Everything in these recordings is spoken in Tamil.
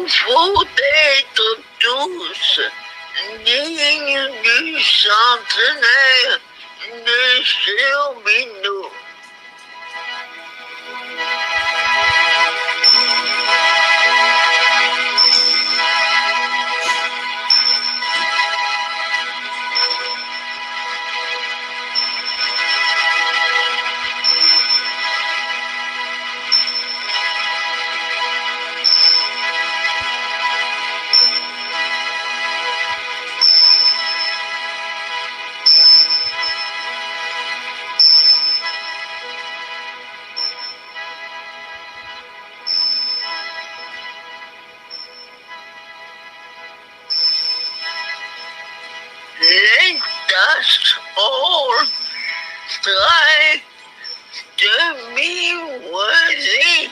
faut être tous dignes du centenaire de Chérubino. Let us all strive to be worthy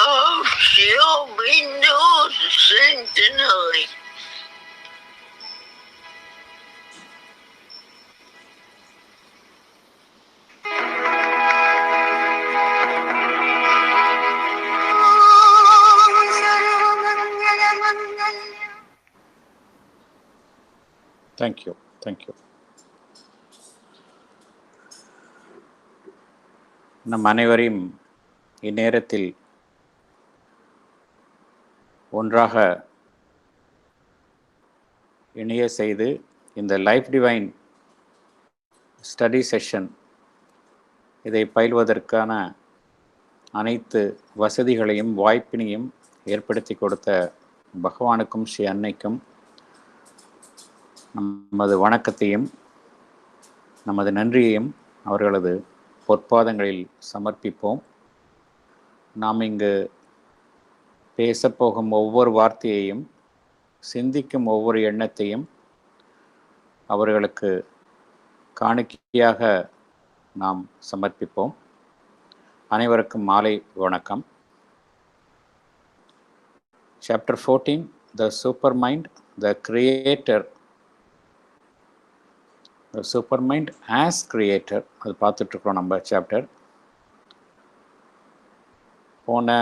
of Chérubino's centenary. Thank you. நம் அனைவரையும் இந்நேரத்தில் ஒன்றாக இணைய செய்து இந்த லைஃப் டிவைன் ஸ்டடி செஷன் இதை பயில்வதற்கான அனைத்து வசதிகளையும் வாய்ப்பினையும் ஏற்படுத்தி கொடுத்த பகவானுக்கும் ஸ்ரீ அன்னைக்கும் நமது வணக்கத்தையும் நமது நன்றியையும் அவர்களது பொற்பாதங்களில் சமர்ப்பிப்போம். நாம் இங்கு பேசப்போகும் ஒவ்வொரு வார்த்தையையும், சிந்திக்கும் ஒவ்வொரு எண்ணத்தையும் அவர்களுக்கு காணிக்கையாக நாம் சமர்ப்பிப்போம். அனைவருக்கும் மாலை வணக்கம். Chapter 14, The Supermind, the Creator. The Supermind as Creator. அது பார்த்துட்ருக்கோம் நம்ம சாப்டர். போன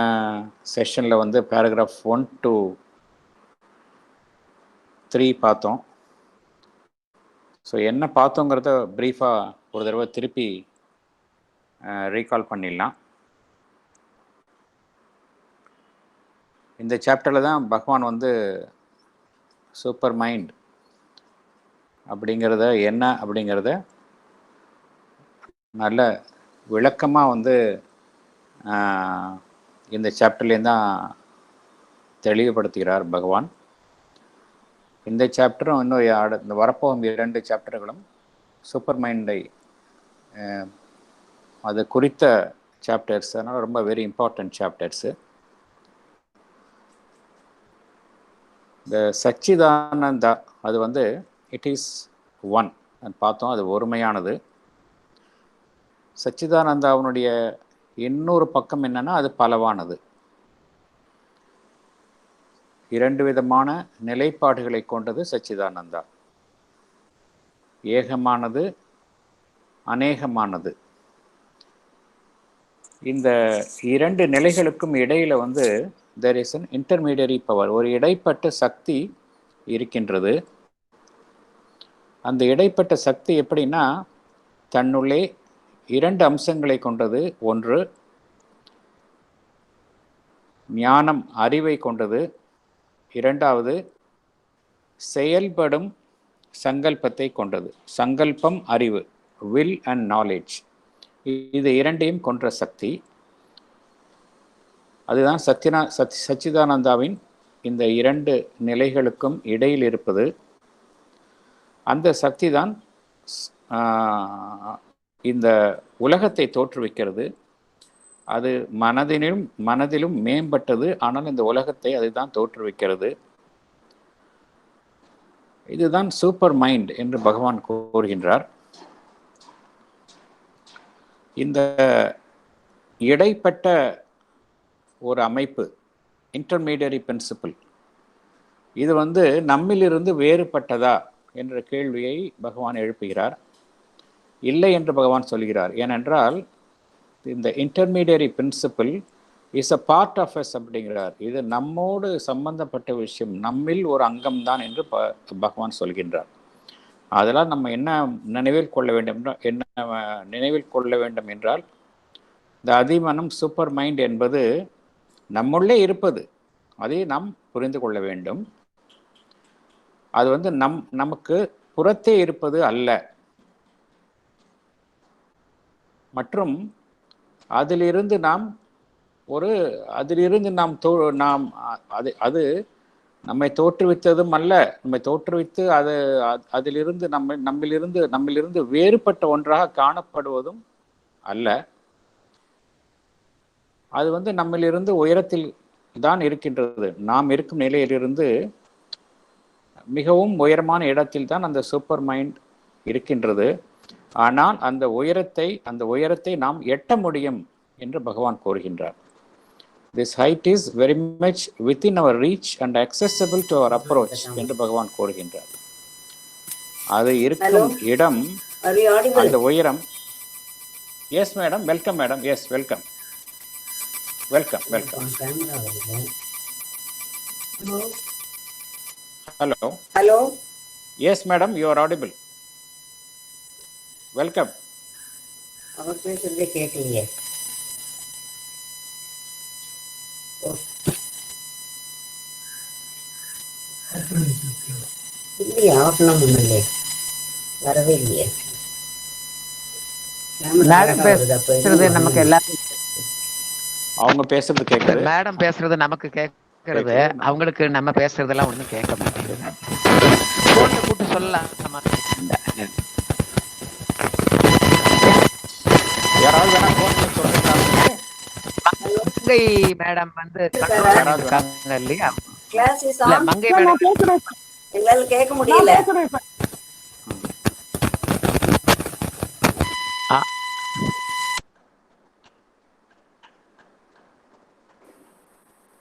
செஷனில் வந்து பேராகிராஃப் 1 to 3 பார்த்தோம். ஸோ என்ன பார்த்தோங்கிறத ப்ரீஃபாக ஒரு தடவை திருப்பி ரீகால் பண்ணிடலாம். இந்த சாப்டரில் தான் பகவான் வந்து சூப்பர் மைண்ட் அப்படிங்கிறத என்ன அப்படிங்கிறத நல்ல விளக்கமாக வந்து இந்த சாப்டர்லேருந்து தான் தெளிவுபடுத்துகிறார் பகவான். இந்த சாப்டரும் இன்னும் இந்த வரப்போகும் 2 சாப்டர்களும் சூப்பர் மைண்டை அது குறித்த சாப்டர்ஸ். அதனால் ரொம்ப வெரி இம்பார்ட்டன்ட் சாப்டர்ஸு. இந்த சச்சிதானந்தா அது வந்து இட் இஸ் ஒன் பார்த்தோம். அது ஒருமையானது. சச்சிதானந்தாவுடைய இன்னொரு பக்கம் என்னன்னா அது பலவானது. 2 விதமான நிலைப்பாடுகளை கொண்டது சச்சிதானந்தா. ஏகமானது, அநேகமானது. இந்த 2 நிலைகளுக்கும் இடையில வந்து there is an intermediary power, ஒரு இடைப்பட்ட சக்தி இருக்கின்றது. அந்த இடைப்பட்ட சக்தி எப்படின்னா தன்னுள்ளே 2 அம்சங்களை கொண்டது. ஒன்று ஞானம், அறிவை கொண்டது. இரண்டாவது செயல்படும் சங்கல்பத்தை கொண்டது. சங்கல்பம், அறிவு, வில் அண்ட் நாலேஜ், இது 2ஐயும் கொன்ற சக்தி. அதுதான் சச்சிதானந்தாவின் இந்த 2 நிலைகளுக்கும் இடையில் இருப்பது. அந்த சக்தி தான் இந்த உலகத்தை தோற்றுவிக்கிறது. அது மனதிலும் மேம்பட்டது. ஆனால் இந்த உலகத்தை அதுதான் தோற்றுவிக்கிறது. இதுதான் சூப்பர் மைண்ட் என்று பகவான் கூறுகின்றார். இந்த இடைப்பட்ட ஒரு அமைப்பு, இன்டர்மீடியரி பிரின்சிபிள், இது வந்து நம்மிலிருந்து வேறுபட்டதா என்ற கேள்வியை பகவான் எழுப்புகிறார். இல்லை என்று பகவான் சொல்கிறார். ஏனென்றால் இந்த intermediary principle is a part of us அப்படிங்கிறார். இது நம்மோடு சம்பந்தப்பட்ட விஷயம், நம்மில் ஒரு அங்கம் தான் என்று பகவான் சொல்கின்றார். அதெல்லாம் நம்ம என்ன நினைவில் கொள்ள வேண்டும் நினைவில் கொள்ள வேண்டும் என்றால், இந்த அதிமனம் சூப்பர் மைண்ட் என்பது நம்முள்ளே இருப்பது, அதை நாம் புரிந்து கொள்ள வேண்டும். அது வந்து நமக்கு புறத்தே இருப்பது அல்ல. மற்றும் அதிலிருந்து நாம் அது நம்மை தோற்றுவித்ததும் அல்ல, நம்மை தோற்றுவித்து அதிலிருந்து நம்மிலிருந்து வேறுபட்ட ஒன்றாக காணப்படுவதும் அல்ல. அது வந்து நம்மிலிருந்து உயரத்தில் தான் இருக்கின்றது. நாம் இருக்கும் நிலையிலிருந்து மிகவும் உயரமான இடத்தில் தான் அந்த சூப்பர் மைண்ட் இருக்கின்றது. ஆனால் அந்த உயரத்தை நாம் எட்ட முடியும் என்று பகவான் கூறுகின்றார். This height is very much within our reach and accessible to our approach என்று பகவான் கூறுகின்றார். அது இருக்கும் இடம், அந்த உயரம். Yes madam, welcome madam. Yes, welcome. Hello. Yes madam, you are audible. Welcome. அவர் பேசுறதே கேட்கலையே. இல்லையா, ஆஃப்லாம் ஒண்ணுல்லையே, வரவே இல்லையே. நமக்கு எல்லாரும் அவங்க பேசுறது கேட்குது. மேடம் பேசுறது நமக்கு கேட்கறது, அவங்களுக்கு நம்ம பேசுறதெல்லாம் ஒண்ணும் கேட்க மாட்டேங்குது. கூட்டு சொல்லலாம். யாராவது வேணா போன் சொல்றாங்க. மங்கை மேடம் வந்து இருக்காங்க இல்லையா? மங்கை மேடம் எங்களால கேட்க முடியல.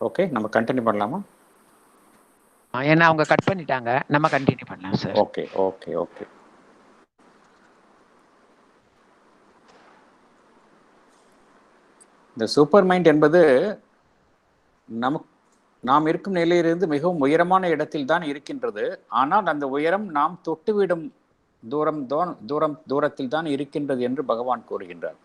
ஓகே, நம்ம கண்டினியூ பண்ணலாமா? ஏன்னா அவங்க கட் பண்ணிட்டாங்க, நம்ம கண்டினியூ பண்ணலாம் சார். Okay okay okay. இந்த சூப்பர் மைண்ட் என்பது நாம் இருக்கும் நிலையிலிருந்து மிகவும் உயரமான இடத்தில் தான் இருக்கின்றது. ஆனால் அந்த உயரம் நாம் தொட்டுவிடும் தூரத்தில் தான் இருக்கின்றது என்று பகவான் கூறுகின்றார்.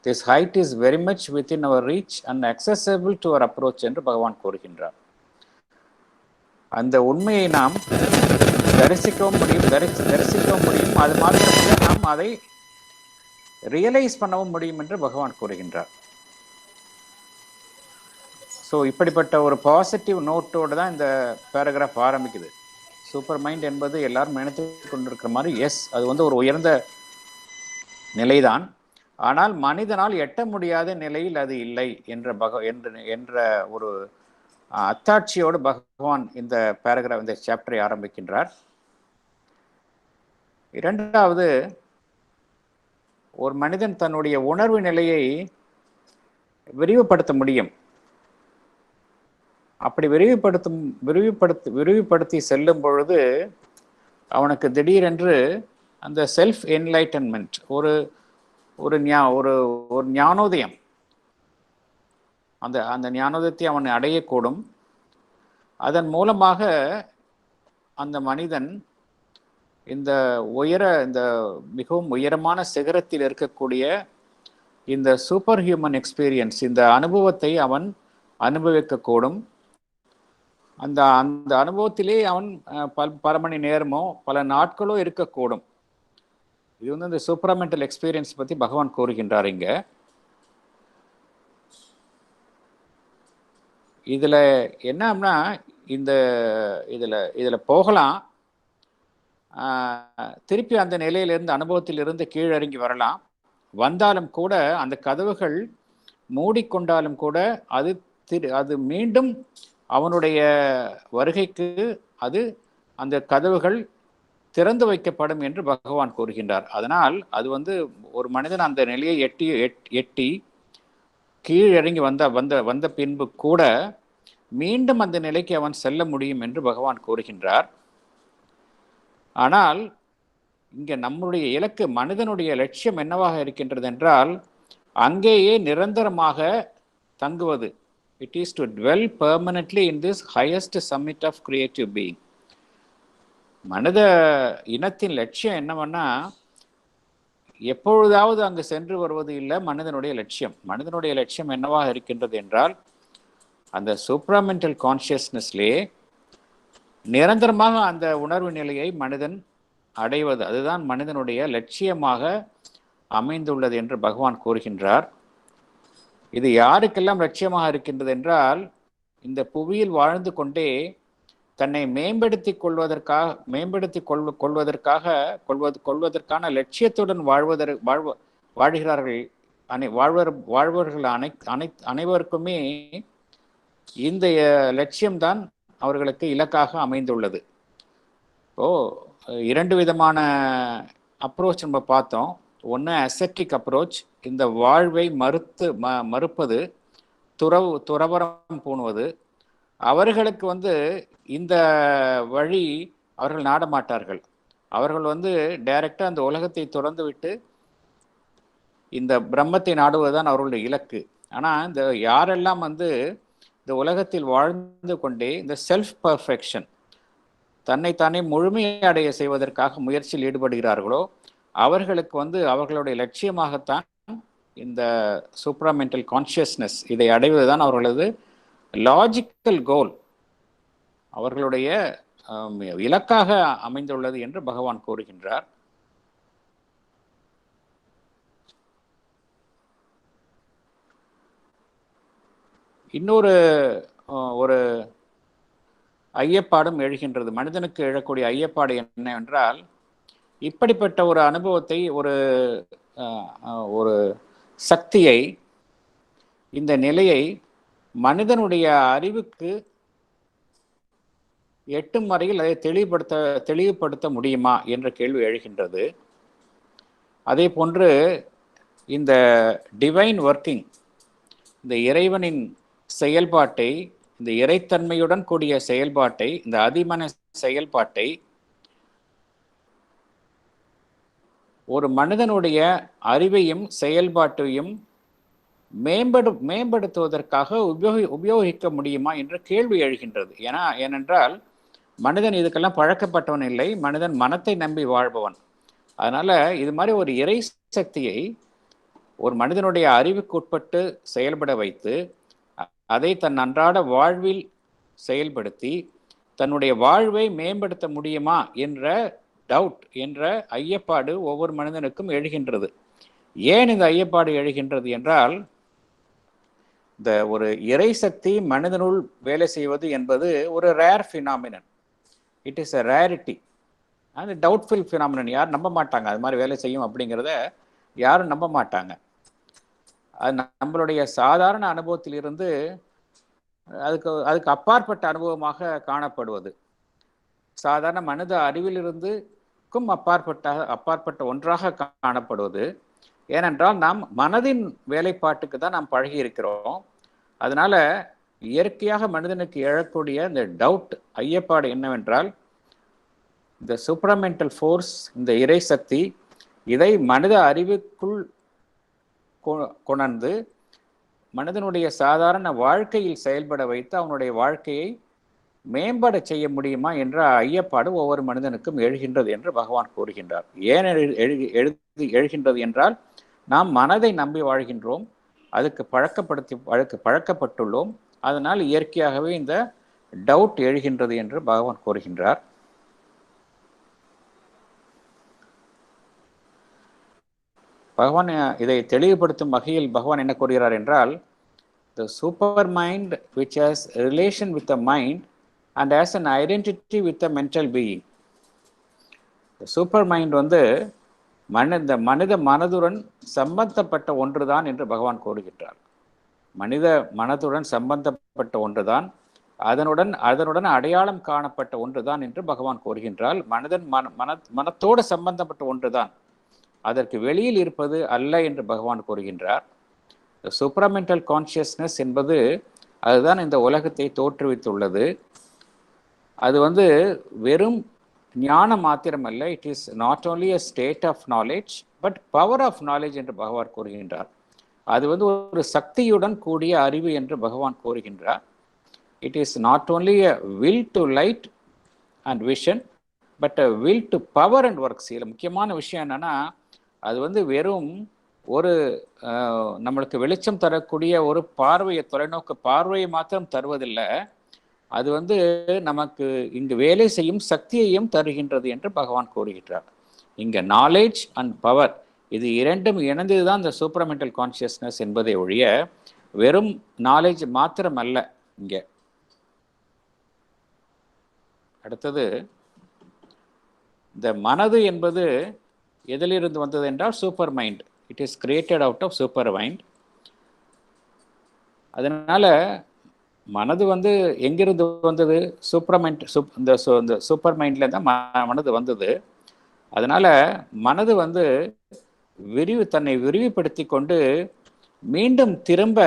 This height is very much within our reach and accessible to our approach என்று பகவான் கூறுகின்றார். அந்த உண்மையை நாம் தரிசிக்கவும் முடியும். அது மாத்திரமல்ல, நாம் அதை ரியலைஸ் பண்ணவும் முடியும் என்று பகவான் கூறுகின்றார். ஸோ இப்படிப்பட்ட ஒரு பாசிட்டிவ் நோட்டோடு தான் இந்த பேராகிராஃப் ஆரம்பிக்குது. சூப்பர் மைண்ட் என்பது எல்லாரும் நினைத்து கொண்டிருக்கிற மாதிரி, எஸ், அது வந்து ஒரு உயர்ந்த நிலைதான். ஆனால் மனிதனால் எட்ட முடியாத நிலையில் அது இல்லை என்ற ஒரு அத்தாட்சியோடு பகவான் இந்த பேராகிராஃப், இந்த சாப்டரை ஆரம்பிக்கின்றார். இரண்டாவது, ஒரு மனிதன் தன்னுடைய உணர்வு நிலையை விரிவுபடுத்த முடியும். அப்படி விரிவுபடுத்தி செல்லும் பொழுது அவனுக்கு திடீரென்று அந்த செல்ஃப் என்லைட்டன்மெண்ட், ஒரு ஞானோதயம், அந்த ஞானோதயத்தை அவன் அடையக்கூடும். அதன் மூலமாக அந்த மனிதன் இந்த மிகவும் உயரமான சிகரத்தில் இருக்கக்கூடிய இந்த சூப்பர் ஹியூமன் எக்ஸ்பீரியன்ஸ், இந்த அனுபவத்தை அவன் அனுபவிக்கக்கூடும். அந்த அனுபவத்திலே அவன் பல மணி நேரமோ பல நாட்களோ இருக்கக்கூடும். இது வந்து இந்த சூப்பர்மெண்டல் எக்ஸ்பீரியன்ஸ் பற்றி பகவான் கூறுகின்றார் இங்க. இதுல என்னன்னா, இதுல போகலாம், திருப்பி அந்த நிலையிலிருந்து, அனுபவத்திலிருந்து கீழிறங்கி வரலாம். வந்தாலும் கூட அந்த கதவுகள் மூடிக்கொண்டாலும் கூட அது மீண்டும் அவனுடைய வருகைக்கு அந்த கதவுகள் திறந்து வைக்கப்படும் என்று பகவான் கூறுகின்றார். அதனால் அது வந்து ஒரு மனிதன் அந்த நிலையை எட்டி கீழிறங்கி வந்த பின்பு கூட மீண்டும் அந்த நிலைக்கு அவன் செல்ல முடியும் என்று பகவான் கூறுகின்றார். ஆனால் இங்க நம்முடைய இலக்கு, மனிதனுடைய லட்சியம் என்னவாக இருக்கின்றது என்றால், அங்கேயே நிரந்தரமாக தங்குவது. It is to dwell permanently in this highest summit of creative being. மனித இனத்தின் லட்சியம் என்னவென்னா எப்பொழுதாவது அங்கு சென்று வருவது இல்லை மனிதனுடைய லட்சியம். மனிதனுடைய லட்சியம் என்னவாக இருக்கின்றது என்றால் அந்த சூப்ராமெண்டல் கான்ஷியஸ்னஸ்லேயே நிரந்தரமாக அந்த உணர்வு நிலையை மனிதன் அடைவது. அதுதான் மனிதனுடைய லட்சியமாக அமைந்துள்ளது என்று பகவான் கூறுகின்றார். இது யாருக்கெல்லாம் லட்சியமாக இருக்கின்றது என்றால் இந்த புவியில் வாழ்ந்து கொண்டே தன்னை கொள்வதற்கான லட்சியத்துடன் வாழ்கிறார்கள். வாழ்வர்கள் அனைவருக்குமே இந்த லட்சியம்தான் அவர்களுக்கு இலக்காக அமைந்துள்ளது. இரண்டு விதமான அப்ரோச் நம்ம பார்த்தோம். ஒன்று அசெப்டிக் அப்ரோச், இந்த வாழ்வை மறுப்பது, துறவரம் பூணுவது. அவர்களுக்கு இந்த வழி அவர்கள் நாடமாட்டார்கள். அவர்கள் டைரக்டாக அந்த உலகத்தை துறந்து விட்டு இந்த பிரம்மத்தை நாடுவதுதான் அவர்களுடைய இலக்கு. ஆனால் இந்த யாரெல்லாம் இந்த உலகத்தில் வாழ்ந்து கொண்டே இந்த செல்ஃப் பர்ஃபெக்ஷன், தன்னைத்தானே முழுமையடைய செய்வதற்காக முயற்சியில் ஈடுபடுகிறார்களோ அவர்களுக்கு அவர்களுடைய லட்சியமாகத்தான் இந்த சூப்ராமெண்டல் கான்ஷியஸ்னஸ், இதை அடைவதுதான் அவர்களது லாஜிக்கல் கோல், அவர்களுடைய இலக்காக அமைந்துள்ளது என்று பகவான் கூறுகின்றார். இன்னொரு ஒரு ஐயப்பாடும் எழுகின்றது. மனிதனுக்கு எழக்கூடிய ஐயப்பாடு என்னவென்றால் இப்படிப்பட்ட ஒரு அனுபவத்தை, ஒரு சக்தியை, இந்த நிலையை மனிதனுடைய அறிவுக்கு எட்டும் வரையில் அதை தெளிவுபடுத்த முடியுமா என்ற கேள்வி எழுகின்றது. அதே போன்று இந்த டிவைன் ஒர்க்கிங், இந்த இறைவனின் செயல்பாட்டை, இந்த இறைத்தன்மையுடன் கூடிய செயல்பாட்டை, இந்த அதிமன செயல்பாட்டை ஒரு மனிதனுடைய அறிவையும் செயல்பாட்டையும் மேம்படுத்துவதற்காக உபயோகிக்க முடியுமா என்ற கேள்வி எழுகின்றது. ஏனென்றால் மனிதன் இதுக்கெல்லாம் பழக்கப்பட்டவன் இல்லை, மனிதன் மனத்தை நம்பி வாழ்பவன். அதனால இது மாதிரி ஒரு இறை சக்தியை ஒரு மனிதனுடைய அறிவுக்கு உட்பட்டு செயல்பட வைத்து அதை தன் அன்றாட வாழ்வில் செயல்படுத்தி தன்னுடைய வாழ்வை மேம்படுத்த முடியுமா என்ற டவுட், என்ற ஐயப்பாடு ஒவ்வொரு மனிதனுக்கும் எழுகின்றது. ஏன் இந்த ஐயப்பாடு எழுகின்றது என்றால் இந்த ஒரு இறை சக்தி மனிதனுள் வேலை செய்வது என்பது ஒரு rare phenomenon. It is a rarity அது டவுட்ஃபுல் ஃபினாமினன். யாரும் நம்ப மாட்டாங்க அது மாதிரி வேலை செய்யும் அப்படிங்கிறத யாரும் நம்ப மாட்டாங்க. அது நம்மளுடைய சாதாரண அனுபவத்திலிருந்து அதுக்கு அப்பாற்பட்ட அனுபவமாக காணப்படுவது, சாதாரண மனித அறிவிலிருந்துக்கும் அப்பாற்பட்ட ஒன்றாக காணப்படுவது. ஏனென்றால் நாம் மனதின் வேலைப்பாட்டுக்கு தான் நாம் பழகி இருக்கிறோம். அதனால இயற்கையாக மனிதனுக்கு எழக்கூடிய இந்த டவுட், ஐயப்பாடு என்னவென்றால் இந்த சூப்ராமெண்டல் ஃபோர்ஸ், இந்த இறை சக்தி இதை மனித அறிவுக்குள் கொணர்ந்து மனிதனுடைய சாதாரண வாழ்க்கையில் செயல்பட வைத்து அவனுடைய வாழ்க்கையை மேம்பட செய்ய முடியுமா என்ற ஐயப்பாடு ஒவ்வொரு மனிதனுக்கும் எழுகின்றது என்று பகவான் கூறுகின்றார். ஏன் எழுகின்றது என்றால் நாம் மனதை நம்பி வாழ்கின்றோம், அதுக்கு பழக்கப்பட்டுள்ளோம். அதனால் இயற்கையாகவே இந்த டவுட் எழுகின்றது என்று பகவான் கூறுகின்றார். பகவான் இதை தெளிவுபடுத்தும் வகையில் பகவான் என்ன கூறுகிறார் என்றால் the super mind which has relation with the mind and has an identity with the mental being. the super mind மனித மனதுடன் சம்பந்தப்பட்ட ஒன்றுதான் என்று பகவான் கூறுகின்றார். மனித மனதுடன் சம்பந்தப்பட்ட ஒன்றுதான், அதனுடன் அடையாளம் காணப்பட்ட ஒன்றுதான் என்று பகவான் கூறுகின்றால் மனிதன் மனத்தோடு சம்பந்தப்பட்ட ஒன்றுதான், அதற்கு வெளியில் இருப்பது அல்ல என்று பகவான் கூறுகின்றார். சூப்ராமெண்டல் கான்ஷியஸ்னஸ் என்பது அதுதான் இந்த உலகத்தை தோற்றுவித்துள்ளது. அது வெறும் ஞானம் மாத்திரமல்ல, it is not only a state of knowledge but power of knowledge என்று பகவான் கூறுகின்றார். அது வந்து ஒரு சக்தியுடன் கூடிய அறிவு என்று பகவான் கூறுகின்றார். It is not only a will to light and vision but a will to power and works. இதில் முக்கியமான விஷயம் என்னன்னா, அது வந்து வெறும் ஒரு நம்மளுக்கு வெளிச்சம் தரக்கூடிய ஒரு பார்வையை, தொலைநோக்கு பார்வையை மாத்திரம் தருவதில்லை, அது வந்து நமக்கு இங்கு வேலை செய்யும் சக்தியையும் தருகின்றது என்று பகவான் கூறுகின்றார். இங்கே நாலேஜ் அண்ட் பவர் இது இரண்டும் இணைந்ததுதான் இந்த சூப்பர்மெண்டல் கான்சியஸ்னஸ் என்பதை ஒழிய வெறும் நாலேஜ் மாத்திரம் அல்ல. இங்கே அடுத்தது, இந்த மனது என்பது எதிலிருந்து வந்தது என்றால் super mind. It is created out of super mind. அதனால மனது வந்து எங்கிருந்து வந்தது? Super mind. இந்த சூப்பர் மைண்ட்ல தான் மனது வந்தது. அதனால மனது வந்து தன்னை விரிவுபடுத்தி கொண்டு மீண்டும் திரும்ப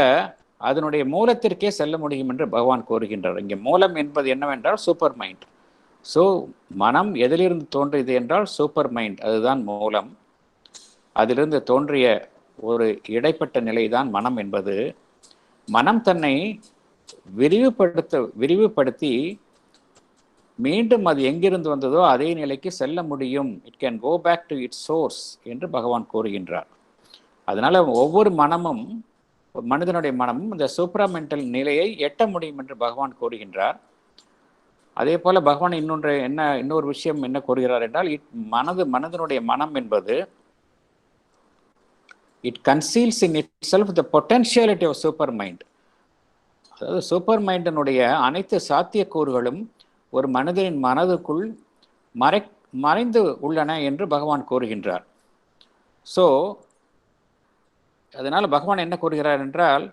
அதனுடைய மூலத்திற்கே செல்ல முடியும் என்று பகவான் கூறுகின்றார். இங்கே மூலம் என்பது என்னவென்றால் சூப்பர் மைண்ட். ஸோ மனம் எதிலிருந்து தோன்றியது என்றால் சூப்பர் மைண்ட், அதுதான் மூலம். அதிலிருந்து தோன்றிய ஒரு இடைப்பட்ட நிலைதான் மனம் என்பது. மனம் தன்னை விரிவுபடுத்தி மீண்டும் அது எங்கிருந்து வந்ததோ அதே நிலைக்கு செல்ல முடியும். It can go back to its source என்று பகவான் கூறுகின்றார். அதனால ஒவ்வொரு மனமும், மனிதனுடைய மனமும் இந்த சூப்பராமெண்டல் நிலையை எட்ட முடியும் என்று பகவான் கூறுகின்றார். அதே போல பகவான் இன்னொரு விஷயம் என்ன கூறுகிறார் என்றால், மனதனுடைய மனம் என்பது it conceals in itself the potentiality of super mind. அதாவது சூப்பர் மைண்டினுடைய அனைத்து சாத்தியக்கூறுகளும் ஒரு மனிதனின் மனதுக்குள் மறைந்து உள்ளன என்று பகவான் கூறுகின்றார். ஸோ அதனால் பகவான் என்ன கூறுகிறார் என்றால்,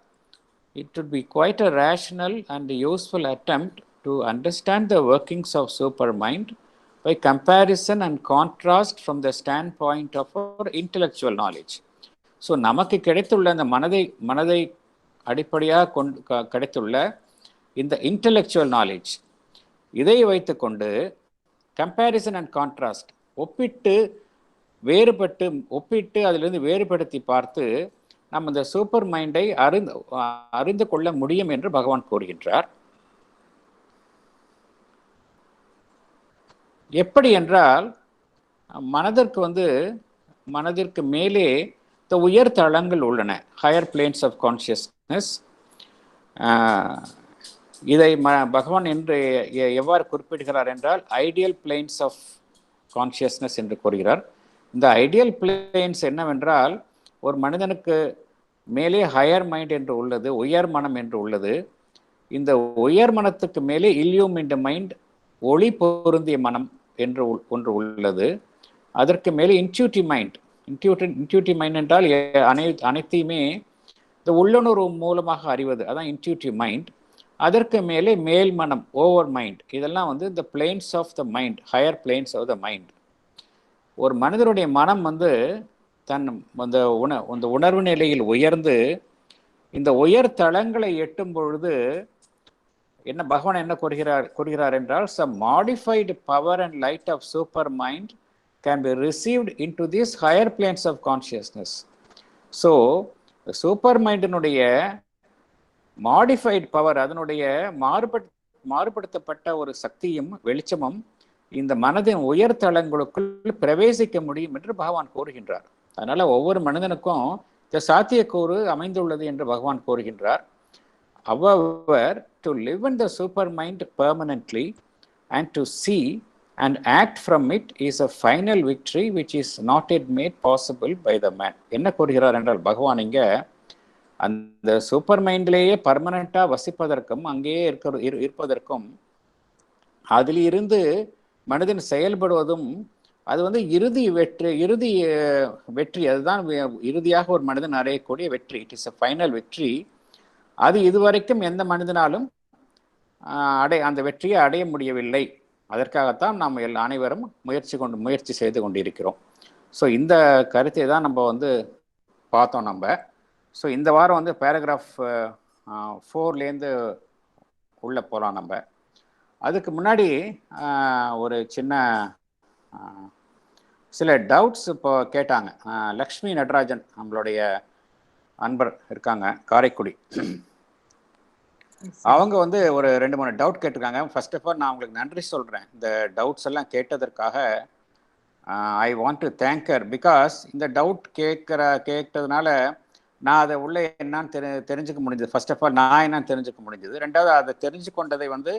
it would be quite a rational and useful attempt to understand the workings of supermind by comparison and contrast from the standpoint of our intellectual knowledge. So நமக்கு கிடைத்துள்ள அந்த மனதை அடிப்படையாக கிடைத்துள்ள இந்த இன்டெலெக்சுவல் நாலேஜ், இதை வைத்துக்கொண்டு கம்பேரிசன் அண்ட் கான்ட்ராஸ்ட், ஒப்பிட்டு அதிலிருந்து வேறுபடுத்தி பார்த்து நம்ம இந்த சூப்பர் மைண்டை அறிந்து கொள்ள முடியும் என்று பகவான் கூறுகின்றார். எப்படி என்றால், மனதிற்கு மேலே இந்த உயர் தளங்கள் உள்ளன, ஹையர் பிளேன்ஸ் ஆஃப் கான்சியஸ்னஸ். இதை பகவான் என்று எவ்வாறு குறிப்பிடுகிறார் என்றால், ஐடியல் பிளேன்ஸ் ஆஃப் கான்சியஸ்னஸ் என்று கூறுகிறார். இந்த ஐடியல் பிளேன்ஸ் என்னவென்றால், ஒரு மனிதனுக்கு மேலே ஹையர் மைண்ட் என்று உள்ளது, உயர் மனம் என்று உள்ளது. இந்த உயர் மனத்துக்கு மேலே இல்யூமின்ட் மைண்ட், ஒளி பொருந்திய மனம் என்று ஒன்று உள்ளது. அதற்கு மேலே இன்ட்யூட்டிவ் மைண்ட். இன்ட்யூட்டிவ் மைண்ட் என்றால் அனைத்தையுமே இந்த உள்ளுணர்வு மூலமாக அறிவது, அதான் இன்ட்யூட்டிவ் மைண்ட். அதற்கு மேலே மேல் மனம், ஓவர் மைண்ட். இதெல்லாம் வந்து இந்த planes of the mind, higher planes of the mind. ஒரு மனிதனுடைய மனம் வந்து அந்த உணர்வு நிலையில் உயர்ந்து இந்த உயர் தளங்களை எட்டும் பொழுது பகவான் என்ன கூறுகிறார் என்றால், some modified power and light of super mind can be received into these higher planes of consciousness. So super மைண்டினுடைய மாடிஃபைடு பவர், அதனுடைய மாறுபடுத்தப்பட்ட ஒரு சக்தியும் வெளிச்சமும் இந்த மனதின் உயர் தளங்களுக்குள் பிரவேசிக்க முடியும் என்று பகவான் கூறுகின்றார். அதனால ஒவ்வொரு மனிதனுக்கும் இந்த சாத்தியக்கூறு அமைந்துள்ளது என்று பகவான் கூறுகின்றார். However, to live in the super mind permanently and to see and act from it is a final victory which is not yet made possible by the man. என்ன கூறுகிறார் என்றால், பகவான் இங்க அந்த சூப்பர் மைண்ட்லேயே பர்மனண்டா வசிப்பதற்கும் அங்கேயே இருப்பதற்கும் அதில் இருந்து மனிதன் செயல்படுவதும் அது வந்து இறுதி வெற்றி, அதுதான் இறுதியாக ஒரு மனிதன் அடையக்கூடிய வெற்றி. இட் இஸ் a ஃபைனல் வெற்றி. அது இதுவரைக்கும் எந்த மனிதனாலும் அந்த வெற்றியை அடைய முடியவில்லை. அதற்காகத்தான் நாம் அனைவரும் முயற்சி செய்து கொண்டிருக்கிறோம். ஸோ இந்த கருத்தை தான் நம்ம வந்து பார்த்தோம் நம்ம. ஸோ இந்த வாரம் வந்து பேராகிராஃப் 4லேருந்து உள்ளே போகலாம் நம்ம. அதுக்கு முன்னாடி ஒரு சில டவுட்ஸ் இப்போ கேட்டாங்க. லக்ஷ்மி நடராஜன், நம்மளுடைய அன்பர் இருக்காங்க காரைக்குடி. அவங்க வந்து ஒரு 2-3 டவுட் கேட்டிருக்காங்க. ஃபர்ஸ்ட் ஆஃப் ஆல் நான் உங்களுக்கு நன்றி சொல்கிறேன். இந்த டவுட்ஸ் எல்லாம் கேட்டதற்காக I want to thank because இந்த டவுட் கேட்டதுனால நான் அதை உள்ள என்னன்னு தெரிஞ்சுக்க முடிஞ்சது. ஃபர்ஸ்ட் ஆஃப் ஆல் நான் என்னன்னு தெரிஞ்சுக்க முடிஞ்சது. ரெண்டாவது அதை தெரிஞ்சு கொண்டதை வந்து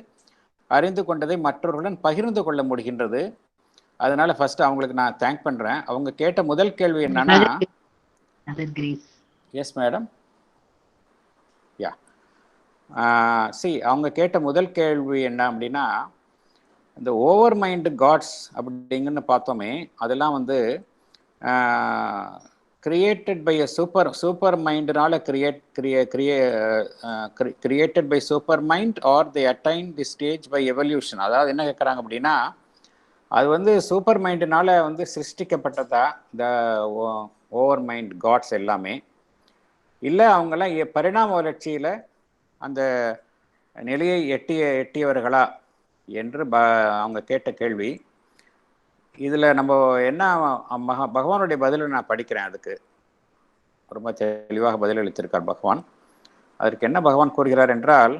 அறிந்து கொண்டதை மற்றவர்களுடன் பகிர்ந்து கொள்ள முடிகின்றது. அதனால ஃபர்ஸ்ட் அவங்களுக்கு நான் தேங்க் பண்ணுறேன். அவங்க கேட்ட முதல் கேள்வி என்னன்னா, எஸ் மேடம், யா அவங்க கேட்ட முதல் கேள்வி என்ன அப்படின்னா, இந்த ஓவர் மைண்டு காட்ஸ் அப்படிங்கன்னு பார்த்தோமே, அதெல்லாம் வந்து கிரியேட்டட் பை அ சூப்பர் மைண்டுனால created by super mind are they attain the stage by evolution. அதாவது என்ன கேட்குறாங்க அப்படின்னா, அது வந்து சூப்பர் மைண்டுனால வந்து சிருஷ்டிக்கப்பட்டதா இந்த ஓவர் மைண்ட் காட்ஸ் எல்லாமே, இல்லை அவங்கெல்லாம் பரிணாம வளர்ச்சியில் அந்த நிலையை எட்டியவர்களா என்று அவங்க கேட்ட கேள்வி. இதில் நம்ம என்ன பகவானுடைய பதிலை நான் படிக்கிறேன். அதுக்கு ரொம்ப தெளிவாக பதிலளித்திருக்கார் பகவான். அதற்கு என்ன பகவான் கூறுகிறார் என்றால்,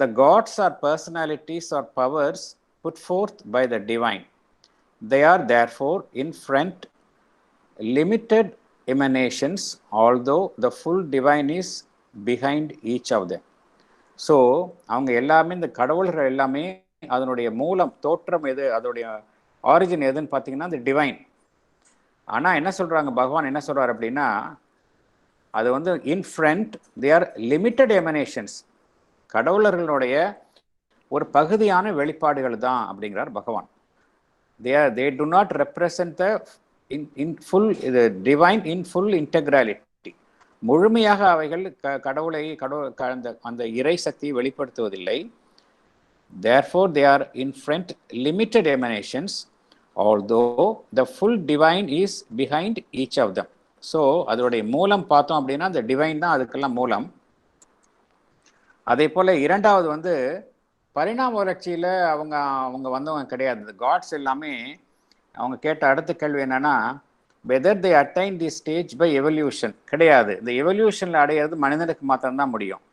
the gods are personalities or powers put forth by the divine. They are therefore infinite, limited emanations, although the full divine is behind each of them. So அவங்க எல்லாமே, இந்த கடவுள்கள் எல்லாமே அதனுடைய மூலம் தோற்றம் எது, அதனுடைய ஆரிஜின் எதுன்னு பார்த்தீங்கன்னா இந்த டிவைன். ஆனால் என்ன சொல்கிறாங்க பகவான், என்ன சொல்கிறார் அப்படின்னா, அது வந்து இன்ஃப்ரண்ட், தே ஆர் லிமிட்டட் எமனேஷன்ஸ், கடவுளர்களுடைய ஒரு பகுதியான வெளிப்பாடுகள் தான் அப்படிங்கிறார் Bhagavan. They do not represent the in full divine in full integrality. முழுமையாக அவைகள் அந்த இறை சக்தியை வெளிப்படுத்துவதில்லை. Therefore they are infinite, limited emanations, although the full divine is behind each of them. So அதோடைய மூலம் பார்த்தோம் அப்படின்னா அந்த டிவைன் தான் அதுக்கெல்லாம் மூலம். அதே போல் இரண்டாவது வந்து பரிணாம வளர்ச்சியில் அவங்க வந்தவங்க கிடையாது. இந்த காட்ஸ் எல்லாமே அவங்க கேட்ட அடுத்த கேள்வி என்னன்னா, whether they attain the stage by evolution கிடையாது. இந்த எவல்யூஷனில் அடையிறது மனிதனுக்கு மாத்திரம்தான் முடியும்.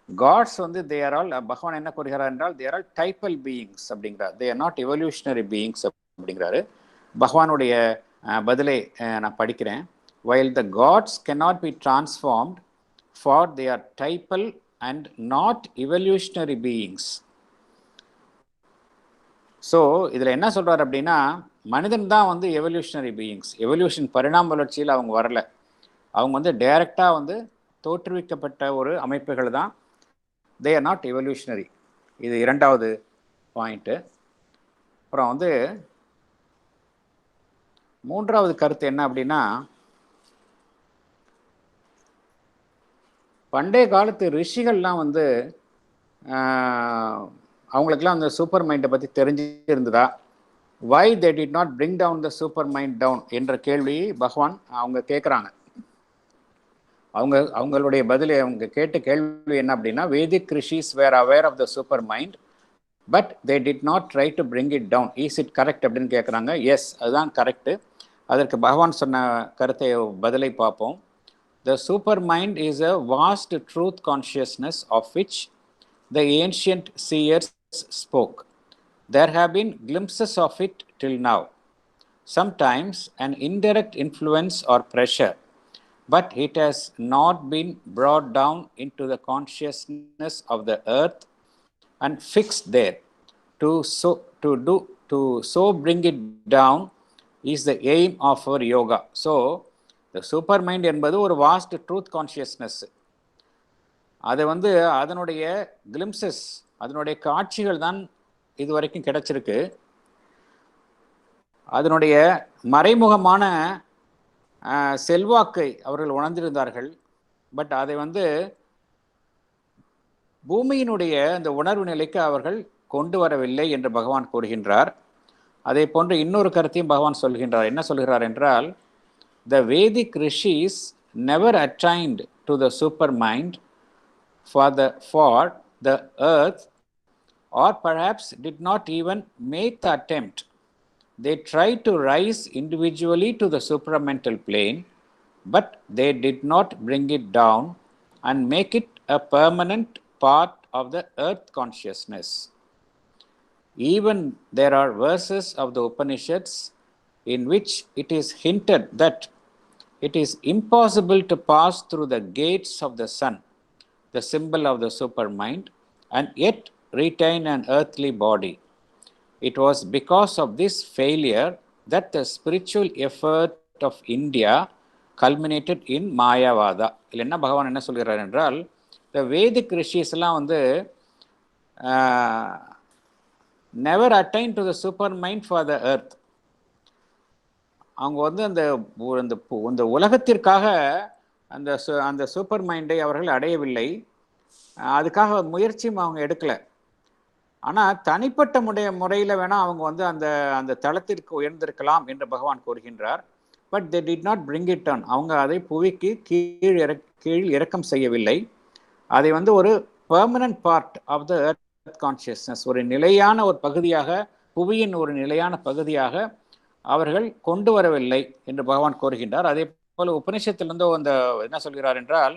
காட்ஸ் வந்து தே ஆர் ஆல், பகவான் என்ன கூறுகிறார் என்றால், தே ஆர் ஆல் டைப்பல் பீயிங்ஸ் அப்படிங்கிறார். They are not evolutionary beings அப்படிங்கிறாரு. பகவானுடைய பதிலை நான் படிக்கிறேன். while the gods cannot be transformed, for they are typal and not evolutionary beings. So இதில் என்ன சொல்கிறார் அப்படின்னா, மனிதன் தான் வந்து எவல்யூஷனரி பீயிங்ஸ். எவல்யூஷன் பரிணாம வளர்ச்சியில் அவங்க வரல. அவங்க வந்து டைரக்டாக வந்து தோற்றுவிக்கப்பட்ட ஒரு அமைப்புகள் தான். They are not evolutionary. இது இரண்டாவது பாயிண்ட்டு. அப்புறம் வந்து மூன்றாவது கருத்து என்ன அப்படின்னா, பண்டைய காலத்து ரிஷிகள்லாம் வந்து அவங்களுக்கெல்லாம் அந்த சூப்பர் மைண்டை பற்றி தெரிஞ்சிருந்ததா? Why they did not bring down the super mind down என்ற கேள்வி பகவான் அவங்க கேட்குறாங்க. அவங்களுடைய பதில், அவங்க கேட்ட கேள்வி என்ன அப்படின்னா, Vedic rishis were aware of the super mind but they did not try to bring it down. Is it correct அப்படின்னு கேட்குறாங்க. எஸ், அதுதான் கரெக்டு. அதற்கு பகவான் சொன்ன கருத்தை பதிலை பார்ப்போம். The supermind is a vast truth consciousness of which the ancient seers spoke. There have been glimpses of it till now, sometimes an indirect influence or pressure, but it has not been brought down into the consciousness of the earth and fixed there. To bring it down is the aim of our yoga. So the super mind என்பது ஒரு வாஸ்ட் ட்ரூத் கான்ஷியஸ்னஸ். அதை வந்து அதனுடைய கிளிம்சஸ், அதனுடைய காட்சிகள் தான் இது வரைக்கும் கிடைச்சிருக்கு. அதனுடைய மறைமுகமான செல்வாக்கை அவர்கள் உணர்ந்திருந்தார்கள். பட் அதை வந்து பூமியினுடைய அந்த உணர்வு நிலைக்கு அவர்கள் கொண்டு வரவில்லை என்று பகவான் கூறுகின்றார். அதே போன்று இன்னொரு கருத்தையும் பகவான் சொல்கின்றார். என்ன சொல்கிறார் என்றால், the Vedic rishis never attained to the supermind for the earth, or perhaps did not even make the attempt. They tried to rise individually to the supramental plane, but they did not bring it down and make it a permanent part of the earth consciousness. Even there are verses of the Upanishads in which it is hinted that it is impossible to pass through the gates of the sun, the symbol of the supermind, and yet retain an earthly body. It was because of this failure that the spiritual effort of India culminated in Mayavada. இல்லை என்ன பகவான் என்ன சொல்கிறார் என்றால், the Vedic rishis எல்லாம் வந்து never attained to the supermind for the earth. அவங்க வந்து அந்த உலகத்திற்காக அந்த சூப்பர் மைண்டை அவர்கள் அடையவில்லை. அதுக்காக முயற்சியும் அவங்க எடுக்கலை. ஆனால் தனிப்பட்ட முறையில் வேணால் அவங்க வந்து அந்த தளத்திற்கு உயர்ந்திருக்கலாம் என்று பகவான் கூறுகின்றார். But they did not bring it down. அவங்க அதை புவிக்கு கீழ் இறக்கம் செய்யவில்லை. அதை வந்து ஒரு permanent part of the earth consciousness, ஒரு நிலையான ஒரு பகுதியாக, புவியின் ஒரு நிலையான பகுதியாக அவர்கள் கொண்டு வரவில்லை என்று பகவான் கூறுகின்றார். அதே போல உபனிஷத்திலிருந்து அந்த என்ன சொல்கிறார் என்றால்,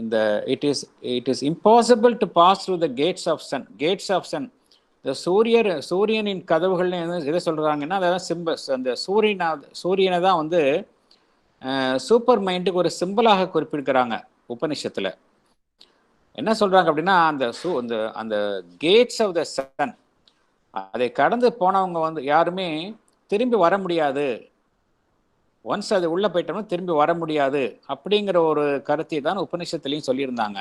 இந்த it is impossible to pass through the gates of sun. இந்த சூரியனின் கதவுகள் எதை சொல்றாங்கன்னா, அதாவது சிம்பல்ஸ். அந்த சூரியனை தான் வந்து சூப்பர் மைண்டுக்கு ஒரு சிம்பிளாக குறிப்பிடுக்கிறாங்க உபனிஷத்துல. என்ன சொல்றாங்க அப்படின்னா, அந்த கேட்ஸ் ஆஃப் த சன், அதை கடந்து போனவங்க வந்து யாருமே திரும்பி வர முடியாது. ஒன்ஸ் அது உள்ளே போயிட்டோம்னா திரும்பி வர முடியாது அப்படிங்கிற ஒரு கருத்தை தான் உபநிஷத்துலேயும் சொல்லியிருந்தாங்க.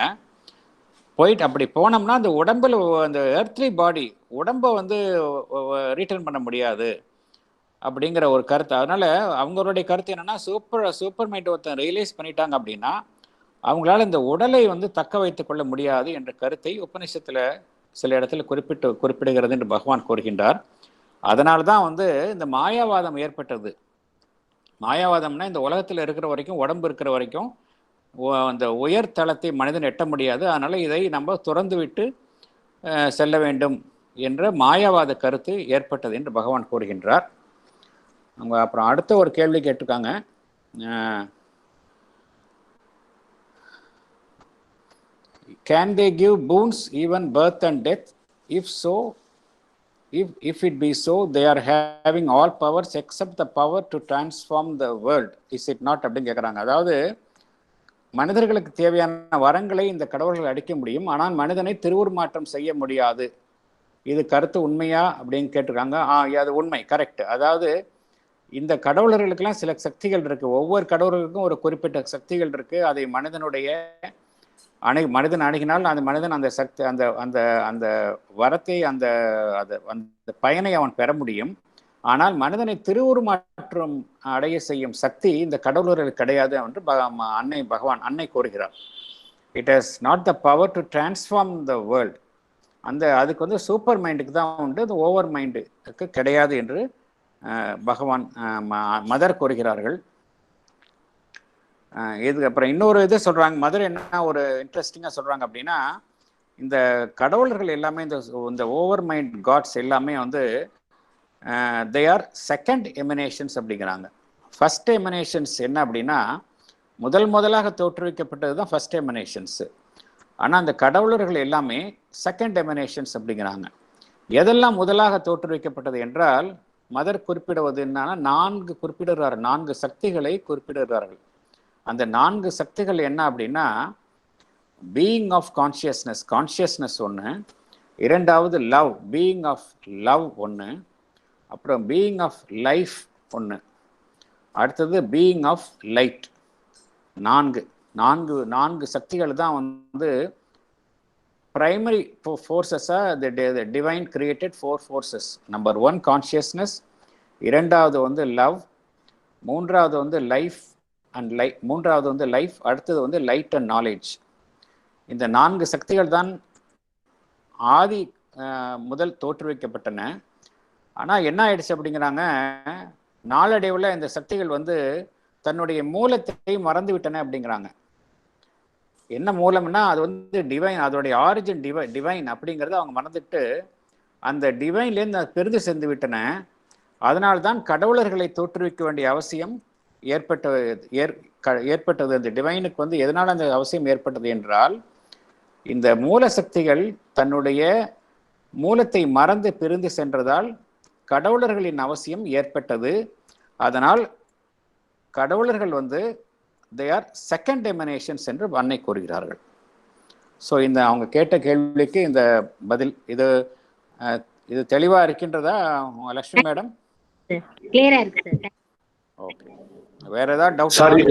போயிட்டு அப்படி போனோம்னா அந்த உடம்பில், அந்த எர்த்லி பாடி உடம்பை வந்து ரீட்டர்ன் பண்ண முடியாது அப்படிங்கிற ஒரு கருத்து. அதனால அவங்களுடைய கருத்து என்னன்னா, சூப்பர் மைண்ட் ஒருத்தன் ரியலைஸ் பண்ணிட்டாங்க அப்படின்னா அவங்களால இந்த உடலை வந்து தக்க வைத்துக் கொள்ள முடியாது என்ற கருத்தை உபநிஷத்தில் சில இடத்துல குறிப்பிடுகிறது என்று பகவான் கூறுகின்றார். அதனால தான் வந்து இந்த மாயாவாதம் ஏற்பட்டது. மாயாவாதம்னா இந்த உலகத்தில் இருக்கிற வரைக்கும், உடம்பு இருக்கிற வரைக்கும் அந்த உயர் தளத்தை மனிதன் எட்ட முடியாது. அதனால இதை நம்ம துறந்து விட்டு செல்ல வேண்டும் என்ற மாயாவாத கருத்து ஏற்பட்டது என்று பகவான் கூறுகின்றார். அவங்க அப்புறம் அடுத்த ஒரு கேள்வி கேட்டிருக்காங்க. Can they give boons even birth and death? If so, if it be so, they are having all powers except the power to transform the world. Is it not? அப்படின்னு கேட்குறாங்க. அதாவது மனிதர்களுக்கு தேவையான வரங்களை இந்த கடவுள்கள் அளிக்க முடியும், ஆனால் மனிதனை திருவுருமாற்றம் செய்ய முடியாது. இது கருத்து உண்மையா அப்படின்னு கேட்டிருக்காங்க. அது உண்மை, கரெக்ட். அதாவது இந்த கடவுளர்களுக்கெல்லாம் சில சக்திகள் இருக்கு. ஒவ்வொரு கடவுளுக்கும் ஒரு குறிப்பிட்ட சக்திகள் இருக்கு. அதை மனிதன் அணுகினால் அந்த மனிதன் அந்த சக்தி, அந்த அந்த அந்த வரத்தை, அந்த பயனை அவன் பெற முடியும். ஆனால் மனிதனை திருவுருமாற்றம் அடைய செய்யும் சக்தி இந்த கடவுளர்களுக்கு கிடையாது என்று அன்னை கூறுகிறார். It has not the power to transform the world. அதுக்கு வந்து சூப்பர் மைண்டுக்கு தான் உண்டு, அது ஓவர் மைண்டுக்கு கிடையாது என்று பகவான் மதர் கூறுகிறார்கள். இதுக்கு அப்புறம் இன்னொரு இது சொல்கிறாங்க. மதர் என்ன ஒரு இன்ட்ரெஸ்டிங்காக சொல்கிறாங்க அப்படின்னா, இந்த கடவுளர்கள் எல்லாமே, இந்த ஓவர் மைண்ட் காட்ஸ் எல்லாமே வந்து தே ஆர் செகண்ட் எமினேஷன்ஸ் அப்படிங்கிறாங்க. ஃபர்ஸ்ட் எமினேஷன்ஸ் என்ன அப்படின்னா, முதலாக தோற்றுவிக்கப்பட்டது தான் ஃபர்ஸ்ட் எமினேஷன்ஸு. ஆனால் அந்த கடவுளர்கள் எல்லாமே செகண்ட் எமினேஷன்ஸ் அப்படிங்கிறாங்க. எதெல்லாம் முதலாக தோற்றுவிக்கப்பட்டது என்றால், மதர் குறிப்பிடுவது என்னன்னா 4 சக்திகளை குறிப்பிடுகிறார்கள். அந்த 4 சக்திகள் என்ன அப்படின்னா, பீயிங் ஆஃப் கான்ஷியஸ்னஸ் ஒன்று, இரண்டாவது லவ், பீயிங் ஆஃப் லவ் ஒன்று, அப்புறம் பீயிங் ஆஃப் லைஃப் ஒன்று, அடுத்தது பீயிங் ஆஃப் லைட். 4 சக்திகள் தான் வந்து பிரைமரி ஃபோர்ஸஸாக divine created 4 forces. Number 1 consciousness, இரண்டாவது வந்து லவ், மூன்றாவது வந்து லைஃப் அண்ட் மூன்றாவது வந்து லைஃப், அடுத்தது வந்து லைட் அண்ட் நாலேஜ். இந்த 4 சக்திகள் தான் ஆதி முதல் தோற்றுவிக்கப்பட்டன. ஆனால் என்ன ஆயிடுச்சு அப்படிங்கிறாங்க, நாளடைவில் இந்த சக்திகள் வந்து தன்னுடைய மூலத்தை மறந்து விட்டன அப்படிங்கிறாங்க. என்ன மூலம்னா, அது வந்து டிவைன், அதோடைய ஆரிஜின் டிவைன் அப்படிங்கிறத அவங்க மறந்துட்டு அந்த டிவைன்லேருந்து பிரிந்து சென்று விட்டன. அதனால்தான் கடவுளர்களை தோற்றுவிக்க வேண்டிய அவசியம் ஏற்பட்டது அந்த டிவைனுக்கு வந்து எதனால் அந்த அவசியம் ஏற்பட்டது என்றால், இந்த மூல சக்திகள் தன்னுடைய மூலத்தை மறந்து பிரிந்து சென்றதால் கடவுளர்களின் அவசியம் ஏற்பட்டது. அதனால் கடவுளர்கள் வந்து தே ஆர் செகண்ட் எமனேஷன்ஸ் என்று அன்னை கூறுகிறார்கள். ஸோ இந்த அவங்க கேட்ட கேள்விக்கு இந்த பதில் இது இது தெளிவாக இருக்கின்றதா லட்சுமி மேடம்? கிளியரா இருக்கு சார். ஓகே, வேற ஏதாவது டவுட்? சாரி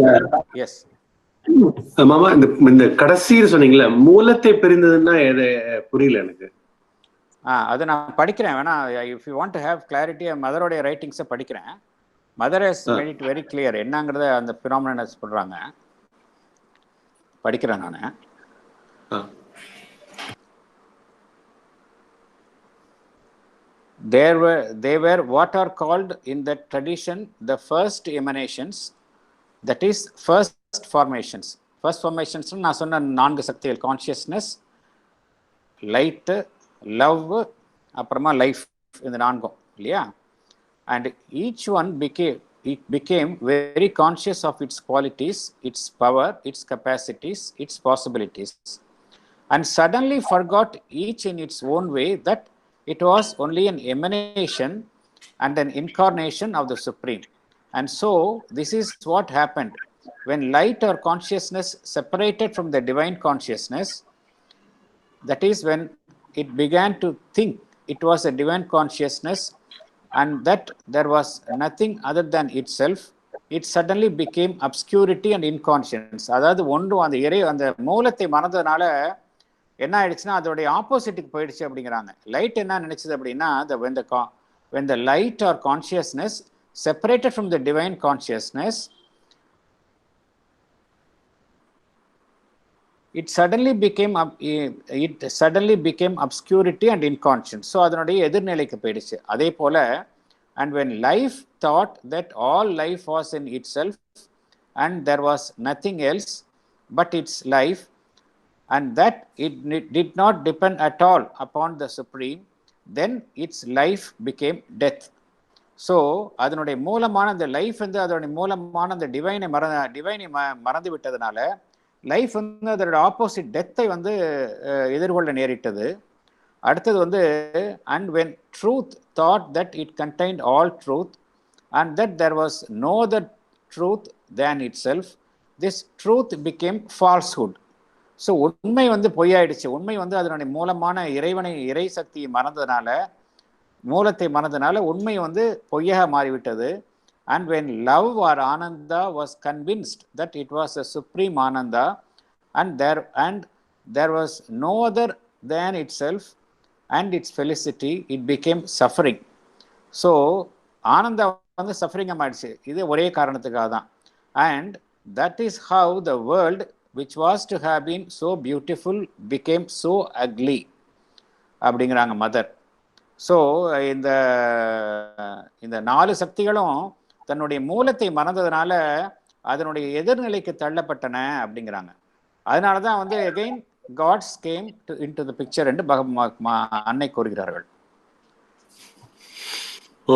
எஸ் மாமா, இந்த கடைசியில் சொன்னீங்களா மூலத்தை பிரிந்ததுன்னா எது புரியல எனக்கு. அது நான் படிக்கிறேன், வேணா if you want to have clarity மதரோடைய ரைட்டிங்ஸை படிக்கிறேன். Mother has made it very clear என்னங்கிறத அந்த பினாமினனை சொல்றாங்க, படிக்கிறேன் நான். They were what are called in that tradition the first emanations, that is first formations. First formations நான் சொன்ன 4 சக்திகள், கான்ஷியஸ்னஸ், லைட், லவ், அப்புறமா லைஃப், இந்த 4 இல்லையா? And each one became very conscious of its qualities, its power, its capacities, its possibilities, and suddenly forgot each in its own way that it was only an emanation and an incarnation of the Supreme. And so this is what happened when light or consciousness separated from the divine consciousness. That is when it began to think it was a divine consciousness and that there was nothing other than itself. It suddenly became obscurity and inconscience. அதாவது ஒன்று அந்த மூலத்தை மறந்ததுனால என்ன ஆயிடுச்சுன்னா அதோடைய ஆப்போசிட்டுக்கு போயிடுச்சு அப்படிங்கிறாங்க. லைட் என்ன நினைச்சது அப்படின்னா, when the light or consciousness separated from the divine consciousness, it suddenly became obscurity and inconscience. So அதனுடைய எதிர்நிலைக்கு போயிடுச்சு. அதே போல, and when life thought that all life was in itself and there was nothing else but its life, and that it did not depend at all upon the Supreme, then its life became death. So அதனுடைய மூலமான அந்த லைஃப் வந்து அதனுடைய மூலமான அந்த டிவைனை மறந்து விட்டதுனால லைஃப் வந்து அதோட ஆப்போசிட் டெத்தை வந்து எதிர்கொள்ள நேரிட்டது. அடுத்தது வந்து, and when truth thought that it contained all truth and that there was no other truth than itself, this truth became falsehood. So உண்மை வந்து பொய்யாயிடுச்சு. உண்மை வந்து அதனுடைய மூலமான இறை சக்தியை மறந்ததுனால, மூலத்தை மறந்ததுனால உண்மை வந்து பொய்யாக மாறிவிட்டது. And when love or Ananda was convinced that it was a supreme Ananda and there was no other than itself and its felicity, it became suffering. So Ananda வந்து சஃபரிங் ஆயிடுச்சு. இது ஒரே காரணத்துக்காக தான். And that is how the world which was to have been so beautiful became so ugly அப்படிங்கிறாங்க மதர். ஸோ இந்த 4 சக்திகளும் தன்னுடைய மூலத்தை மறந்ததுனால அதனுடைய எதிர்நிலைக்கு தள்ளப்பட்டன அப்படிங்கிறாங்க. அதனால தான் வந்து again gods came into the picture என்று அன்னை கூறுகிறார்கள்.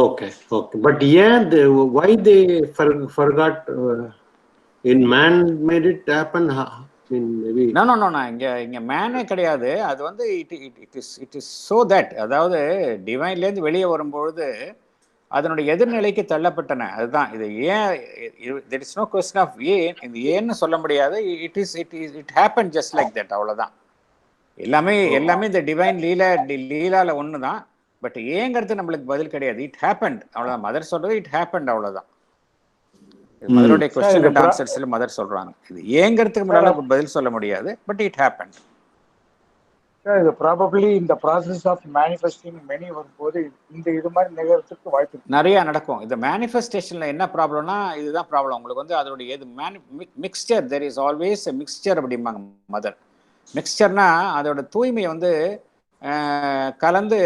ஓகே ஓகே, பட் ஏன் why they forgot in man made it happen? maybe no இங்க மேனே கிடையாது. அது வந்து it is so that, அதாவது டிவைன்ல இருந்து வெளியே வரும்பொழுது அதனுடைய எதிர்நிலைக்கு தள்ளப்பட்டன. அதுதான் இது. ஏன் there is no question of ஏன், இது ஏன்னு சொல்ல முடியாது. it happened just like that, அவ்வளவுதான். எல்லாமே இந்த டிவைன் லீலால ஒண்ணுதான். பட் ஏங்கிறது நம்மளுக்கு பதில் கிடையாது. இட் ஹேப்பன்ட், அவ்வளவுதான். மதர் சொல்றது இட் ஹேப்பன்ட், அவ்வளவுதான். மதருடைய क्वेश्चन அண்ட் ஆன்சர்ஸ்ல மதர் சொல்றாங்க இது ஏங்கிறதுக்கு முன்னால பதில் சொல்ல முடியாது. But it happened. இது ப்ராபபிலி இந்த process of manifesting many வரும்போது இது மாதிரி நிகழ்றதுக்கு வாய்ப்பு நிறைய நடக்கும். இந்த மேனிஃபெஸ்டேஷன்ல என்ன ப்ராப்ளம்னா, இதுதான் ப்ராப்ளம் உங்களுக்கு வந்து அதோடைய mixture. There is always a mixture அப்படிம்பாங்க மதர். மிக்ஸ்சர்னா அதோட தூய்மை வந்து கலந்து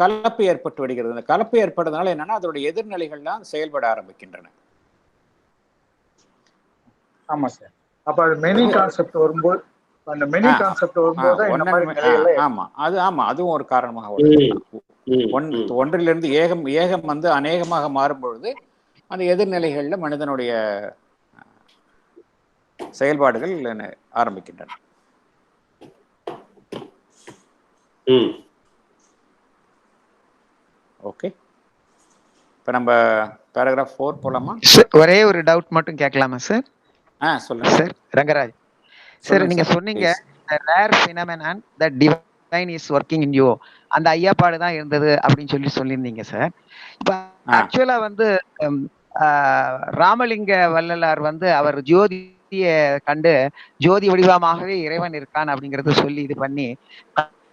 கலப்பு ஏற்பட்டு விடுகிறது. அந்த கலப்பு ஏற்படுறதுனால என்னன்னா அதோட எதிர்நிலைகள்லாம் செயல்பட ஆரம்பிக்கின்றன. ஆமா சார். அப்ப அது மெனி கான்செப்ட் வரும்போது அதுவும் ஒரு காரணமாக ஒன்றிலிருந்து ஏகம் வந்து அநேகமாக மாறும்பொழுது அந்த எதிர்நிலைகளில் மனிதனுடைய செயல்பாடுகள் ஆரம்பிக்கின்றன. ஓகே, இப்போ நம்ம பேராகிராஃப் 4 போலாமா? ஒரே ஒரு டவுட் மட்டும் கேட்கலாமா சார்? சொல்லுங்க சார். ரங்கராஜ் சார், நீங்க சொன்னீங்க rare phenomenon that divine is working in you, அந்த ஐயாப்பாடு தான் இருந்தது அப்படின்னு சொல்லியிருந்தீங்க சார். இப்ப ஆக்சுவலா வந்து ராமலிங்க வள்ளலார் வந்து அவர் ஜோதியை கண்டு ஜோதி வடிவமாகவே இறைவன் இருக்கான் அப்படிங்கறத சொல்லி இது பண்ணி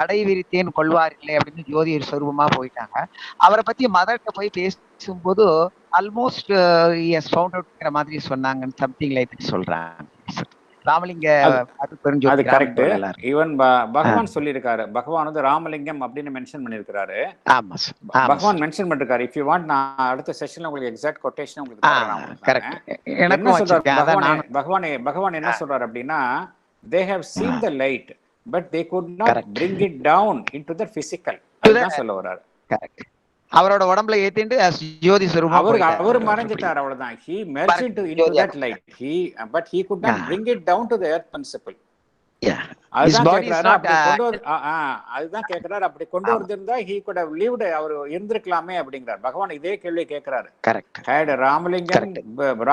கடை விரித்தேன் கொள்வார் இல்லை அப்படின்னு ஜோதி சொரூபமா போயிட்டாங்க. அவரை பத்தி மதர்கிட்ட போய் பேசும்போது ஆல்மோஸ்ட் ஃபவுண்ட் அவுட்ங்கிற மாதிரி சொன்னாங்கன்னு சம்திங் லைக் சொல்றாங்க. ராமலிங்க அது கரெக்ட். ஈவன் பகவான் சொல்லியிருக்காரு, பகவான் வந்து ராமலிங்கம் அப்படின்னு மென்ஷன் பண்ணிருக்காரு. ஆமா பகவான் மென்ஷன் பண்ணிருக்காரு. இஃப் யூ வாண்ட் நான் அடுத்த செஷன்ல உங்களுக்கு எக்ஸாக்ட் கொட்டேஷன் உங்களுக்கு தரேன். கரெக்ட். என்ன சொல்றாரு பகவான் என்ன சொல்றாரு அப்படின்னா, they have seen the light but they could not bring it down into the physical. அதுதான் சொல்ல வராரு. கரெக்ட். அவரோட உடம்புல ஏத்திட்டு ஜோதி ஸ்வரூபமா அவர் மறைஞ்சிட்டார், அவ்வளவுதான். he merged into that light, but he could not bring it down to the earth principle. அதுதான் கேக்குறாரு. அப்படி கொண்டு வந்திருந்தா he could have lived, அவர் இருந்திருக்கலாமே அப்படிங்கிறார். பகவான் இதே கேள்வி கேட்கிறாரு.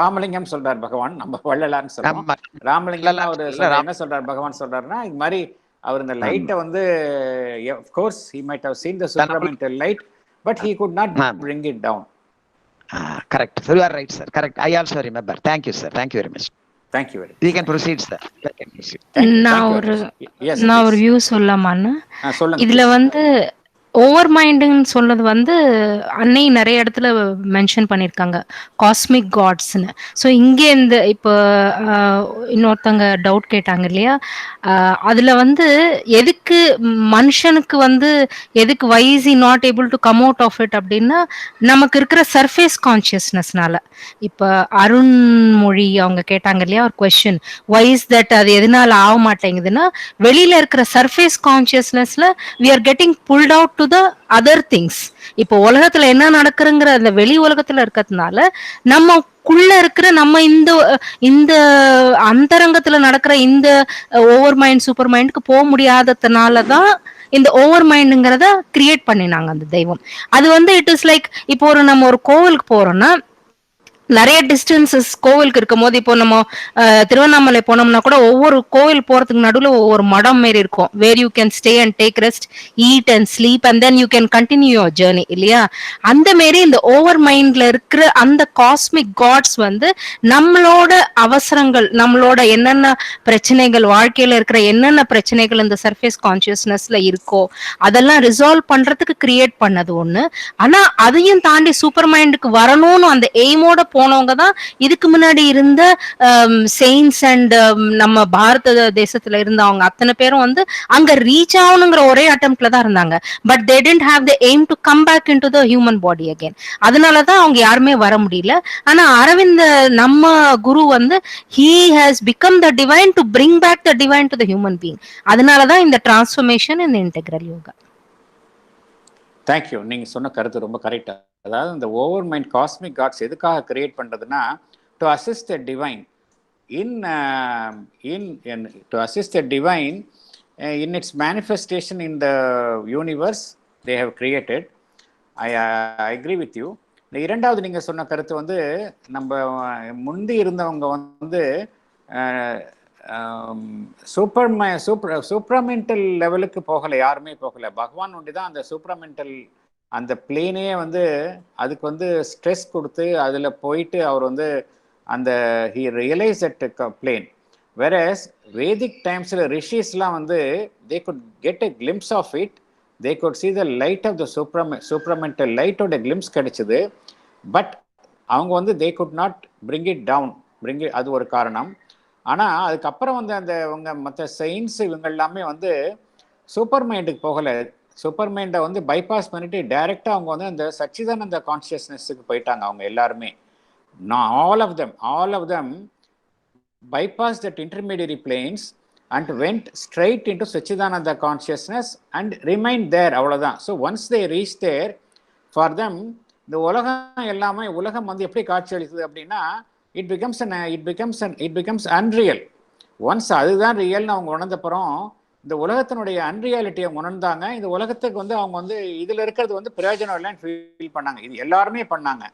ராமலிங்கம் சொல்றார் பகவான், நம்ம வள்ளலார்னு சொல்றோம். ராமலிங்கம் அவர் என்ன சொல்றாரு, பகவான் சொல்றாருன்னா, இது மாதிரி அவர் இந்த லைட்டை வந்து of course he might have seen the supramental light but he could not bring it down. Correct sir, you are right sir, correct. I also remember. Thank you sir, thank you very much. Thank you very much. We can proceed sir. நான் ஒரு வியூ சொல்லலாமான்னு. இதுல வந்து ஓவர் மைண்டுன்னு சொன்னது வந்து அன்னை நிறைய இடத்துல மென்ஷன் பண்ணியிருக்காங்க, காஸ்மிக் காட்ஸ்ன்னு. ஸோ இங்கே இந்த இப்போ இன்னொருத்தவங்க டவுட் கேட்டாங்க இல்லையா, அதில் வந்து எதுக்கு மனுஷனுக்கு வந்து எதுக்கு why is he not able to come out of it அப்படின்னா, நமக்கு இருக்கிற சர்ஃபேஸ் கான்சியஸ்னஸ்னால. இப்போ அருண்மொழி அவங்க கேட்டாங்க இல்லையா ஒரு கொஸ்டின், வை இஸ் தட், அது எதனால ஆக மாட்டேங்குதுன்னா, வெளியில இருக்கிற சர்ஃபேஸ் கான்சியஸ்னஸ்ல we are getting pulled out to the other things. இப்போ உலகத்துல என்ன நடக்குதுங்கிற அந்த வெளி உலகத்துல இருக்கிறதுனால நமக்குள்ள இருக்கிற நம்ம இந்த அந்தரங்கத்துல நடக்கிற இந்த ஓவர் மைண்ட் சூப்பர் மைண்டுக்கு போக முடியாததுனாலதான் இந்த ஓவர் மைண்டுங்கிறத கிரியேட் பண்ணினாங்க அந்த தெய்வம். அது வந்து இட் இஸ் லைக், இப்போ நம்ம ஒரு கோவிலுக்கு போறோம்னா நிறைய டிஸ்டன்சஸ் கோவிலுக்கு இருக்கும் போது, இப்போ நம்ம திருவண்ணாமலை போனோம்னா கூட ஒவ்வொரு கோவில் போறதுக்கு நடுவில் ஒவ்வொரு மடம் மாரி இருக்கும், where you can stay and take rest, eat and sleep and then you can continue your journey இல்லையா. அந்த மாரி இந்த ஓவர் மைண்ட்ல இருக்கிற அந்த காஸ்மிக் காட்ஸ் வந்து நம்மளோட அவசரங்கள், நம்மளோட என்னென்ன பிரச்சனைகள், வாழ்க்கையில இருக்கிற என்னென்ன பிரச்சனைகள் இந்த சர்ஃபேஸ் கான்சியஸ்னஸ்ல இருக்கோ அதெல்லாம் ரிசால்வ் பண்றதுக்கு கிரியேட் பண்ணது ஒண்ணு. ஆனா அதையும் தாண்டி சூப்பர் மைண்டுக்கு வரணும்னு அந்த எய்மோட போனவங்க தான் இதுக்கு முன்னாடி இருந்த செயின்ஸ் அண்ட் நம்ம பாரத தேசத்துல இருந்தவங்க அத்தனை பேரும் வந்து அங்க ரீச் ஆகணுங்கிற ஒரே அட்டெம்ப்ட்ல தான் இருந்தாங்க. But they didn't have the aim to come back into the human body again. அதனாலதான் அவங்க யாருமே வர முடியல. ஆனா அரவிந்த் நம்ம குரு வந்து he has become the divine to bring back the divine to the human being. அதனாலதான் இந்த transformation in the integral yoga. Thank you. நீங்க சொன்ன கருத்து ரொம்ப கரெக்டா. அதாவது இந்த ஓவர் மைண்ட் காஸ்மிக் காட்ஸ் எதுக்காக கிரியேட் பண்றதுன்னா, to assist the divine to assist the divine in its manifestation in the universe they have created. I agree with you. இந்த இரண்டாவது நீங்க சொன்ன கருத்து வந்து, நம்ம முந்தி இருந்தவங்க வந்து சூப்பர்மெண்டல் லெவலுக்கு போகலை, யாருமே போகலை. பகவான் ஒண்டி தான் அந்த சூப்பர்மெண்டல் அந்த பிளேனே வந்து அதுக்கு வந்து ஸ்ட்ரெஸ் கொடுத்து அதில் போயிட்டு அவர் வந்து அந்த he realise at plane. Whereas Vedic டைம்ஸில் ரிஷிஸ்லாம் வந்து they could get a glimpse of it, they could see the light of the supramental லைட்டோட கிளிம்ஸ் கிடைச்சிது. பட் அவங்க வந்து they could not bring it down, அது ஒரு காரணம். ஆனால் அதுக்கப்புறம் வந்து அந்த இவங்க மற்ற சயின்ஸ் இவங்க எல்லாமே வந்து சூப்பர் மைண்டுக்கு போகலை, சூப்பர் மைண்டை வந்து பைபாஸ் பண்ணிட்டு டைரெக்டாக அவங்க வந்து அந்த சச்சிதானந்த கான்ஷியஸ்னஸுக்கு போயிட்டாங்க. அவங்க எல்லாருமே, all of them bypassed that intermediary planes and went straight into Sachidananda consciousness and remained there. அவ்வளவுதான். So once they reached there, for them இந்த உலகம் எல்லாமே உலகம் வந்து எப்படி காட்சி அளிக்குது அப்படின்னா இட் பிகம்ஸ் அன்ரியல். ஒன்ஸ் அதுதான் ரியல்னு அவங்க உணர்ந்தப்புறம் இந்த உலகத்தினுடைய அன்ரியாலிட்டியை உணர்ந்தாங்க. இந்த உலகத்துக்கு வந்து அவங்க வந்து இதில் இருக்கிறது வந்து பிரயோஜனம் இல்லைன்னு ஃபீல் பண்ணாங்க. இது எல்லாருமே பண்ணாங்க.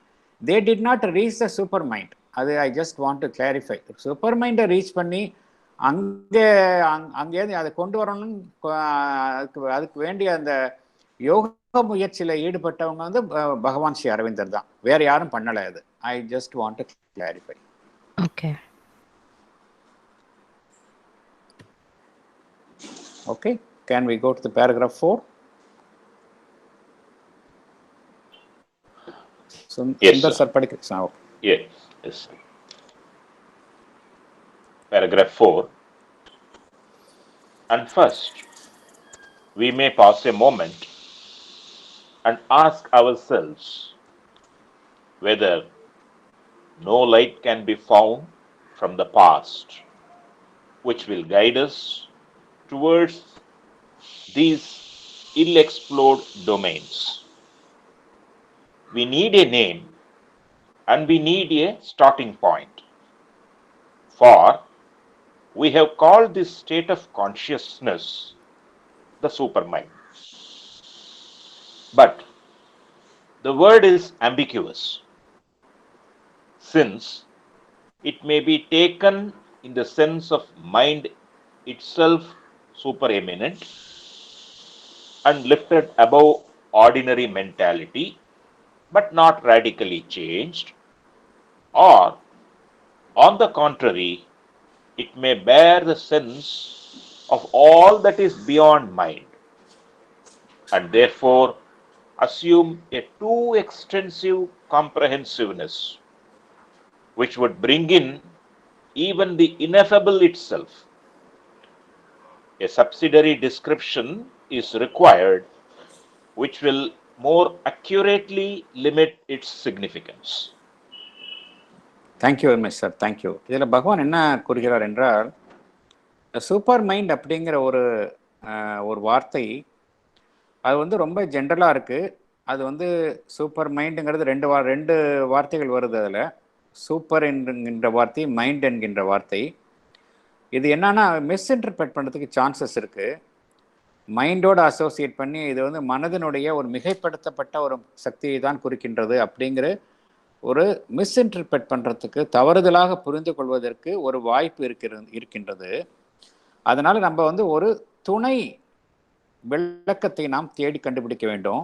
They did not reach the super mind. அது I just want to clarify. Super மைண்டை ரீச் பண்ணி அங்கேருந்து அதை கொண்டு வரணும்னு அதுக்கு வேண்டிய அந்த யோக முயற்சியில் ஈடுபட்டவங்க வந்து பகவான் ஸ்ரீ அரவிந்தர் தான், வேற யாரும் பண்ணலை. அது I just want to clarify. Okay Okay, can we go to the paragraph 4? Yes, sir. Yes. Paragraph 4. And first, we may pause a moment and ask ourselves whether no light can be found from the past, which will guide us towards these ill-explored domains. We need a name and we need a starting point. For we have called this state of consciousness the supermind. But the word is ambiguous, since it may be taken in the sense of mind itself supereminent and lifted above ordinary mentality, but not radically changed, or on the contrary, it may bear the sense of all that is beyond mind, and therefore assume a too extensive comprehensiveness, which would bring in even the ineffable itself. A subsidiary description is required which will more accurately limit its significance. Thank you very much, sir. Thank you. இதில் பகவான் என்ன கூறுகிறார் என்றால், சூப்பர் மைண்ட் அப்படிங்கிற ஒரு வார்த்தை அது வந்து ரொம்ப ஜென்ரலாக இருக்குது. அது வந்து சூப்பர் மைண்டுங்கிறது ரெண்டு வார்த்தைகள் வருது. அதில் சூப்பர் என்கின்ற வார்த்தை, மைண்ட் என்கின்ற வார்த்தை. இது என்னன்னா மிஸ்இன்டர்பிரட் பண்ணுறதுக்கு சான்சஸ் இருக்குது. மைண்டோடு அசோசியேட் பண்ணி இது வந்து மனதினுடைய ஒரு மிகைப்படுத்தப்பட்ட ஒரு சக்தியை தான் குறிக்கின்றது அப்படிங்கிற ஒரு மிஸ்இன்டர்பிரட் பண்ணுறதுக்கு, தவறுதலாக புரிந்து கொள்வதற்கு ஒரு வாய்ப்பு இருக்கின்றது. அதனால் நம்ம வந்து ஒரு துணை விளக்கத்தை நாம் தேடி கண்டுபிடிக்க வேண்டும்.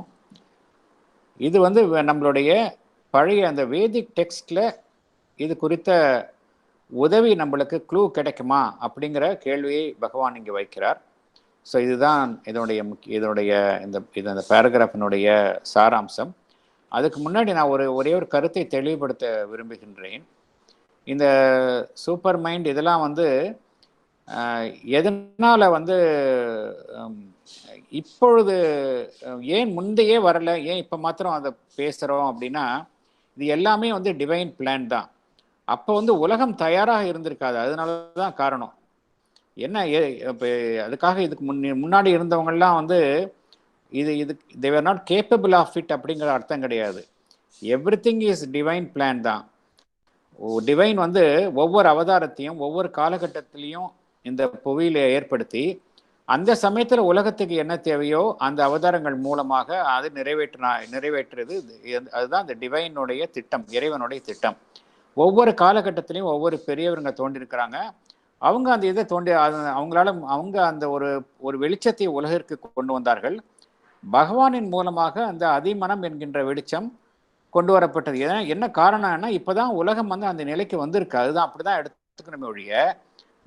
இது வந்து நம்மளுடைய பழைய அந்த வேதிக் டெக்ஸ்டில் இது குறித்த உதவி நம்மளுக்கு க்ளூ கிடைக்குமா அப்படிங்கிற கேள்வியை பகவான் இங்கே வைக்கிறார். ஸோ இதுதான் இதனுடைய இந்த பேராகிராஃபினுடைய சாராம்சம். அதுக்கு முன்னாடி நான் ஒரே ஒரு கருத்தை தெளிவுபடுத்த விரும்புகின்றேன். இந்த சூப்பர் மைண்ட் இதெல்லாம் வந்து எதனால் வந்து இப்பொழுது ஏன் முந்தையே வரலை, ஏன் இப்போ மாத்திரம் அதை பேசுகிறோம் அப்படின்னா, இது எல்லாமே வந்து டிவைன் பிளான் தான். அப்போ வந்து உலகம் தயாராக இருந்திருக்காது. அதனால தான் காரணம் என்ன. இப்போ அதுக்காக இதுக்கு முன்னாடி இருந்தவங்கெல்லாம் வந்து இது they were not capable of it அப்படிங்கிற அர்த்தம் கிடையாது. எவ்ரிதிங் இஸ் டிவைன் பிளான் தான். டிவைன் வந்து ஒவ்வொரு அவதாரத்தையும் ஒவ்வொரு காலகட்டத்திலையும் இந்த புவியில் ஏற்படுத்தி அந்த சமயத்தில் உலகத்துக்கு என்ன தேவையோ அந்த அவதாரங்கள் மூலமாக அது நிறைவேற்றுறது. அதுதான் இந்த டிவைனுடைய திட்டம், இறைவனுடைய திட்டம். ஒவ்வொரு காலகட்டத்திலையும் ஒவ்வொரு பெரியவருங்க தோன்றிருக்கிறாங்க. அவங்க அந்த இதை அவங்க அந்த ஒரு வெளிச்சத்தை உலகிற்கு கொண்டு வந்தார்கள். பகவானின் மூலமாக அந்த அதிமனம் என்கின்ற வெளிச்சம் கொண்டு வரப்பட்டது. என்ன காரணம்னா, இப்போதான் உலகம் வந்து அந்த நிலைக்கு வந்திருக்கு. அதுதான் அப்படிதான் எடுத்துக்கணுமே ஒழிய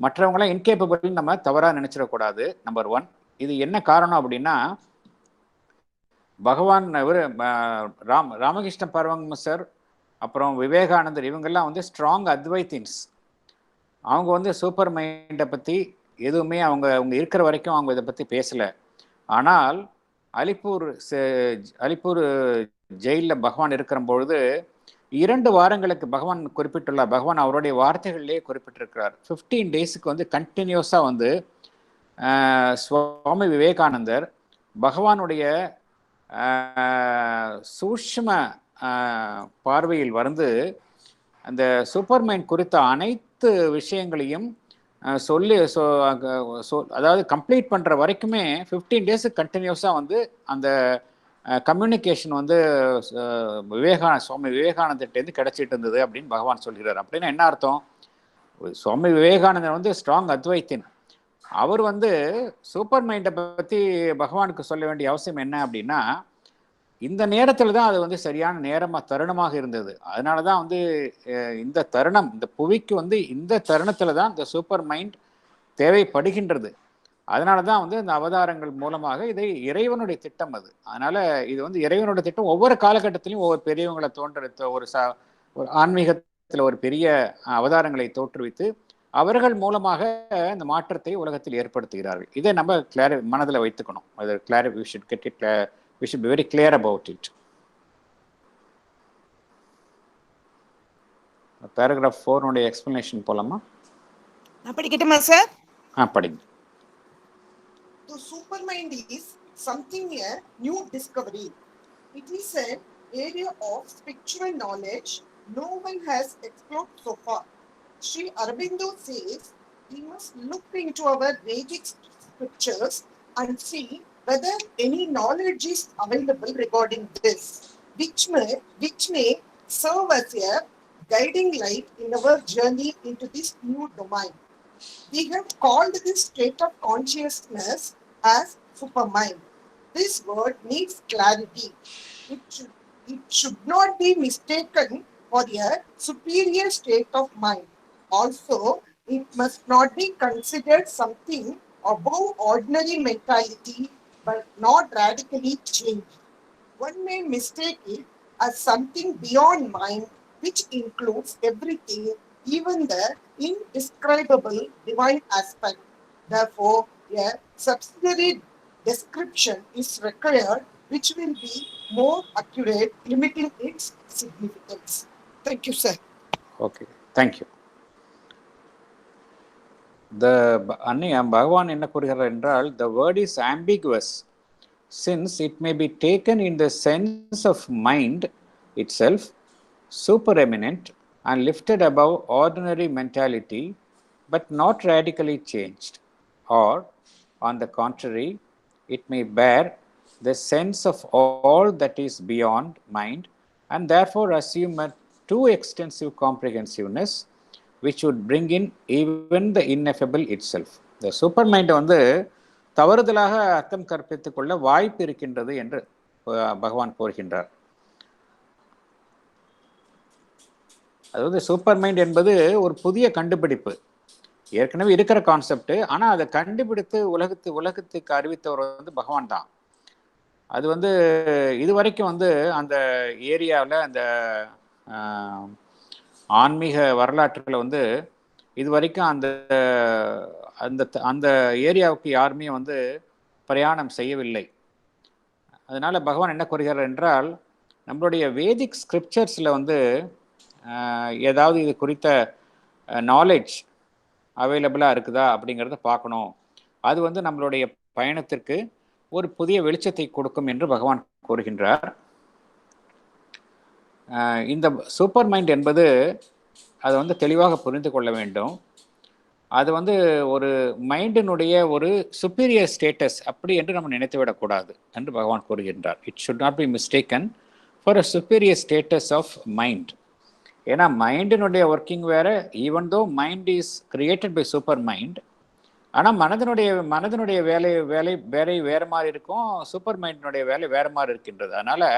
மற்றவங்களாம் இன்கேப்பபிள் நம்ம தவறாக நினைச்சிடக்கூடாது. நம்பர் 1. இது என்ன காரணம் அப்படின்னா, பகவான் ராமகிருஷ்ண பரமஹம்சர் அப்புறம் விவேகானந்தர் இவங்கெல்லாம் வந்து ஸ்ட்ராங் அத்வைத்தின்ஸ். அவங்க வந்து சூப்பர் மைண்டை பற்றி எதுவுமே அவங்க இருக்கிற வரைக்கும் அவங்க இதை பற்றி பேசலை. ஆனால் அலிப்பூர் ஜெயிலில் பகவான் இருக்கிற பொழுது 2 வாரங்களுக்கு பகவான் குறிப்பிட்டுள்ளார். பகவான் அவருடைய வார்த்தைகளிலே குறிப்பிட்டிருக்கிறார். 15 டேஸுக்கு வந்து கண்டினியூஸாக வந்து சுவாமி விவேகானந்தர் பகவானுடைய சூஷ்ம பார்வையில் வந்து அந்த சூப்பர் மைண்ட் குறித்த அனைத்து விஷயங்களையும் அதாவது கம்ப்ளீட் பண்ணுற வரைக்குமே 15 டேஸு கண்டினியூஸாக வந்து அந்த கம்யூனிகேஷன் வந்து சுவாமி விவேகானந்தர்கிட்டேருந்து கிடைச்சிட்டு இருந்தது அப்படின்னு பகவான் சொல்கிறார். அப்படின்னா என்ன அர்த்தம்? சுவாமி விவேகானந்தர் வந்து ஸ்ட்ராங் அத்வைத்தின். அவர் வந்து சூப்பர் மைண்டை பற்றி பகவானுக்கு சொல்ல வேண்டிய அவசியம் என்ன அப்படின்னா, இந்த நேரத்தில் தான் அது வந்து சரியான தருணமாக இருந்தது. அதனால தான் வந்து இந்த தருணம், இந்த புவிக்கு வந்து இந்த தருணத்தில் தான் இந்த சூப்பர் மைண்ட் தேவைப்படுகின்றது. அதனால தான் வந்து இந்த அவதாரங்கள் மூலமாக இதை இறைவனுடைய திட்டம் அது. அதனால இது வந்து இறைவனுடைய திட்டம். ஒவ்வொரு காலகட்டத்திலையும் ஒவ்வொரு பெரியவங்களை தோன்றெடுத்த ஒரு ஆன்மீகத்தில் ஒரு பெரிய அவதாரங்களை தோற்றுவித்து அவர்கள் மூலமாக இந்த மாற்றத்தை உலகத்தில் ஏற்படுத்துகிறார்கள். இதை நம்ம மனதில் வைத்துக்கணும். அது we should be very clear about it. Paragraph 4 உடைய explanation போலாமா? நான் படிக்கட்டுமா சார்? படிங்க. The supermind is something a new discovery. It is an area of spiritual knowledge no one has explored so far. Sri Aurobindo says we must look into our Vedic scriptures and see whether any knowledge is available regarding this, which may serve as a guiding light in our journey into this new domain. We have called this state of consciousness as supermind. This word needs clarity. It should not be mistaken for a superior state of mind. Also, it must not be considered something above ordinary mentality but not radically changed. One may mistake it as something beyond mind, which includes everything, even the indescribable divine aspect. Therefore, a subsidiary description is required, which will be more accurate, limiting its significance. Thank you, sir. Okay, thank you. பகவான் என்ன கூறுகிறார் என்றால், the word is ambiguous since it may be taken in the sense of mind itself, supereminent and lifted above ordinary mentality but not radically changed, or on the contrary, it may bear the sense of all that is beyond mind and therefore assume a too extensive comprehensiveness which would bring in even the ineffable itself. The supermind வந்து தவறுதலாக அர்த்தம் கற்பித்துக் கொள்ள வாய்ப்பு இருக்கின்றது என்று பகவான் கூறுகின்றார். அதாவது சூப்பர் மைண்ட் என்பது ஒரு புதிய கண்டுபிடிப்பு. ஏற்கனவே இருக்கிற கான்செப்ட், ஆனால் அதை கண்டுபிடித்து உலகத்துக்கு அறிவித்தவர் வந்து பகவான் தான். அது வந்து இதுவரைக்கும் வந்து அந்த ஏரியாவில் அந்த ஆன்மீக வரலாற்றுகளை வந்து இதுவரைக்கும் அந்த அந்த அந்த ஏரியாவுக்கு யாருமே வந்து பிரயாணம் செய்யவில்லை. அதனால் பகவான் என்ன கூறுகிறார் என்றால், நம்மளுடைய வேதிக் ஸ்கிரிப்சர்ஸில் வந்து ஏதாவது இது குறித்த நாலேஜ் அவைலபிளாக இருக்குதா அப்படிங்கிறத பார்க்கணும். அது வந்து நம்மளுடைய பயணத்திற்கு ஒரு புதிய வெளிச்சத்தை கொடுக்கும் என்று பகவான் கூறுகின்றார். இந்த சூப்பர் மைண்ட் என்பது அதை வந்து தெளிவாக புரிந்து கொள்ள வேண்டும். அது வந்து ஒரு மைண்டினுடைய ஒரு சுப்பீரியர் ஸ்டேட்டஸ் அப்படி என்று நம்ம நினைத்து விடக்கூடாது என்று பகவான் கூறுகின்றார். It should not be mistaken for a superior status of mind. ஏன்னா மைண்டினுடைய ஒர்க்கிங் வேறு, even though mind is created by super mind, ஆனால் மனதினுடைய வேலை வேறு மாதிரி இருக்கும், சூப்பர் மைண்டினுடைய வேலை வேறு மாதிரி இருக்கின்றது. அதனால்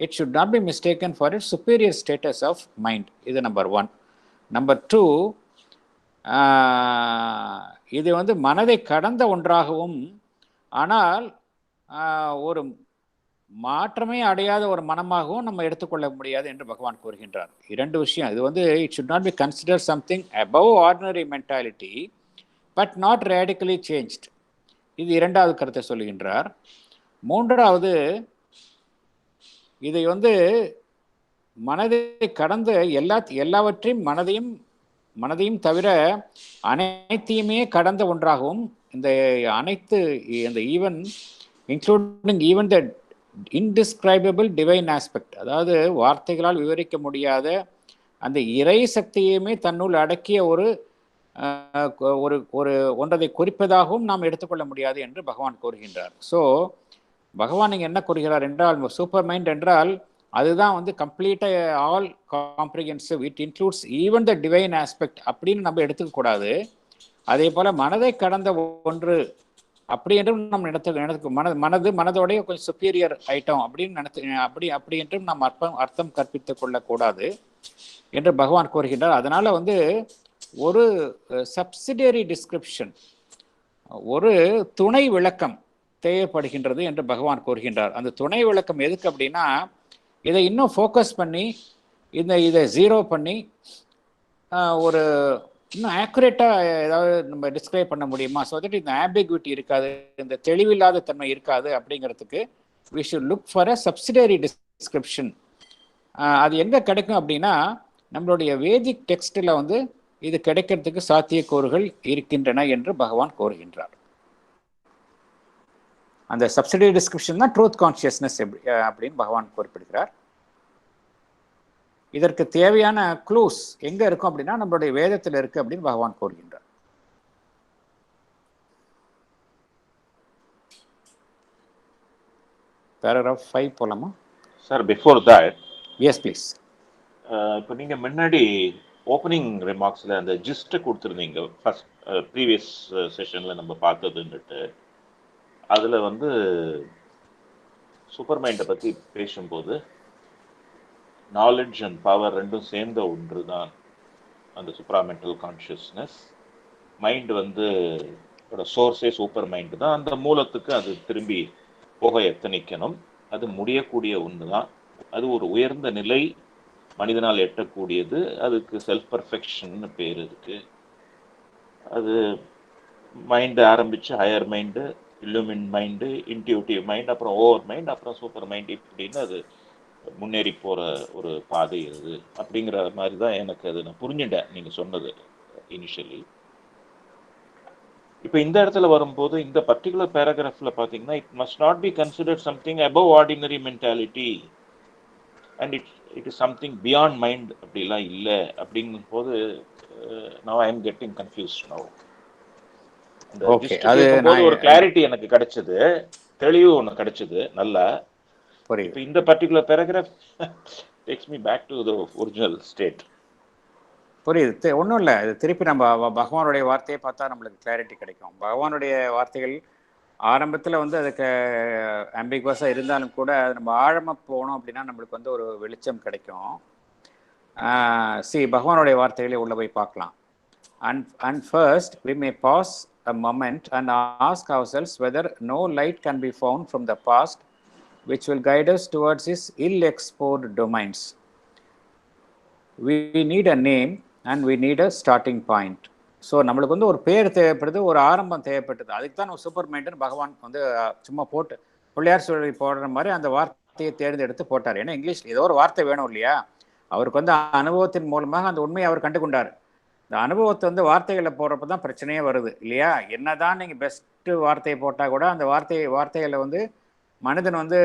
it should not be mistaken for its superior status of mind. இது நம்பர் 1. நம்பர் 2, இது வந்து மனதை கடந்த ஒன்றாகவும் ஆனால் ஒரு மாற்றமே அடையாத ஒரு மனமாகவும் நம்ம எடுத்துக்கொள்ள முடியாது என்று பகவான் கூறுகின்றார். 2 விஷயம். இது வந்து it should not be considered something above ordinary mentality but not radically changed. இது 2வது கருத்தை சொல்லுகின்றார். 3வது, இதை வந்து மனதை கடந்த எல்லாவற்றையும் மனதையும் தவிர அனைத்தையுமே கடந்த ஒன்றாகவும், இந்த even including even the indescribable divine aspect, அதாவது வார்த்தைகளால் விவரிக்க முடியாத அந்த இறை சக்தியுமே தன்னுள் அடக்கிய ஒரு ஒரு ஒரு ஒன்றதை குறிப்பதாகவும் நாம் எடுத்துக்கொள்ள முடியாது என்று பகவான் கூறுகின்றார். ஸோ பகவான் இங்கே என்ன கூறுகிறார் என்றால், சூப்பர் மைண்ட் என்றால் அதுதான் வந்து கம்ப்ளீட்டாக all comprehensive, it includes even the divine aspect அப்படின்னு நம்ம எடுத்துக்கக்கூடாது. அதே போல் மனதை கடந்த ஒன்று அப்படி என்றும் நம்ம மனதோடைய கொஞ்சம் சுப்பீரியர் ஐட்டம் அப்படின்னு அப்படி என்றும் நம்ம அர்த்தம் கற்பித்துக் கொள்ளக்கூடாது என்று பகவான் கூறுகின்றார். அதனால வந்து ஒரு சப்சிடியரி டிஸ்கிரிப்ஷன், ஒரு துணை விளக்கம் தேவைப்படுகின்றது என்று பகவான் கூறுகின்றார். அந்த துணை விளக்கம் எதுக்கு அப்படின்னா, இதை இன்னும் ஃபோக்கஸ் பண்ணி இதை ஜீரோ பண்ணி ஒரு இன்னும் ஆக்குரேட்டாக ஏதாவது நம்ம டிஸ்கிரைப் பண்ண முடியுமா, ஸோ தட் இந்த ஆம்பிகுவிட்டி இருக்காது, இந்த தெளிவில்லாத தன்மை இருக்காது அப்படிங்கிறதுக்கு we should look for a subsidiary description. அது எங்கே கிடைக்கும் அப்படின்னா, நம்மளுடைய வேதிக் டெக்ஸ்டில் வந்து இது கிடைக்கிறதுக்கு சாத்தியக்கூறுகள் இருக்கின்றன என்று பகவான் கூறுகின்றார். அந்த சப்சிடரி டிஸ்கிரிப்ஷன் தான் ட்ரூத் கான்ஷியஸ்னஸ் அப்படின்னு பகவான் குறிப்பிடுகிறார். இதற்கு தேவையான க்ளூஸ் எங்க இருக்கும் அப்படின்னா நம்மளுடைய வேதத்தில் இருக்கு அப்படின்னு பகவான் கூறுகின்றார். பேராகிராஃப் 5 போலாமா sir? Before that, yes please. இப்போ நீங்க முன்னாடி ஓப்பனிங் ரிமார்க்ஸில் அந்த ஜிஸ்ட்டை கொடுத்துருந்தீங்க, ஃபர்ஸ்ட் ப்ரீவியஸ் செஷனில் நம்ம பார்த்ததுன்னுட்டு. அதில் வந்து சூப்பர் மைண்டை பற்றி பேசும்போது நாலேஜ் அண்ட் பவர் ரெண்டும் சேர்ந்த ஒன்று தான் அந்த சுப்ராமெண்டல் கான்ஷியஸ்னஸ். மைண்டு வந்து சோர்ஸே சூப்பர் மைண்டு தான். அந்த மூலத்துக்கு அது திரும்பி போக எத்தனிக்கணும். அது முடியக்கூடிய ஒன்று தான். அது ஒரு உயர்ந்த நிலை, மனிதனால் எட்டக்கூடியது. அதுக்கு செல்ஃப் பர்ஃபெக்ஷன் பேர் இருக்கு. அது மைண்டு ஆரம்பிச்சு higher mind, illumined mind, intuitive mind, அப்புறம் ஓவர் மைண்ட், அப்புறம் சூப்பர் மைண்ட், இப்படின்னு அது முன்னேறி போற ஒரு பாதை இது அப்படிங்கிற மாதிரி தான் எனக்கு அது நான் புரிஞ்சுட்டேன் நீங்க சொன்னது இனிஷியலி. இப்போ இந்த இடத்துல வரும்போது இந்த பர்டிகுலர் பேராகிராஃப்ல பாத்தீங்கன்னா, it must not be considered something above ordinary mentality and it is something beyond mind அப்படிலாம் இல்லை அப்படிங்கும் போது now I am getting confused now. ஒரு கிளாரிட்டி எனக்கு கிடைச்சது, தெளிவு ஒன்று கிடைச்சது நல்லா. இப்போ இந்த particular paragraph takes me back to the original state. புரியுது. ஒன்றும் இல்லை, இது திருப்பி நம்ம பகவானுடைய வார்த்தையை பார்த்தா நம்மளுக்கு கிளாரிட்டி கிடைக்கும். பகவானுடைய வார்த்தைகள் ஆரம்பத்தில் வந்து அதுக்கு ஆம்பிகுவஸாக இருந்தாலும் கூட நம்ம ஆழமாக போனோம் அப்படின்னா நம்மளுக்கு வந்து ஒரு வெளிச்சம் கிடைக்கும். பகவானுடைய வார்த்தைகளே உள்ள போய் பார்க்கலாம். And first we may pause a moment and ask ourselves whether no light can be found from the past which will guide us towards his ill-explored domains. We need a name and we need a starting point. So நம்மளுக்கு வந்து ஒரு பேர் தேவைப்படுது, ஒரு ஆரம்பம் தேவைப்பட்டது. அதுக்கு தான் நம்ம சூப்பர் மைண்டுன்னு பகவான் வந்து சும்மா போட்டு பிள்ளையார் சொல்லி போடுற மாதிரி அந்த வார்த்தையை தேர்ந்தெடுத்து போட்டார். ஏன்னா இங்கிலீஷ் ஏதோ ஒரு வார்த்தை வேணும் இல்லையா? அவருக்கு வந்து அனுபவத்தின் மூலமாக அந்த உண்மையை அவர் கண்டு கொண்டார். இந்த அனுபவத்தை வந்து வார்த்தைகளில் போடுறப்ப தான் பிரச்சனையே வருது இல்லையா? என்னதான் நீங்கள் பெஸ்ட்டு வார்த்தையை போட்டால் கூட அந்த வார்த்தைகளை வந்து மனிதன் வந்து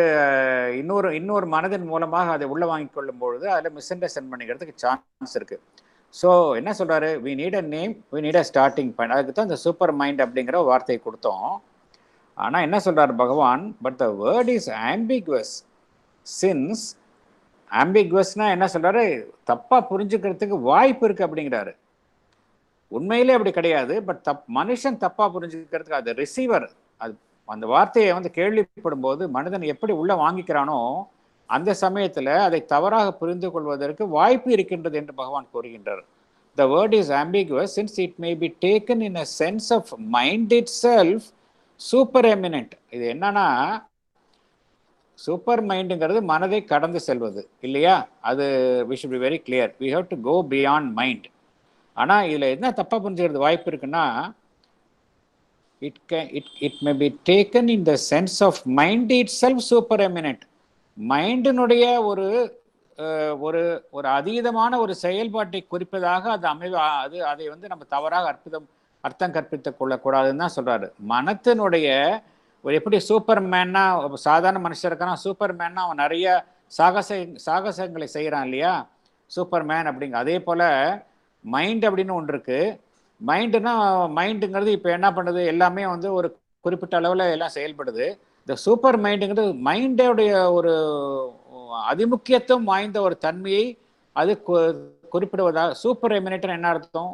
இன்னொரு மனதின் மூலமாக அதை உள்ள வாங்கி கொள்ளும் பொழுது அதில் மிஸ் அண்டர்ஸ்டாண்ட் பண்ணிக்கிறதுக்கு சான்ஸ் இருக்கு. ஸோ என்ன சொல்றாரு? We need a name, we need a starting point. அதுக்கு தான் இந்த சூப்பர் மைண்ட் அப்படிங்கிற வார்த்தையை கொடுத்தோம். ஆனால் என்ன சொல்றாரு Bhagavan? But the word is ambiguous. Since ஆம்பிகுவஸ்னா என்ன சொல்றாரு? தப்பா புரிஞ்சுக்கிறதுக்கு வாய்ப்பு இருக்கு அப்படிங்கிறாரு. உண்மையிலே அப்படி கிடையாது. பட் மனுஷன் தப்பா புரிஞ்சுக்கிறதுக்கு அது ரிசீவர், அது அந்த வார்த்தையை வந்து கேள்விப்படும் போது மனிதன் எப்படி உள்ள வாங்கிக்கிறானோ அந்த சமயத்தில் அதை தவறாக புரிந்து கொள்வதற்கு வாய்ப்பு இருக்கின்றது என்று பகவான் கூறுகின்றார். The word is ambiguous since it may be taken in a sense of mind itself supereminent. இது என்னன்னா, சூப்பர் மைண்டுங்கிறது மனதை கடந்து செல்வது இல்லையா? அது we should be very clear. We have to go beyond mind. ஆனால் இதில் என்ன தப்பாக புரிஞ்சுக்கிறது வாய்ப்பு இருக்குன்னா, it may be taken in the sense of mind itself supereminent. மைண்டினுடைய ஒரு ஒரு அதீதமான ஒரு செயல்பாட்டை குறிப்பதாக அதை வந்து நம்ம தவறாக அர்த்தம் கற்பித்துக் கொள்ளக்கூடாதுன்னு தான் சொல்றாரு. மனத்தினுடைய ஒரு எப்படி சூப்பர் மேன்னா சாதாரண மனுஷன் இருக்கானா, சூப்பர் மேன்னா அவன் நிறைய சாகசங்களை செய்கிறான் இல்லையா, சூப்பர் மேன் அப்படிங்க. அதே போல் மைண்ட் அப்படின்னு ஒன்று இருக்கு. மைண்டுங்கிறது இப்போ என்ன பண்ணுது, எல்லாமே வந்து ஒரு குறிப்பிட்ட அளவில் எல்லாம் செயல்படுது. இந்த சூப்பர் மைண்டுங்கிறது மைண்டோடைய ஒரு அதிமுக்கியத்துவம் வாய்ந்த ஒரு தன்மையை அது குறிப்பிடுவதாக. சூப்பர் எமினேட்டர் என்ன அர்த்தம்,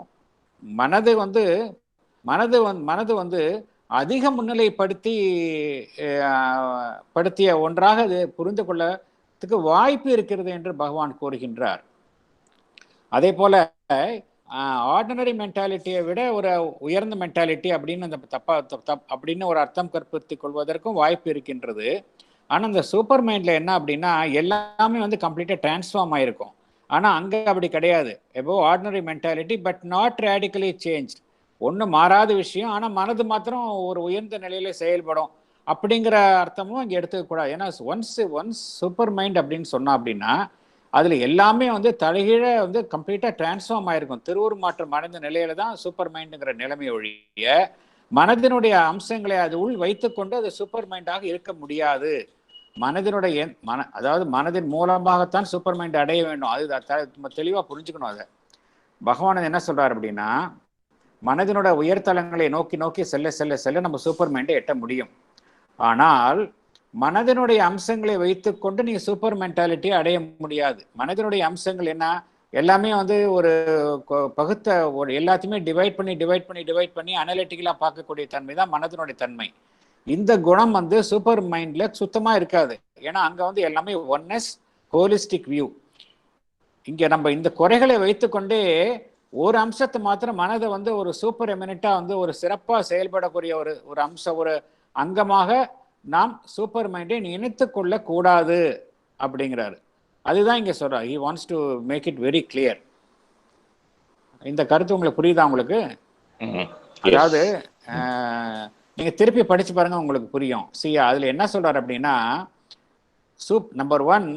மனது வந்து அதிக முன்னிலைப்படுத்திய ஒன்றாக அது புரிந்து கொள்ளத்துக்கு வாய்ப்பு இருக்கிறது என்று பகவான் கூறுகின்றார். அதே போல ஆர்டினரி மென்டாலிட்டியை விட ஒரு உயர்ந்த மென்டாலிட்டி அப்படின்னு அந்த அப்படின்னு ஒரு அர்த்தம் கற்பித்துக் கொள்வதற்கும் வாய்ப்பு இருக்கின்றது. ஆனால் இந்த சூப்பர் மைண்டில் என்ன அப்படின்னா எல்லாமே வந்து கம்ப்ளீட்டாக டிரான்ஸ்ஃபார்ம் ஆகிருக்கும். ஆனால் அங்கே அப்படி கிடையாது. Above ordinary mentality but not radically change. ஒன்றும் மாறாத விஷயம், ஆனால் மனது மாத்திரம் ஒரு உயர்ந்த நிலையில செயல்படும் அப்படிங்கிற அர்த்தமும் இங்கே எடுத்துக்கூடாது. ஏன்னா ஒன்ஸ் சூப்பர் மைண்ட் அப்படின்னு சொன்னா அப்படின்னா அதில் எல்லாமே வந்து தலைகீழ வந்து கம்ப்ளீட்டாக டிரான்ஸ்ஃபார்ம் ஆயிருக்கும். திருவுருமாற்றம் அடைந்த நிலையில தான் சூப்பர் மைண்டுங்கிற நிலைமை ஒழிய மனதினுடைய அம்சங்களை அது உள் வைத்துக்கொண்டு அது சூப்பர் மைண்டாக இருக்க முடியாது. அதாவது மனதின் மூலமாகத்தான் சூப்பர் மைண்ட் அடைய வேண்டும். அது தெளிவாக புரிஞ்சுக்கணும். அதை பகவான் என்ன சொல்றாரு அப்படின்னா, மனதினோட உயர்தலங்களை நோக்கி செல்ல நம்ம சூப்பர் மைண்டை எட்ட முடியும். ஆனால் மனதினுடைய அம்சங்களை வைத்துக்கொண்டு நீங்க சூப்பர் மென்டாலிட்டியை அடைய முடியாது. மனதினுடைய அம்சங்கள் என்ன, எல்லாமே வந்து ஒரு பகுத்த ஒரு எல்லாத்தையுமே டிவைட் பண்ணி அனலிட்டிக்கலா பார்க்கக்கூடிய தன்மை தான் மனதினுடைய தன்மை. இந்த குணம் வந்து சூப்பர் மைண்ட்ல சுத்தமா இருக்காது. ஏன்னா அங்க வந்து எல்லாமே ஒன்னஸ், ஹோலிஸ்டிக் வியூ. இங்க நம்ம இந்த குறைகளை வைத்துக்கொண்டே ஒரு அம்சத்தை மாத்திரம் மனதை வந்து ஒரு சூப்பர் எமினட்டா வந்து ஒரு சிறப்பா செயல்படக்கூடிய ஒரு அம்சம், ஒரு அங்கமாக நாம் சூப்பர் மைண்டை நினைத்து கொள்ள கூடாது அப்படிங்கிறாரு. அதுதான் இங்க சொல்றாரு. he wants to make it very clear. இந்த கருத்து உங்களுக்கு புரியுதா உங்களுக்கு? அதாவது நீங்க திருப்பி படிச்சு பாருங்க, உங்களுக்கு புரியும். அதுல என்ன சொல்றாரு அப்படின்னா, நம்பர் 1,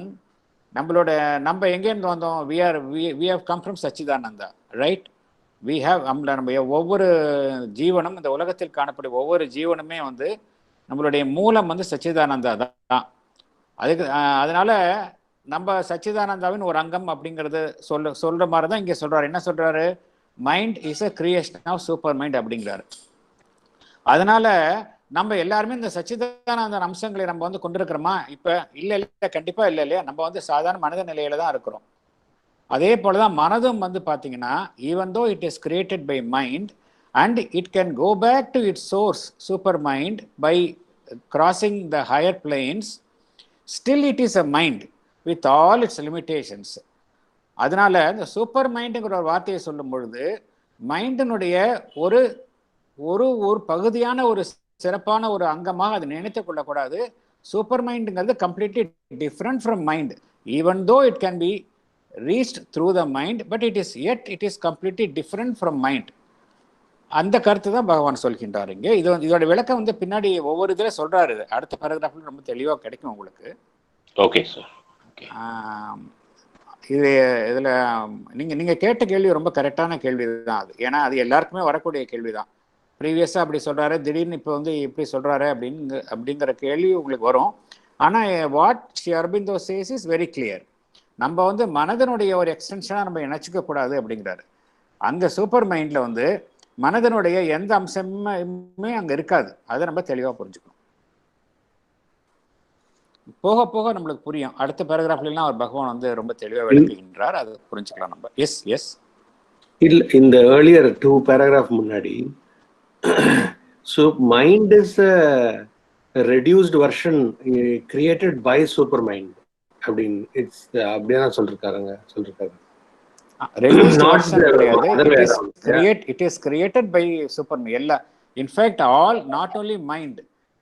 நம்ம எங்கேருந்து வந்தோம்? we have come from Sachchidananda, right? நம்ம ஒவ்வொரு ஜீவனும், இந்த உலகத்தில் காணப்படும் ஒவ்வொரு ஜீவனுமே வந்து நம்மளுடைய மூலம் வந்து சச்சிதானந்தா தான். அதனால நம்ம சச்சிதானந்தாவின் ஒரு அங்கம் அப்படிங்கிறது சொல்ற மாதிரி தான் இங்க சொல்றாரு. என்ன சொல்றாரு? Mind is a creation of super mind அப்படிங்கிறாரு. அதனால நம்ம எல்லாருமே இந்த சச்சிதானந்த அம்சங்களை நம்ம வந்து கொண்டிருக்கிறோமா? இப்ப இல்ல, கண்டிப்பா இல்லையா? நம்ம வந்து சாதாரண மனித நிலையில தான் இருக்கிறோம். அதே போலதான் மனதும் வந்து பாத்தீங்கன்னா, even though it is created by mind and it can go back to its source, super mind, by crossing the higher planes, still it is a mind with all its limitations. அதனால இந்த சூப்பர் மைண்டுங்கிற ஒரு வார்த்தையை சொல்லும் பொழுது மைண்டினுடைய ஒரு ஒரு பகுதியான ஒரு சிறப்பான ஒரு அங்கமாக அதை நினைத்து கொள்ளக்கூடாது. சூப்பர் மைண்டுங்கிறது completely different from mind. Even though it can be reached through the mind, but it is completely different from mind. அந்த கருத்து தான் பகவான் சொல்கின்றார் இங்கே. இதோட விளக்கம் வந்து பின்னாடி ஒவ்வொரு இதில் சொல்றாரு. அடுத்த பேராகிராஃப்ல ரொம்ப தெளிவாக கிடைக்கும் உங்களுக்கு. Okay sir. இதுல நீங்க கேட்ட கேள்வி ரொம்ப கரெக்டான கேள்வி தான் அது. ஏன்னா அது எல்லாருக்குமே வரக்கூடிய கேள்வி தான். ப்ரீவியஸா அப்படி சொல்றாரு, திடீர்னு இப்போ வந்து இப்படி சொல்றாரு அப்படிங்கிற கேள்வி உங்களுக்கு வரும். ஆனா what Sri Aurobindo says is very clear. நம்ம வந்து மனதனுடைய ஒரு எக்ஸ்டென்ஷனா நம்ம நினைச்சுக்க கூடாது அப்படிங்கிறாரு. அங்க சூப்பர் மைண்ட்ல வந்து மனதனுடைய எந்த அம்சமுமே அங்க இருக்காது. அதை நம்ம தெளிவா புரிஞ்சுக்கணும். போக போக நம்மளுக்கு புரியும். அடுத்த பேராகிராஃப்லாம் அவர் பகவான் வந்து ரொம்ப தெளிவா விளக்குகின்றார். அதை புரிஞ்சுக்கலாம் நம்ம. எஸ் இல்ல, இந்த earlier 2 paragraph முன்னாடி so mind is a reduced version created by super mind அப்படின்னு அப்படியே சொல்லிருக்காரு. It is created by Superman. In fact, all, not only mind,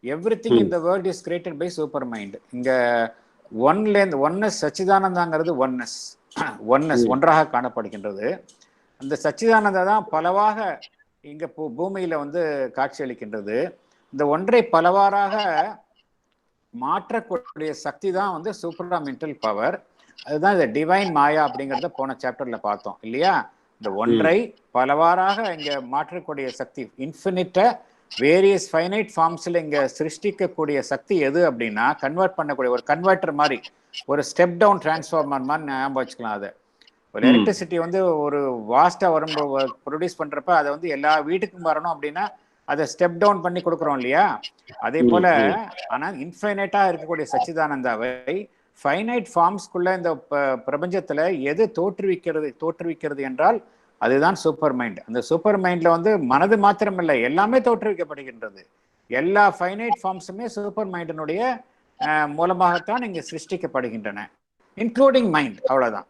everything in the world is created by Supermind. இங்க ஒன்னஸ் சச்சிதானந்தாங்கிறது ஒன்னஸ் ஒன்றாக காணப்படுகின்றது. அந்த சச்சிதானந்தா தான் பலவாக இங்க பூமியில வந்து காட்சியளிக்கின்றது. இந்த ஒன்றை பலவாறாக மாற்றக்கூடிய சக்தி தான் வந்து சூப்பர்மெண்டல் பவர். அதுதான் இந்த டிவைன் மாயா அப்படிங்கிறத போன சாப்டர்ல பார்த்தோம் இல்லையா? இந்த ஒன்றை பலவாறாக இங்க மாற்றக்கூடிய சக்தி, இன்ஃபினிட்ட வேரியஸ் ஃபைனைட் ஃபார்ம்ஸில் இங்கே சிருஷ்டிக்கக்கூடிய சக்தி எது அப்படின்னா கன்வெர்ட் பண்ணக்கூடிய ஒரு கன்வெர்ட்டர் மாதிரி, ஒரு ஸ்டெப் டவுன் டிரான்ஸ்ஃபார்மர் மாதிரி ஞாபகம் வச்சுக்கலாம். அதை ஒரு எலக்ட்ரிசிட்டி வந்து ஒரு வாஸ்ட்டாக வரும்போது ப்ரொடியூஸ் பண்ணுறப்ப அதை வந்து எல்லா வீட்டுக்கும் வரணும் அப்படின்னா அதை ஸ்டெப் டவுன் பண்ணி கொடுக்குறோம் இல்லையா? அதே போல் ஆனால் இன்ஃபைனைட்டாக இருக்கக்கூடிய சச்சிதானந்தாவை ஃபைனைட் ஃபார்ம்ஸ்குள்ள இந்த பிரபஞ்சத்தில் எது தோற்றுவிக்கிறது என்றால் அதுதான் சூப்பர் மைண்ட். அந்த சூப்பர் மைண்டில் வந்து மனது மாத்திரமில்லை, எல்லாமே தோற்றுவிக்கப்படுகின்றது. எல்லா ஃபைனைட் ஃபார்ம்ஸுமே சூப்பர் மைண்டினுடைய மூலமாகத்தான் இங்கே சிருஷ்டிக்கப்படுகின்றன, இன்க்ளூடிங் மைண்ட். அவ்வளோதான்.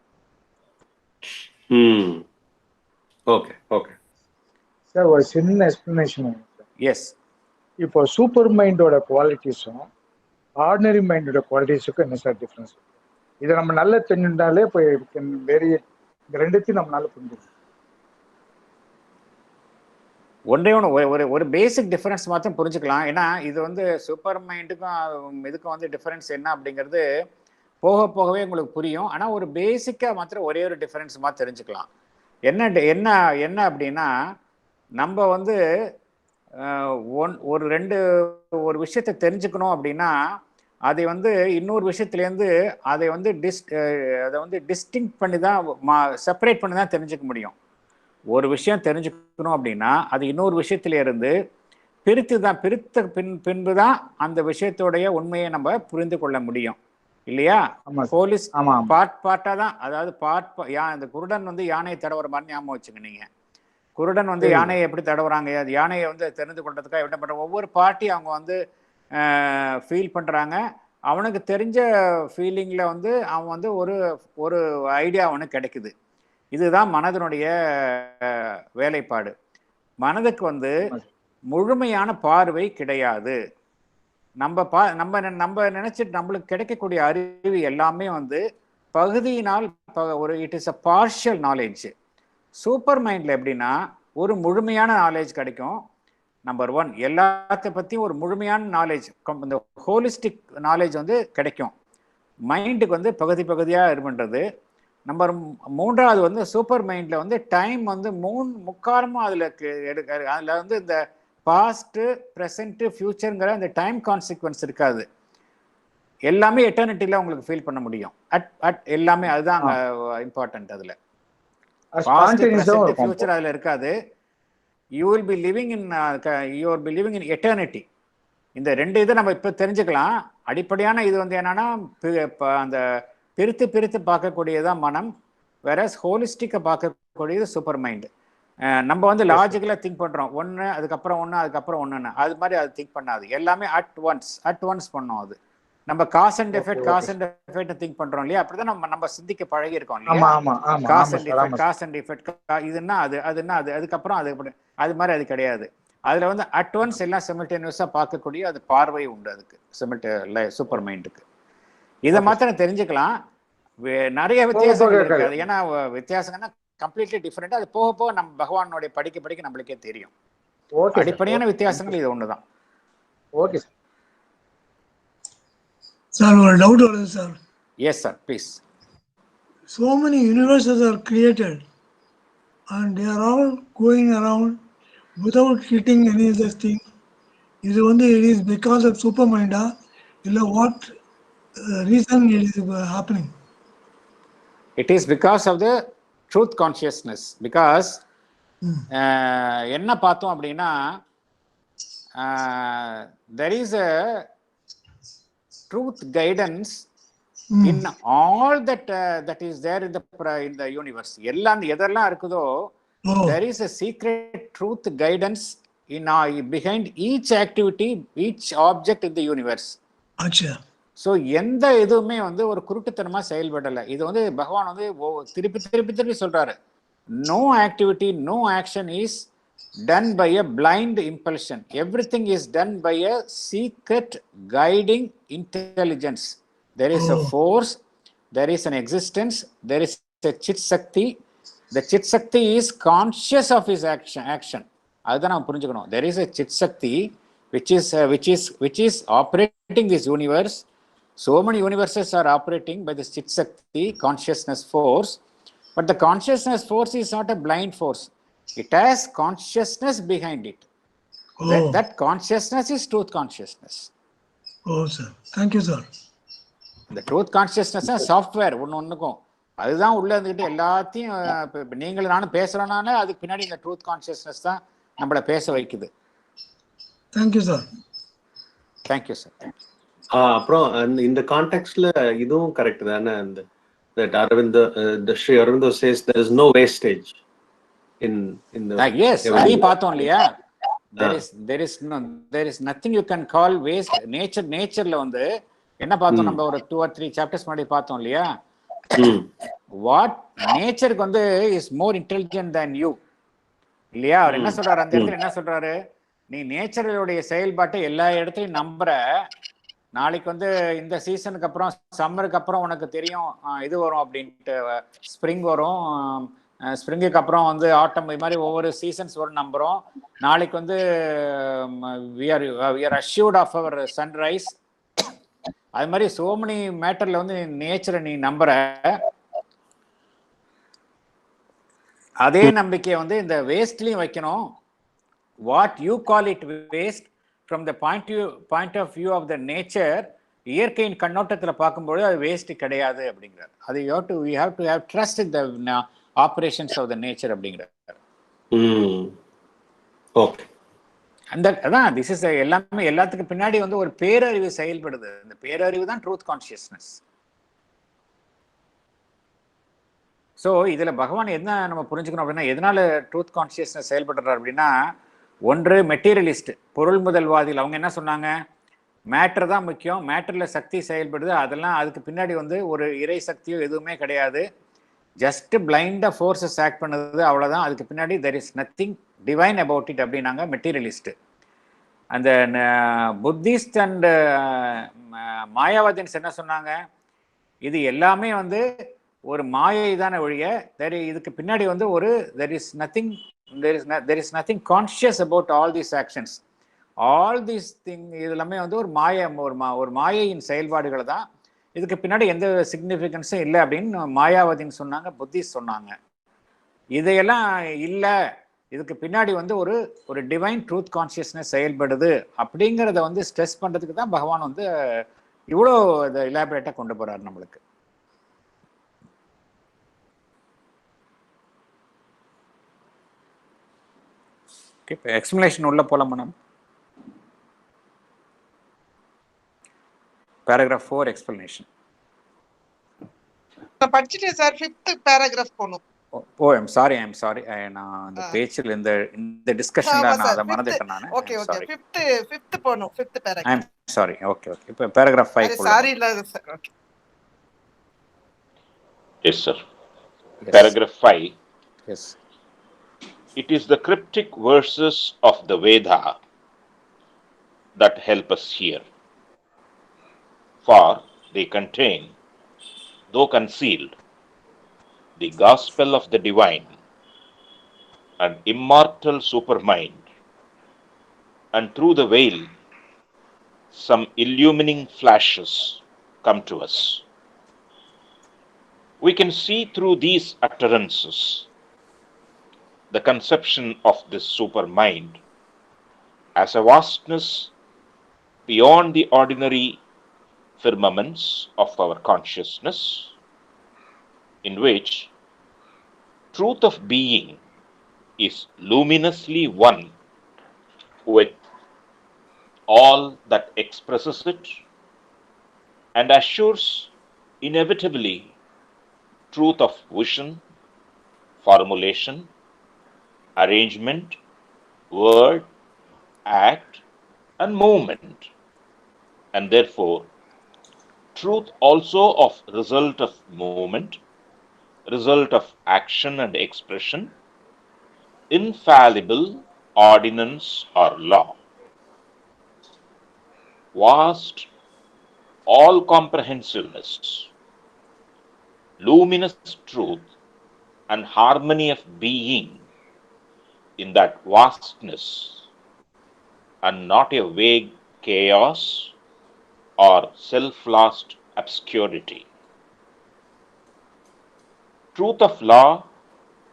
ஓகே ஓகே சார், ஒரு சின்ன எக்ஸ்பிளனேஷன். எஸ். இப்போ சூப்பர் மைண்டோட குவாலிட்டிஸும் ஆர்டினரி மைண்டோட குவாலிட்டிஸுக்கும் என்ன சார் டிஃப்ரென்ஸ்? இதை நம்ம நல்லா தெரிஞ்சுட்டாலே இப்போ வேறிய இந்த ரெண்டுத்தையும் நம்ம நல்லா புரிஞ்சுக்கணும். ஒன்றே ஒன்று ஒரு பேசிக் டிஃபரன்ஸ் மாத்திரம் புரிஞ்சுக்கலாம். ஏன்னா இது வந்து சூப்பர் மைண்டுக்கும் இதுக்கும் வந்து டிஃபரன்ஸ் என்ன அப்படிங்கிறது போக போகவே உங்களுக்கு புரியும். ஆனால் ஒரு பேசிக்காக மாத்திரம் ஒரே ஒரு டிஃபரன்ஸ் மாதிரி தெரிஞ்சுக்கலாம். என்ன அப்படின்னா, நம்ம வந்து ஒரு விஷயத்தை தெரிஞ்சுக்கணும் அப்படின்னா அதை வந்து இன்னொரு விஷயத்துலேருந்து அதை வந்து டிஸ்டிங்க் பண்ணி தான் செப்பரேட் பண்ணி தான் தெரிஞ்சுக்க முடியும். ஒரு விஷயம் தெரிஞ்சுக்கணும் அப்படின்னா அது இன்னொரு விஷயத்திலிருந்து பிரித்த பின்பு தான் அந்த விஷயத்தோடைய உண்மையை நம்ம புரிந்து கொள்ள முடியும் இல்லையா? போலீஸ் பார்ட்டா தான், அதாவது இந்த குருடன் வந்து யானையை தடவுற மாதிரி ஞாபகம் வச்சுங்க. நீங்க குருடன் வந்து யானையை எப்படி தடவுறாங்க, அது யானையை வந்து தெரிந்து கொள்றதுக்காக என்ன பண்ற, ஒவ்வொரு பார்ட்டி அவங்க வந்து ஃபீல் பண்றாங்க. அவனுக்கு தெரிஞ்ச ஃபீலிங்ல வந்து அவன் வந்து ஒரு ஐடியா அவனுக்கு கிடைக்குது. இதுதான் மனதனுடைய வேலைப்பாடு. மனதுக்கு வந்து முழுமையான பார்வை கிடையாது. நம்ம நினைச்சிட்டு நம்மளுக்கு கிடைக்கக்கூடிய அறிவு எல்லாமே வந்து பகுதியினால் it is a partial knowledge. Super மைண்ட்ல எப்படின்னா ஒரு முழுமையான நாலேஜ் கிடைக்கும். நம்பர் 1, எல்லாத்த பற்றியும் ஒரு முழுமையான நாலேஜ், இந்த ஹோலிஸ்டிக் நாலேஜ் வந்து கிடைக்கும். மைண்டுக்கு வந்து பகுதியாக இது பண்ணுறது. நம்பர் 3வது வந்து சூப்பர் மைண்டில் வந்து டைம் வந்து முக்காலமும் அதில் வந்து இந்த பாஸ்ட்டு, ப்ரெசண்ட்டு, ஃபியூச்சருங்கிற அந்த டைம் கான்சிக்வன்ஸ் இருக்காது. எல்லாமே எட்டர்னிட்டியில் உங்களுக்கு ஃபீல் பண்ண முடியும். எல்லாமே அதுதான் இம்பார்ட்டன்ட். அதில் பாஸ்ட், ப்ரெசண்ட், ஃபியூச்சர் அதில் இருக்காது. You will be living in eternity. இந்த 2 இதை நம்ம இப்போ தெரிஞ்சுக்கலாம். அடிப்படையான இது வந்து என்னன்னா அந்த பிரித்து பார்க்கக்கூடியதான் மனம், வேற ஹோலிஸ்டிக்கை பார்க்கக்கூடியது சூப்பர் மைண்டு. நம்ம வந்து லாஜிக்கலாக திங்க் பண்ணுறோம், ஒன்று அதுக்கப்புறம் ஒன்றுன்னு, அது மாதிரி அது திங்க் பண்ணாது. எல்லாமே அட் ஒன்ஸ் பண்ணோம். அது நம்ம காஸ் அண்ட் எஃபெக்ட் திங்க் பண்றோம் இல்லையா? அப்படிதான் நம்ம சிந்திக்க பழகி இருக்கோம் இல்லையா? காஸ் அண்ட் எஃபெக்ட் இதுன்னா அதுன்னா அது, அதுக்கப்புறம் அது மாதிரி அது கிடையாது. அதுல வந்து அட் ஒன்ஸ் எல்லாம் சிமில்டேனியஸா பார்க்கக்கூடிய அது பார்வை உண்டு அதுக்கு, சூப்பர் மைண்டுக்கு. இதை மாத்திரம் தெரிஞ்சுக்கலாம். நிறைய வித்தியாசங்கள் இருக்காது. ஏன்னா வித்தியாசங்கன்னா கம்ப்ளீட்லி டிஃபரெண்ட். அது போக போக நம்ம பகவானுடைய படிக்க நம்மளுக்கே தெரியும். அடிப்படையான வித்தியாசங்கள் இது ஒண்ணுதான். Okay sir. சார், ஒரு டவுட் வருது sir. Yes sir, please. So many universes are created and they are all going around without hitting any other thing. இது வந்து it is because of supermind இல்ல what reason it is happening? It is because of the truth consciousness. Because என்ன பார்த்தோம் அப்படின்னா there is a truth guidance in all that is there in the universe. எதெல்லாம் இருக்குதோ there is a secret truth guidance behind each activity, each object in the universe. அச்சா. ஸோ எந்த எதுவுமே வந்து ஒரு குருட்டுத்தனமா செயல்படலை. இது வந்து பகவான் வந்து திருப்பி சொல்றாரு, no activity, no action is done by a blind impulsion. Everything is done by a secret guiding intelligence. There is a force, there is an existence, there is a chit sakti. The chit sakti is conscious of his action. அதுதான் நாம் புரிஞ்சுக்கணும். There is a chit sakti which is operating this universe. So many universes are operating by the chit sakti, consciousness force. But the consciousness force is not a blind force. It has consciousness behind it. Oh, That consciousness is truth consciousness. oh, sir. Thank you, sir. இந்த ட்ரூத் கான்சியஸ்னஸ் சாஃப்ட்வேர் ஒன்றுக்கும் அதுதான் உள்ள இருந்துக்கிட்டு எல்லாத்தையும் இப்போ நீங்களும் நானும் பேசுகிறோன்னாலே அதுக்கு பின்னாடி இந்த ட்ரூத் கான்சியஸ்னஸ் தான் நம்மளை பேச வைக்குது. Thank you sir. Thank you sir. அப்புறம் இந்த கான்டெக்ட்ல இதுவும் கரெக்ட் தானே? அந்த that Aravindo, the Sri Aurobindo says there is no wastage in the yes, அதையும் பார்த்தோம் இல்லையா? there is nothing you can call waste. நேச்சர்ல வந்து என்ன பார்த்தோம் நம்ம ஒரு 2 or 3 chapters முன்னாடி பார்த்தோம் இல்லையா? வாட் நேச்சருக்கு வந்து is more intelligent than you இல்லையா? அவர் என்ன சொல்றாரு அந்த இடத்துல? என்ன சொல்றாரு? நீ நேச்சருடைய செயல்பாட்டை எல்லா இடத்துலையும் நம்புற, நாளைக்கு வந்து இந்த சீசனுக்கு அப்புறம் சம்மருக்கு அப்புறம் உனக்கு தெரியும் இது வரும் அப்படின்ட்டு, ஸ்ப்ரிங் வரும், ஸ்ப்ரிங்குக்கு அப்புறம் வந்து ஆட்டம், இது மாதிரி ஒவ்வொரு சீசன்ஸ் வரும் நம்புகிறோம். நாளைக்கு வந்து we are assured of our sunrise. அது மாதிரி so many மேட்டர்ல வந்து நேச்சரை நீ நம்புற. அதே நம்பிக்கையை வந்து இந்த வேஸ்ட்லையும் வைக்கணும். What you call it waste from the point of view of the nature, இயற்கையின் கண்ணோட்டத்தில் பார்க்கும்போது அது வேஸ்ட் கிடையாது அப்படிங்கிறார். அது we have to have trust in the operations of the nature அப்படிங்கிறார். ஓகே, அதான் திஸ் இஸ் எல்லாமே எல்லாத்துக்கு பின்னாடி வந்து ஒரு பேரறிவு செயல்படுது. அந்த பேரறிவு தான் ட்ரூத் கான்சியஸ்னஸ். ஸோ இதில் பகவான் என்ன நம்ம புரிஞ்சுக்கணும் அப்படின்னா, எதனால ட்ரூத் கான்சியஸ்னஸ் செயல்படுறாரு அப்படின்னா, ஒன்று மெட்டீரியலிஸ்ட், பொருள் முதல்வாதிகள். அவங்க என்ன சொன்னாங்க? மேட்டர் தான் முக்கியம், மேட்டரில் சக்தி செயல்படுது, அதெல்லாம் அதுக்கு பின்னாடி வந்து ஒரு இறை சக்தியோ எதுவுமே கிடையாது, ஜஸ்ட் பிளைண்டாக ஃபோர்ஸஸ் ஆக்ட் பண்ணுது, அவ்வளோதான், அதுக்கு பின்னாடி there is nothing divine about it அப்படின்னாங்க மெட்டீரியலிஸ்ட்டு. அந்த புத்திஸ்ட் அண்ட் மாயாவாதின்ஸ் என்ன சொன்னாங்க? இது எல்லாமே வந்து ஒரு மாயை தானே ஒழிய இதுக்கு பின்னாடி வந்து ஒரு there is nothing conscious about all these actions. All these thing இதெல்லாமே வந்து ஒரு மாயையின் செயல்பாடுகள் தான், இதுக்கு பின்னாடி எந்த சிக்னிஃபிகன்ஸும் இல்லை அப்படின்னு மாயாவதின்னு சொன்னாங்க, புத்திஸ்ட் சொன்னாங்க. இதையெல்லாம் இல்லை, இதுக்கு பின்னாடி வந்து ஒரு டிவைன் ட்ரூத் கான்சியஸ்னஸ் செயல்படுது அப்படிங்கிறத வந்து ஸ்ட்ரெஸ் பண்ணுறதுக்கு தான் பகவான் வந்து இவ்வளோ இதை இலாபரேட்டாக கொண்டு போகிறார் நம்மளுக்கு. இப்போ எக்ஸ்பிளனேஷன் உள்ள போலாமா? நம்ம paragraph 4 explanation படிச்சிட்டேன் சார். 5th paragraph போணும். ஓ ஐம் சாரி நான் அந்த பேஜ்ல இந்த டிஸ்கஷன்ல நான் அத மறந்துட்டேன் நான். ஓகே 5th போணும். 5th paragraph. I'm sorry. Okay இப்போ paragraph 5 போலாம். சாரி இல்ல sir. Okay. Yes sir. Paragraph 5. Yes. It is the cryptic verses of the Veda that help us here, for they contain, though concealed, the gospel of the divine and immortal supermind, and through the veil some illumining flashes come to us. We can see through these utterances the conception of this supermind as a vastness beyond the ordinary firmaments of our consciousness, in which truth of being is luminously one with all that expresses it, and assures inevitably truth of vision, formulation, arrangement, word, act, and movement, and therefore truth also of result of movement, result of action and expression, infallible ordinance or law. Vast, all-comprehensiveness, luminous truth, and harmony of being in that vastness, and not a vague chaos or self-lost obscurity. Truth of law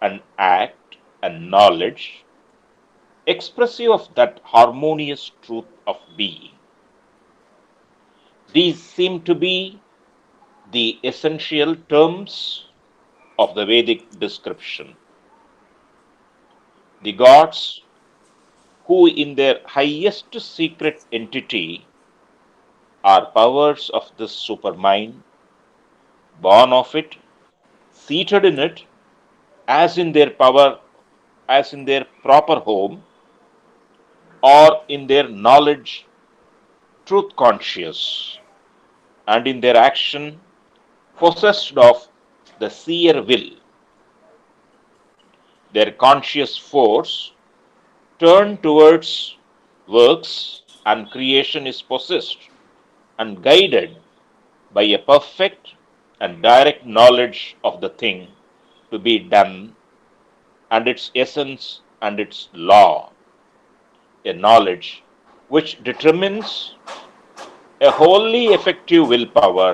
and act and knowledge expressive of that harmonious truth of being. These seem to be the essential terms of the Vedic description. The gods, who in their highest secret entity are powers of this supermind, born of it, seated in it, as in their power, as in their proper home, or in their knowledge, truth conscious, and in their action, possessed of the seer will. Their conscious force turned towards works and creation is possessed and guided by a perfect and direct knowledge of the thing to be done and its essence and its law, a knowledge which determines a wholly effective willpower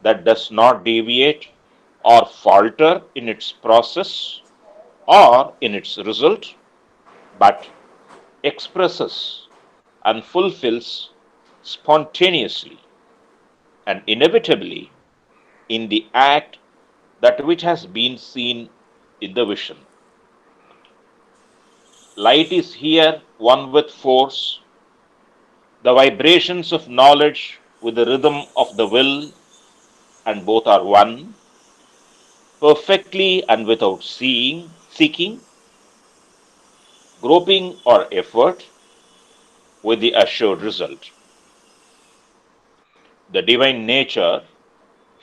that does not deviate or falter in its process or in its result, but expresses and fulfills spontaneously and inevitably in the act that which has been seen in the vision. Light is here one with force, the vibrations of knowledge with the rhythm of the will, and both are one, perfectly and without seeking, groping, or effort, with the assured result. The divine nature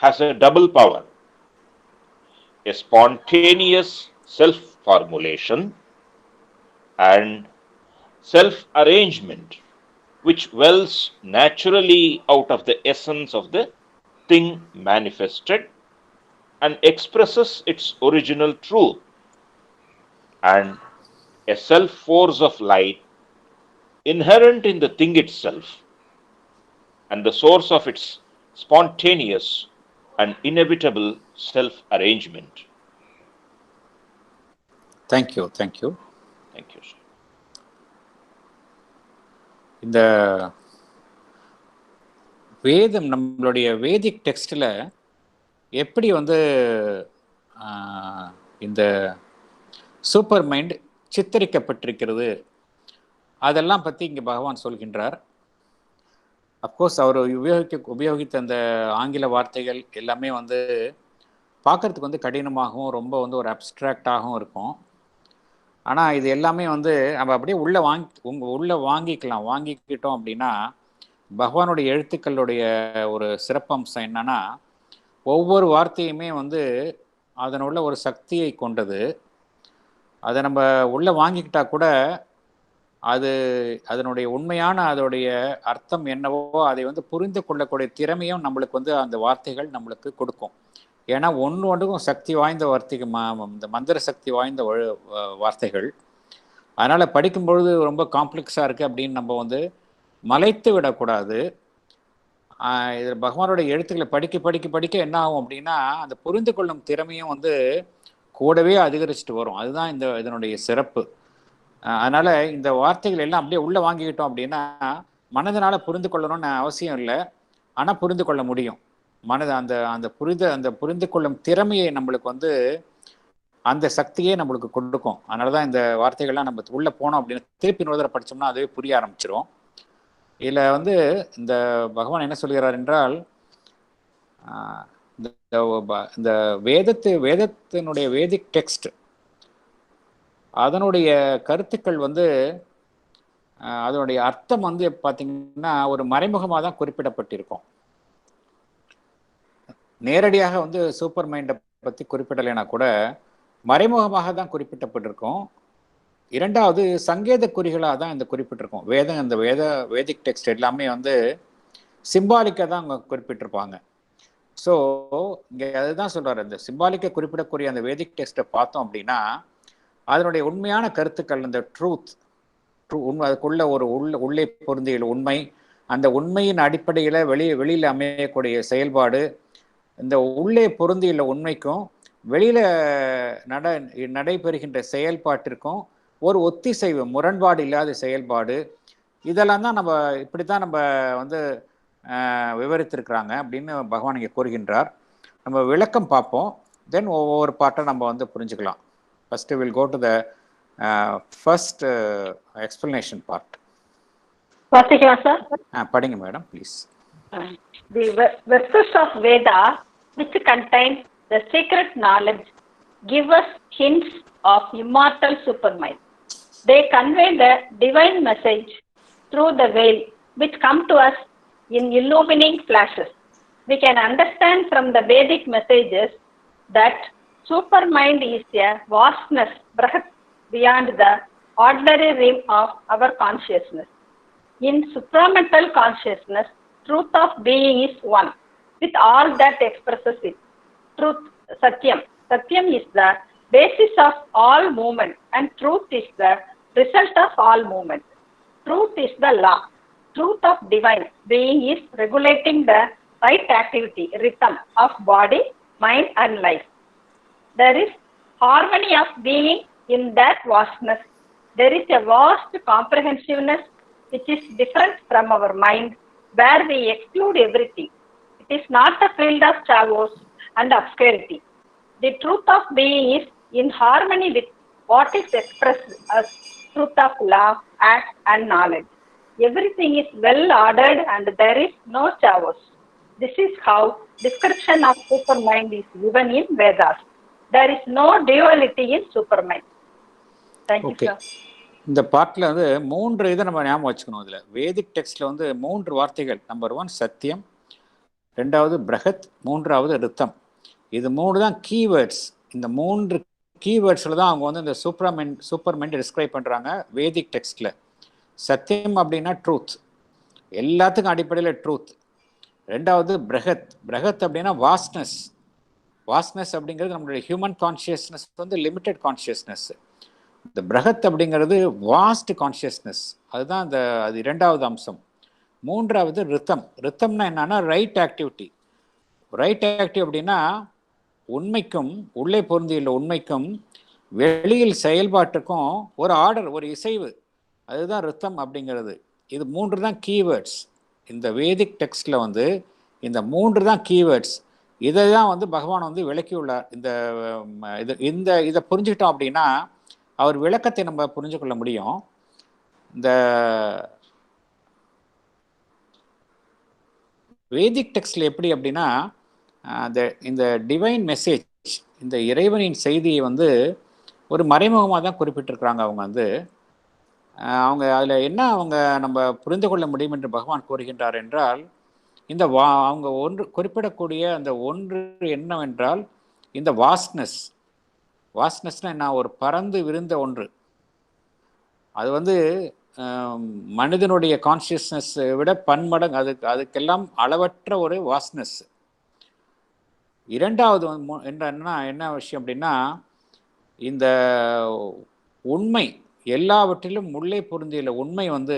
has a double power, a spontaneous self-formulation and self-arrangement, which wells naturally out of the essence of the thing manifested and expresses its original truth, and a self-force of light inherent in the thing itself and the source of its spontaneous and inevitable self-arrangement. Thank you. Thank you, sir. இந்த வேதம் நம்மளுடைய வேதிக் டெக்ஸ்டில் எப்படி வந்து இந்த சூப்பர் மைண்ட் சித்தரிக்கப்பட்டிருக்கிறது அதெல்லாம் பற்றி இங்கே பகவான் சொல்கின்றார். அஃப்கோர்ஸ் அவர் உபயோகித்த அந்த ஆங்கில வார்த்தைகள் எல்லாமே வந்து பார்க்குறதுக்கு வந்து கடினமாகவும் ரொம்ப வந்து ஒரு அப்ட்ராக்டாகவும் இருக்கும். ஆனால் இது எல்லாமே வந்து நம்ம அப்படியே உள்ளே வாங்கிக்கிட்டோம் அப்படின்னா பகவானுடைய எழுத்துக்களுடைய ஒரு சிறப்பம்சம் என்னன்னா, ஒவ்வொரு வார்த்தையுமே வந்து அதனுள்ள ஒரு சக்தியை கொண்டது. அதை நம்ம உள்ளே வாங்கிக்கிட்டா கூட அதனுடைய உண்மையான அதோடைய அர்த்தம் என்னவோ அதை வந்து புரிந்து கொள்ளக்கூடிய திறமையும் நம்மளுக்கு வந்து அந்த வார்த்தைகள் நம்மளுக்கு கொடுக்கும். ஏன்னா ஒன்றுக்கும் சக்தி வாய்ந்த வார்த்தைகள், இந்த மந்திர சக்தி வாய்ந்த வார்த்தைகள். அதனால் படிக்கும்பொழுது ரொம்ப காம்ப்ளெக்ஸாக இருக்குது அப்படின்னு நம்ம வந்து மலைத்து விடக்கூடாது. இதில் பகவானுடைய எழுத்துக்களை படிக்க என்ன ஆகும் அப்படின்னா அந்த புரிந்து கொள்ளும் திறமையும் வந்து கூடவே அதிகரிச்சுட்டு வரும். அதுதான் இதனுடைய சிறப்பு. அதனால் இந்த வார்த்தைகள் எல்லாம் அப்படியே உள்ளே வாங்கிக்கிட்டோம் அப்படின்னா மனதனால் புரிந்து கொள்ளணும்னு அவசியம் இல்லை, ஆனால் புரிந்து கொள்ள முடியும். அந்த புரிந்து கொள்ளும் திறமையை நம்மளுக்கு வந்து அந்த சக்தியே நம்மளுக்கு கொடுக்கும். அதனால தான் இந்த வார்த்தைகள்லாம் நம்ம உள்ளே போனோம் அப்படின்னா திருப்பி இன்னொரு படித்தோம்னா அதுவே புரிய ஆரம்பிச்சிடும். இதில் வந்து இந்த பகவான் என்ன சொல்கிறார் என்றால், இந்த வேதத்தினுடைய வேதிக் டெக்ஸ்ட் அதனுடைய கருத்துக்கள் வந்து அதனுடைய அர்த்தம் வந்து பார்த்தீங்கன்னா ஒரு மறைமுகமாக தான் குறிப்பிடப்பட்டிருக்கும். நேரடியாக வந்து சூப்பர் மைண்டை பற்றி குறிப்பிடலைன்னா கூட மறைமுகமாக தான் குறிப்பிட்டப்பட்டிருக்கும். இரண்டாவது சங்கேத குறிகளாக தான் இந்த குறிப்பிட்டிருக்கும். இந்த வேதிக் டெக்ஸ்ட் எல்லாமே வந்து சிம்பாலிக்காக தான் அவங்க குறிப்பிட்டிருப்பாங்க. ஸோ இங்கே அதுதான் சொல்கிறார், இந்த சிம்பாலிக்கை குறிப்பிடக்கூடிய அந்த வேதிக் டெக்ஸ்ட்டை பார்த்தோம் அப்படின்னா அதனுடைய உண்மையான கருத்துக்கள், இந்த உண்மை, அதுக்குள்ள ஒரு உள்ளே பொருந்திய உண்மை, அந்த உண்மையின் அடிப்படையில் வெளியில் அமையக்கூடிய செயல்பாடு, இந்த உள்ளே பொருந்தியுள்ள உண்மைக்கும் வெளியில் நடைபெறுகின்ற செயல்பாட்டிற்கும் ஒரு ஒத்திசைவு, முரண்பாடு இல்லாத செயல்பாடு. இதெல்லாம் தான் நம்ம இப்படி தான் நம்ம வந்து விவரித்திருக்கிறாங்க அப்படின்னு பகவான் இங்கே கூறுகின்றார். நம்ம விளக்கம் பார்ப்போம், தென் ஒவ்வொரு பாட்டை நம்ம வந்து புரிஞ்சுக்கலாம். First will go to the first explanation part. வாசிக்கலாம் சார். படிங்க madam please. The verses of Veda which contain the secret knowledge give us hints of immortal supermind. They convey the divine message through the veil which come to us in illuminating flashes. We can understand from the Vedic messages that supermind is a vastness beyond the ordinary realm of our consciousness. In supramental consciousness, truth of being is one with all that expresses it. Truth, Satyam. Satyam is the basis of all movement and truth is the result of all movement. Truth is the law. Truth of divine being is regulating the right activity, rhythm of body, mind and life. There is harmony of being in that vastness. There is a vast comprehensiveness which is different from our mind, where we exclude everything. It is not a field of chaos and obscurity. The truth of being is in harmony with what is expressed as truth of law, act and knowledge. Everything is well ordered and there is no chaos. This is how description of supermind is given in Vedas. There is no duality in supermind. Thank you, sir. இந்த பாட்டில் வந்து 3 இதை நம்ம ஞாபகம் வச்சுக்கணும். இதில் வேதிக் டெக்ஸ்டில் வந்து 3 வார்த்தைகள். நம்பர் 1 சத்தியம், 2வது பிரகத், 3வது ரித்தம். இது 3 தான் கீவேர்ட்ஸ். இந்த 3 கீவேர்ட்ஸில் தான் அவங்க வந்து இந்த சூப்பர்மைண்ட் டிஸ்கிரைப் பண்ணுறாங்க வேதிக் டெக்ஸ்டில். சத்தியம் அப்படின்னா ட்ரூத், எல்லாத்துக்கும் அடிப்படையில் ட்ரூத். 2வது பிரகத். பிரகத் அப்படின்னா வாஸ்ட்னஸ். வாஸ்ட்னஸ் அப்படிங்கிறது நம்மளுடைய ஹியூமன் கான்ஷியஸ்னஸ் வந்து லிமிட்டட் கான்ஷியஸ்னஸ். இந்த பிரகத் அப்படிங்கிறது வாஸ்ட் கான்ஷியஸ்னஸ், அதுதான் அது 2வது அம்சம். 3வது ரித்தம். ரித்தம்னா என்னன்னா ரைட் ஆக்டிவிட்டி. ரைட் ஆக்டிவ் அப்படின்னா உண்மைக்கும் உள்ளே பொருந்தியுள்ள உண்மைக்கும் வெளியில் செயல்பாட்டுக்கும் ஒரு ஆர்டர், ஒரு இசைவு, அதுதான் ரித்தம் அப்படிங்கிறது. இது 3 தான் கீவேர்ட்ஸ். இந்த வேதிக் டெக்ஸ்டில் வந்து இந்த 3 தான் கீவேர்ட்ஸ். இதை தான் வந்து பகவான் வந்து விளக்கியுள்ளார். இதை புரிஞ்சுக்கிட்டோம் அப்படின்னா அவர் விளக்கத்தை நம்ம புரிஞ்சு கொள்ள முடியும். இந்த வேதிக் டெக்ஸ்டில் எப்படி அப்படின்னா இந்த டிவைன் மெசேஜ், இந்த இறைவனின் செய்தியை வந்து ஒரு மறைமுகமாக தான் குறிப்பிட்டிருக்கிறாங்க. அவங்க அதில் என்ன நம்ம புரிந்து கொள்ள முடியும் என்று பகவான் கூறுகின்றார் என்றால், அவங்க குறிப்பிடக்கூடிய அந்த ஒன்று என்னவென்றால் இந்த வாஸ்ட்னஸ்னா என்ன, ஒரு பறந்து விரிந்த ஒன்று. அது வந்து மனிதனுடைய கான்சியஸ்னஸ் விட பன்மடங்கு, அதுக்கெல்லாம் அளவற்ற ஒரு வாஸ்ட்னஸ். 2வது என்ன விஷயம் அப்படின்னா இந்த உண்மை, எல்லாவற்றிலும் உள்ளே பொருந்தியுள்ள உண்மை வந்து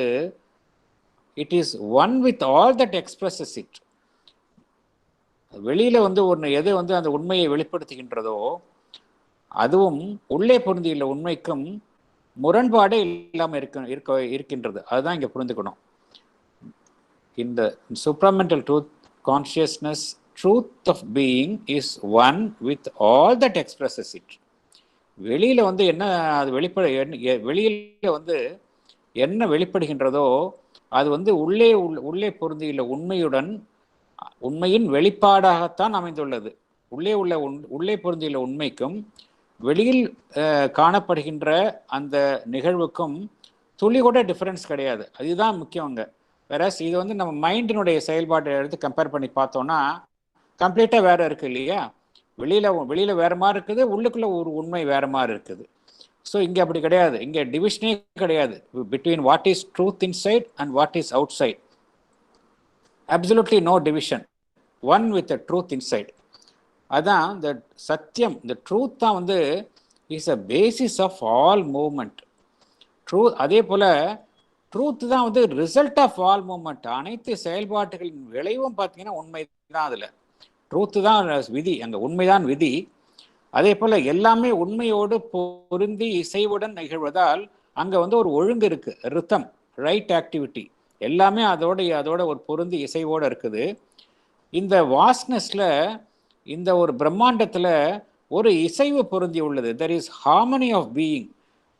it is one with all that expresses it. வெளியில வந்து எது வந்து அந்த உண்மையை வெளிப்படுத்துகின்றதோ அதுவும் உள்ளே பொருந்தியுள்ள உண்மைக்கும் முரண்பாடே இல்லாமல் இருக்கின்றது. அதுதான் இங்கே புரிந்துக்கணும். இந்த supramental truth consciousness, truth of being is one with all that expresses it. வெளியில வந்து என்ன அது வெளியில வந்து என்ன வெளிப்படுகின்றதோ அது வந்து உள்ளே பொருந்தியுள்ள உண்மையின் வெளிப்பாடாகத்தான் அமைந்துள்ளது. உள்ளே பொருந்தியுள்ள உண்மைக்கும் வெளியில் காணப்படுகின்ற அந்த நிகழ்வுக்கும் துளி கூட டிஃபரன்ஸ் கிடையாது. அதுதான் முக்கியங்க. வேற இது வந்து நம்ம மைண்டினுடைய செயல்பாட்டை எடுத்து கம்பேர் பண்ணி பார்த்தோம்னா கம்ப்ளீட்டாக வேற இருக்கு இல்லையா? வெளியில வேற மாதிரி இருக்குது, உள்ளுக்குள்ள ஒரு உண்மை வேற மாதிரி இருக்குது. ஸோ இங்கே அப்படி கிடையாது. இங்கே டிவிஷனே கிடையாது between what is truth inside and what is outside. Absolutely no division, one with the truth inside. அதான் இந்த சத்தியம், இந்த ட்ரூத் தான் வந்து is a basis of all movement. அதே போல ட்ரூத் தான் வந்து ரிசல்ட் ஆஃப் ஆல் மூவ்மெண்ட். அனைத்து செயல்பாட்டுகளின் விளைவும் பார்த்தீங்கன்னா உண்மை தான். அதில் ட்ரூத்து தான் விதி, அங்கே உண்மைதான் விதி. அதே போல எல்லாமே உண்மையோடு பொருந்தி இசைவுடன் நிகழ்வதால் அங்க வந்து ஒரு ஒழுங்கு இருக்கு, ரித்தம், ரைட் ஆக்டிவிட்டி, எல்லாமே அதோட ஒரு பொருந்தி இசைவோடு இருக்குது. இந்த வாஸ்ட்னஸ்ல, இந்த ஒரு பிரம்மாண்டத்துல ஒரு இசைவு பொருந்தி உள்ளது. There is harmony of being.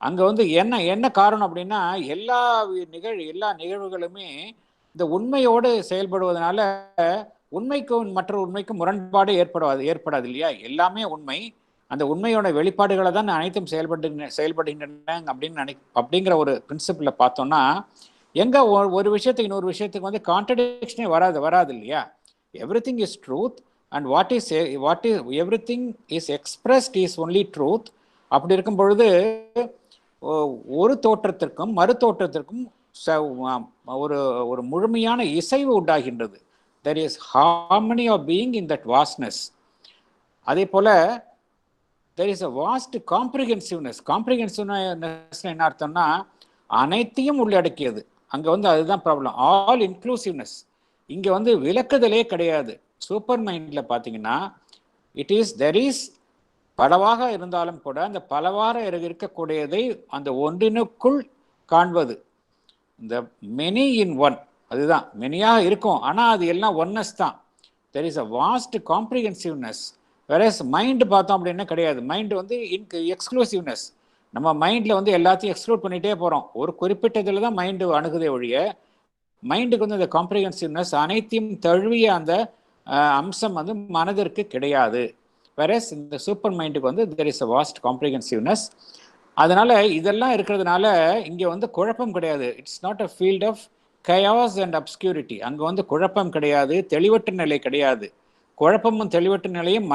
அங்க வந்து என்ன காரணம் அப்படின்னா, எல்லா நிகழ்வுகளுமே இந்த உண்மையோடு செயல்படுவதனால உண்மைக்கும் மற்ற உண்மைக்கும் முரண்பாடு ஏற்படாது இல்லையா? எல்லாமே உண்மை. அந்த உண்மையோட வெளிப்பாடுகளை தான் அனைத்தும் செயல்படுகின்றன அப்படிங்கிற ஒரு பிரின்சிபிள பார்த்தோம்னா, எங்க ஒரு விஷயத்துக்கு இன்னொரு விஷயத்துக்கு வந்து கான்ட்ரடிக்ஷனே வராது இல்லையா? Everything is truth and what is everything is expressed is only truth. அப்படி இருக்கும் பொழுது ஒரு தோற்றத்திற்கும் மறு தோற்றத்திற்கும் ஒரு முழுமையான இசைவு உண்டாகின்றது. There is harmony of being in that vastness. அதே போல there is a vast comprehensiveness. Comprehensiveness என்ன அர்த்தம்னா, அனைத்தையும் உள்ளடக்கியது. அங்க வந்து அதுதான் ப்ராப்ளம், ஆல் இன்க்ளூசிவ்னஸ். இங்க வந்து விளக்குதலே கிடையாது. சூப்பர் மைண்ட்ல பாத்தீங்கன்னா தெர் இஸ் பலவாக இருந்தாலும் கூட அந்த பலவாக இருக்கக்கூடியதை அந்த ஒன்றினுக்குள் காண்பது. இந்த மெனி இன் ஒன், அதுதான் மெனியாக இருக்கும், ஆனா அது எல்லாம் ஒன்னஸ் தான். There is a vast comprehensiveness. Whereas mind பார்த்தோம் அப்படின்னா கிடையாது. மைண்ட் வந்து எக்ஸ்க்ளூசிவ்னஸ். நம்ம மைண்ட்ல வந்து எல்லாத்தையும் எக்ஸ்க்ளூட் பண்ணிட்டே போறோம். ஒரு குறிப்பிட்டதுல தான் மைண்டு அணுகுதே ஒழிய, மைண்டுக்கு வந்து அந்த காம்ப்ரிஹென்சிவ்னஸ், அனைத்தையும் தழுவிய அந்த அம்சம் வந்து மனதிற்கு கிடையாது. வேறஸ் இந்த சூப்பர் மைண்டுக்கு வந்து there is a vast comprehensiveness. அதனால இதெல்லாம் இருக்கிறதுனால இங்க வந்து குழப்பம் கிடையாது. It's not a field of chaos and obscurity. அங்க வந்து குழப்பம் கிடையாது, தெளிவற்ற நிலை கிடையாது. குழப்பமும் தெளிவற்ற நிலையும்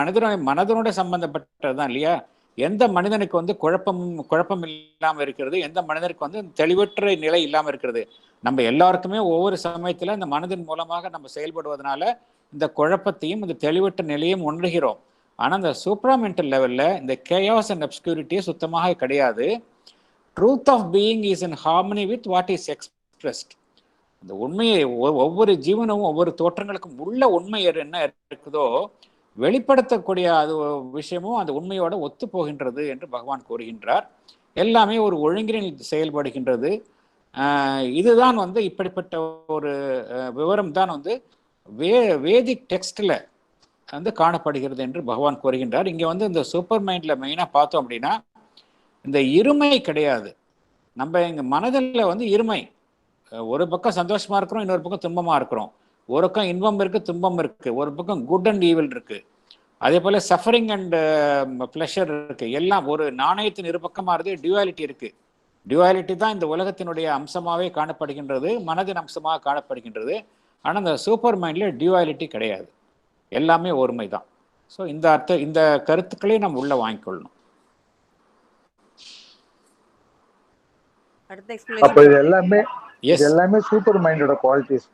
மனதனோட சம்பந்தப்பட்டதுதான் இல்லையா? எந்த மனிதனுக்கு வந்து குழப்பம் இல்லாம இருக்கிறது, எந்த மனிதனுக்கு வந்து தெளிவற்ற நிலை இல்லாம இருக்கிறது? நம்ம எல்லாருக்குமே ஒவ்வொரு சமயத்துல இந்த மனதின் மூலமாக நம்ம செயல்படுவதனால இந்த குழப்பத்தையும் இந்த தெளிவற்ற நிலையும் உணர்கிறோம். ஆனா இந்த சூப்ராமெண்டல் லெவல்ல இந்த chaos and obscurity சுத்தமாக கிடையாது. Truth of being is in harmony with what is expressed. இந்த உண்மையை ஒவ்வொரு ஜீவனும் ஒவ்வொரு தோற்றங்களுக்கும் உள்ள உண்மை என்ன இருக்குதோ வெளிப்படுத்தக்கூடிய அது விஷயமும் அந்த உண்மையோட ஒத்து போகின்றது என்று பகவான் கூறுகின்றார். எல்லாமே ஒரு ஒழுங்கினில் செயல்படுகின்றது. இதுதான் வந்து இப்படிப்பட்ட ஒரு விவரம் தான் வந்து வேதிக் டெக்ஸ்ட்ல வந்து காணப்படுகிறது என்று பகவான் கூறுகின்றார். இங்க வந்து இந்த சூப்பர் மைண்ட்ல மெயினா பார்த்தோம் அப்படின்னா இந்த இருமை கிடையாது. நம்ம எங்க மனதில் வந்து இருமை, ஒரு பக்கம் சந்தோஷமா இருக்கிறோம், இன்னொரு பக்கம் துன்பமா இருக்கிறோம். ஒரு பக்கம் இன்பம் இருக்கு, துன்பம் இருக்கு, ஒரு பக்கம் குட் அண்ட் ஈவில் இருக்கு, அதே போல சஃபரிங் அண்ட் பிளஷர் இருக்கு. எல்லாம் ஒரு நாணயத்தின் இரு பக்கமா இருக்கு, டியூவாலிட்டி இருக்கு. டியூவாலிட்டி தான் இந்த உலகத்தினுடைய அம்சமாகவே காணப்படுகின்றது, மனதின் அம்சமாக காணப்படுகின்றது. ஆனால் இந்த சூப்பர் மைண்ட்ல டியூவாலிட்டி கிடையாது, எல்லாமே ஒருமை தான். ஸோ இந்த கருத்துக்களை நம்ம உள்ள வாங்கிக்கொள்ளணும். அப்ப இது எல்லாமே சூப்பர் மைண்டோட குவாலிட்டிஸ்.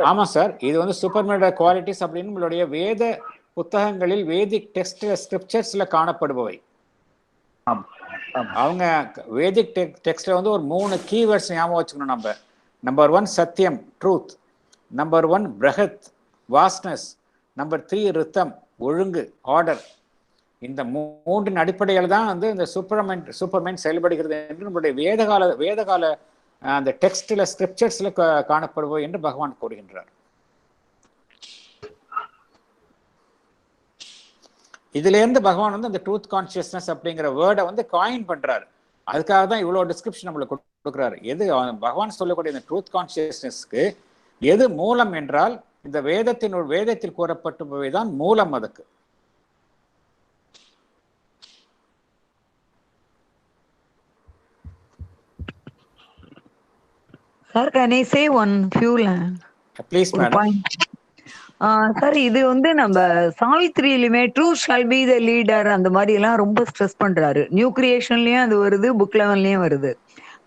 ஆமா சார், இது வந்து சூப்பர் மைண்டோட குவாலிட்டிஸ் அப்படின்னு நம்மளுடைய வேத புத்தகங்களில் வேதிக் டெக்ஸ்ட் ஸ்கிரிப்சர்ஸ்ல காணப்படுபவை. அவங்க வேதிக் டெக்ஸ்ட்ல வந்து ஒரு 3 கீவேர்ட்ஸ் ஞாபகம் வச்சுக்கணும் நம்ம. நம்பர் 1 சத்தியம், ட்ரூத். நம்பர் 1 பிரகத், வாஸ்ட்னஸ். நம்பர் 3 ரித்தம், ஒழுங்கு, ஆர்டர். இந்த 3 அடிப்படையில் தான் வந்து இந்த சூப்பர் மைண்ட் செயல்படுகிறது என்று நம்மளுடைய வேதகால அந்த டெக்ஸ்ட்ல ஸ்கிரிப்சர்ஸ்ல காணப்படுவோம் என்று பகவான் கூறுகின்றார். இதுல இருந்து பகவான் வந்து அந்த ட்ரூத் கான்சியஸ்னஸ் அப்படிங்கிற வேர்டை வந்து காயின் பண்றாரு. அதுக்காக தான் இவ்வளவு டிஸ்கிரிப்ஷன் நம்மளுக்கு கொடுக்குறாரு. எது பகவான் சொல்லக்கூடிய இந்த ட்ரூத் கான்சியஸ்னஸ்க்கு எது மூலம் என்றால் இந்த வேதத்தில் கூறப்பட்டவைதான் மூலம். அதுக்கு Sir, can I say one few lines? Please, madam. Sir, இது வந்து நம்ம சாவித்ரியிலுமே truth shall be the leader அந்த மாதிரி எல்லாம் ரொம்ப ஸ்ட்ரெஸ் பண்றாரு. நியூ கிரியேஷன்லயும் அது வருது, புக் லெவன்லயும் வருது.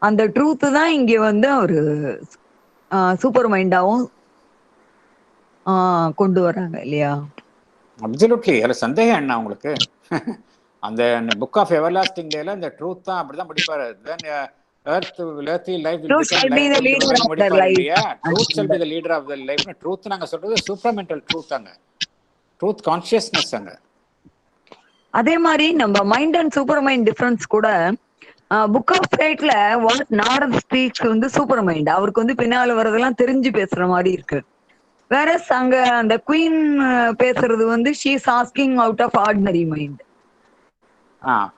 அந்த ட்ரூத் தான் இங்க வந்து அவரு சூப்பர் மைண்டாவும் கொண்டு வராங்க இல்லையா? அப்சல்யூட்லி. அதுல சந்தேகம் என்ன உங்களுக்கு? அந்த புக் ஆஃப் எவர்லாஸ்டிங் டேல இந்த ட்ரூத் தான் அப்படிதான் படிப்பாரு. Earth will life will become life முடிப்பாரு இல்லையா? Truth shall be the leader of the life. Truth நாங்க சொல்றது சூப்பர்மெண்டல் ட்ரூத். அங்க ட்ரூத் கான்சியஸ்னஸ். அங்க அதே மாதிரி நம்ம mind and super mind difference கூட புக் ஆஃப் ஃபேட்ல வாட் நாரத் ஸ்பீக்ஸ் வந்து சூப்பர் மைண்ட், அவருக்கு வந்து பின்னால வரதெல்லாம் தெரிஞ்சு பேசுற மாதிரி இருக்கு. வேற அங்க அந்த குயின் பேசுறது வந்து she is asking out of ordinary mind.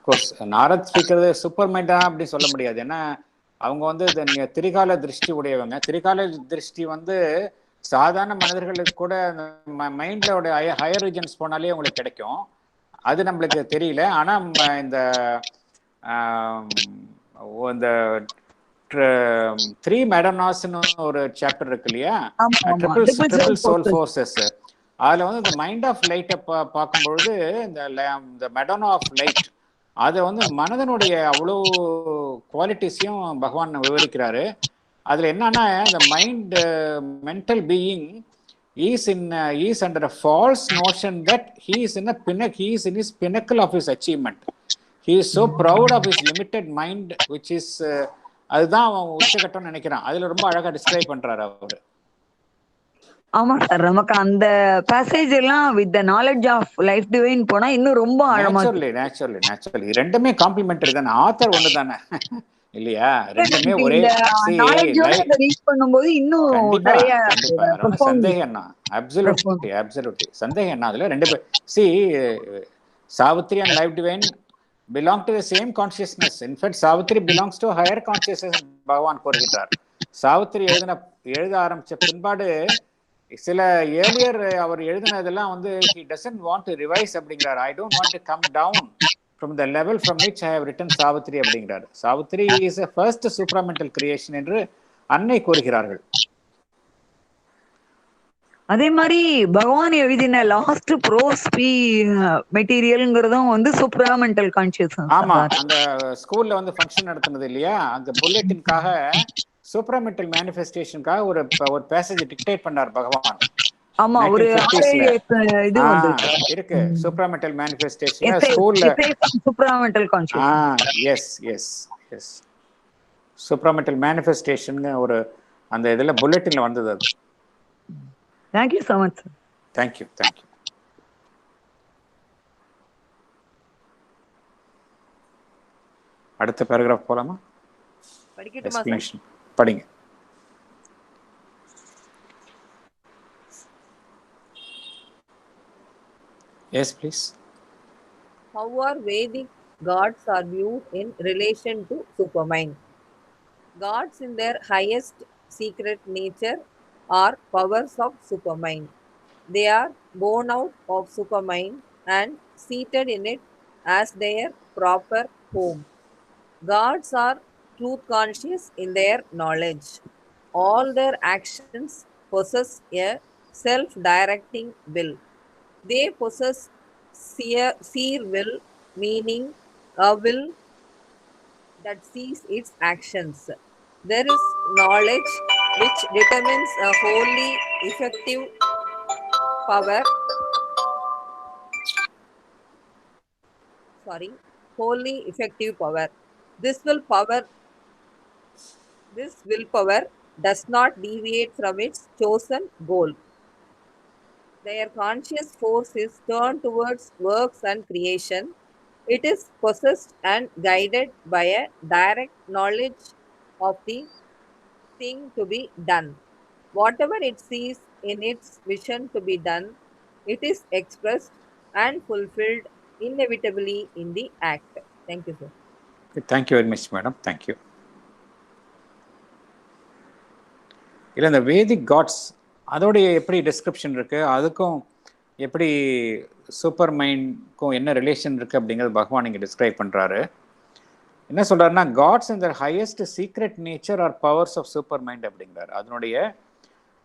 Course Narad speaker super மைண்டா அப்படி சொல்ல முடியாது. ஏன்னா அவங்க வந்து திரிகால திருஷ்டி உடையவங்க. திரிகால திருஷ்டி வந்து சாதாரண மனிதர்களுக்கு கூட மைண்டோட ஹையர் ரீஜன்ஸ் போனாலே உங்களுக்கு கிடைக்கும். அது நம்மளுக்கு தெரியல. ஆனா இந்த த்ரீ மெடனாஸ்னு ஒரு சாப்டர் இருக்கு இல்லையா, ட்ரிபிள் சோல் ஃபோர்ஸஸ், அதுல வந்து இந்த மைண்ட் ஆஃப் லைட்டை பார்க்கும்பொழுது இந்த மெடனா ஆஃப் லைட் அதை வந்து மனதனுடைய அவ்வளோ குவாலிட்டிஸையும் பகவான் விவரிக்கிறாரு. அதுல என்னன்னா இந்த mental being is under a false notion that he is in his pinnacle of his achievement. He is so proud of his limited mind, which is அதுதான் அவன் உச்சகட்டம்னு நினைக்கிறான். அதுல ரொம்ப அழகா டிஸ்கிரைப் பண்றாரு அவரு. ஆமா சார், நமக்கு அந்த பேசேஜ் எல்லாம் with the knowledge of life divine போனா இன்னும் ரொம்ப ஆழமா நேச்சுரலி ரெண்டுமே காம்ப்ளிமெண்டரி தானே. ஆத்தர் ஒண்ணு தானே இல்லையா? ரெண்டுமே ஒரே ரீச் பண்ணும்போது இன்னும் நிறைய சந்தேகம் என்ன, அப்சல்யூட்லி சந்தேகம் என்ன. அதுல ரெண்டு பேர் Savitri and life divine belong to the same consciousness. In fact, Savitri belongs to a higher consciousness. பகவான் கூறுகிறார். சாவித்ரி எழுத ஆரம்பிச்ச பின்பாடு சில ஏர்லியர் அவர் எழுதினதெல்லாம் வந்து he doesn't want to revise அப்படிங்கிறார். I don't want to come down from the level from which I have written Savitri அப்படிங்கிறார். Savitri is a first supramental creation என்று அன்னை கூறுகிறார்கள். அதே மாதிரி பகவான் எழுதின லாஸ்ட் ப்ரோஸ் பி மெட்டீரியல்ங்கிறதும் வந்து சூப்பராமெண்டல் கான்ஷியஸ்னஸ். ஆமா, அந்த ஸ்கூல்ல வந்து ஃபங்க்ஷன் நடத்துனது இல்லையா, அந்த புல்லட்டின்காக சூப்பராமெண்டல் மேனிஃபெஸ்டேஷனுக்காக ஒரு பேசேஜ் டிக்டேட் பண்ணார் பகவான். ஆமா, ஒரு இது வந்து இருக்கு சூப்பராமெண்டல் மேனிஃபெஸ்டேஷன் ஸ்கூல்ல சூப்பராமெண்டல் கான்ஷியஸ். எஸ் சூப்பராமெண்டல் மேனிஃபெஸ்டேஷன் ஒரு அந்த இதுல புல்லட்டின்ல வந்தது அது. Thank you so much, sir. Thank you. அடுத்த பேராகிராஃப் போலாமா? படிக்கட்டுமா சார்? படிங்க. Yes, please. How are Vedic gods are viewed in relation to supermind? Gods in their highest secret nature are powers of supermind. They are born out of supermind and seated in it as their proper home. Gods are truth conscious in their knowledge. All their actions possess a self-directing will. They possess seer will, meaning a will that sees its actions. There is knowledge which determines a wholly effective power. Wholly effective power. This willpower does not deviate from its chosen goal. Their conscious force is turned towards works and creation. It is possessed and guided by a direct knowledge of the thing to be done. Whatever it sees in its vision to be done, it is expressed and fulfilled inevitably in the act. Thank you, sir. Thank you very much, madam. Thank you. இல்ல இந்த வேதிக் காட்ஸ் அதோடைய எப்படி டிஸ்கிரிப்ஷன் இருக்கு, அதுக்கும் எப்படி சூப்பர் மைண்ட்க்கும் என்ன ரிலேஷன் இருக்கு அப்படிங்கிறது பகவான் இங்கே டிஸ்கிரைப் பண்றாரு. என்ன சொல்றாருன்னா, gods in their highest secret nature are powers of super mind அப்படிங்கிறார். அதனுடைய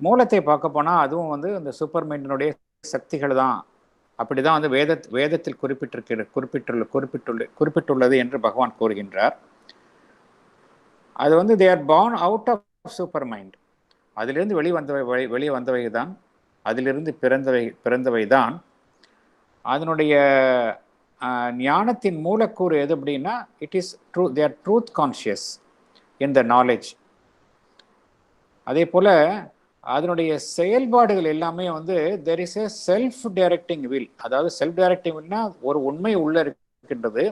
மூலத்தை பார்க்க போனால் அதுவும் வந்து இந்த சூப்பர் மைண்டினுடைய சக்திகள் தான். அப்படிதான் வந்து வேதத்தில் குறிப்பிட்டுள்ளது என்று பகவான் கூறுகின்றார். அது வந்து they are born out of super mind. அதிலிருந்து வெளியே வந்தவை தான், அதிலிருந்து பிறந்தவை தான். அதனுடைய ஞானத்தின் மூலக்கூறு எது அப்படின்னா, it is true, they are truth conscious in the knowledge. அதே போல் அதனுடைய செயல்பாடுகள் எல்லாமே வந்து there is a self directing will. அதாவது செல்ஃப் டைரக்டிங் வில்னா ஒரு உண்மை உள்ள இருக்கின்றது.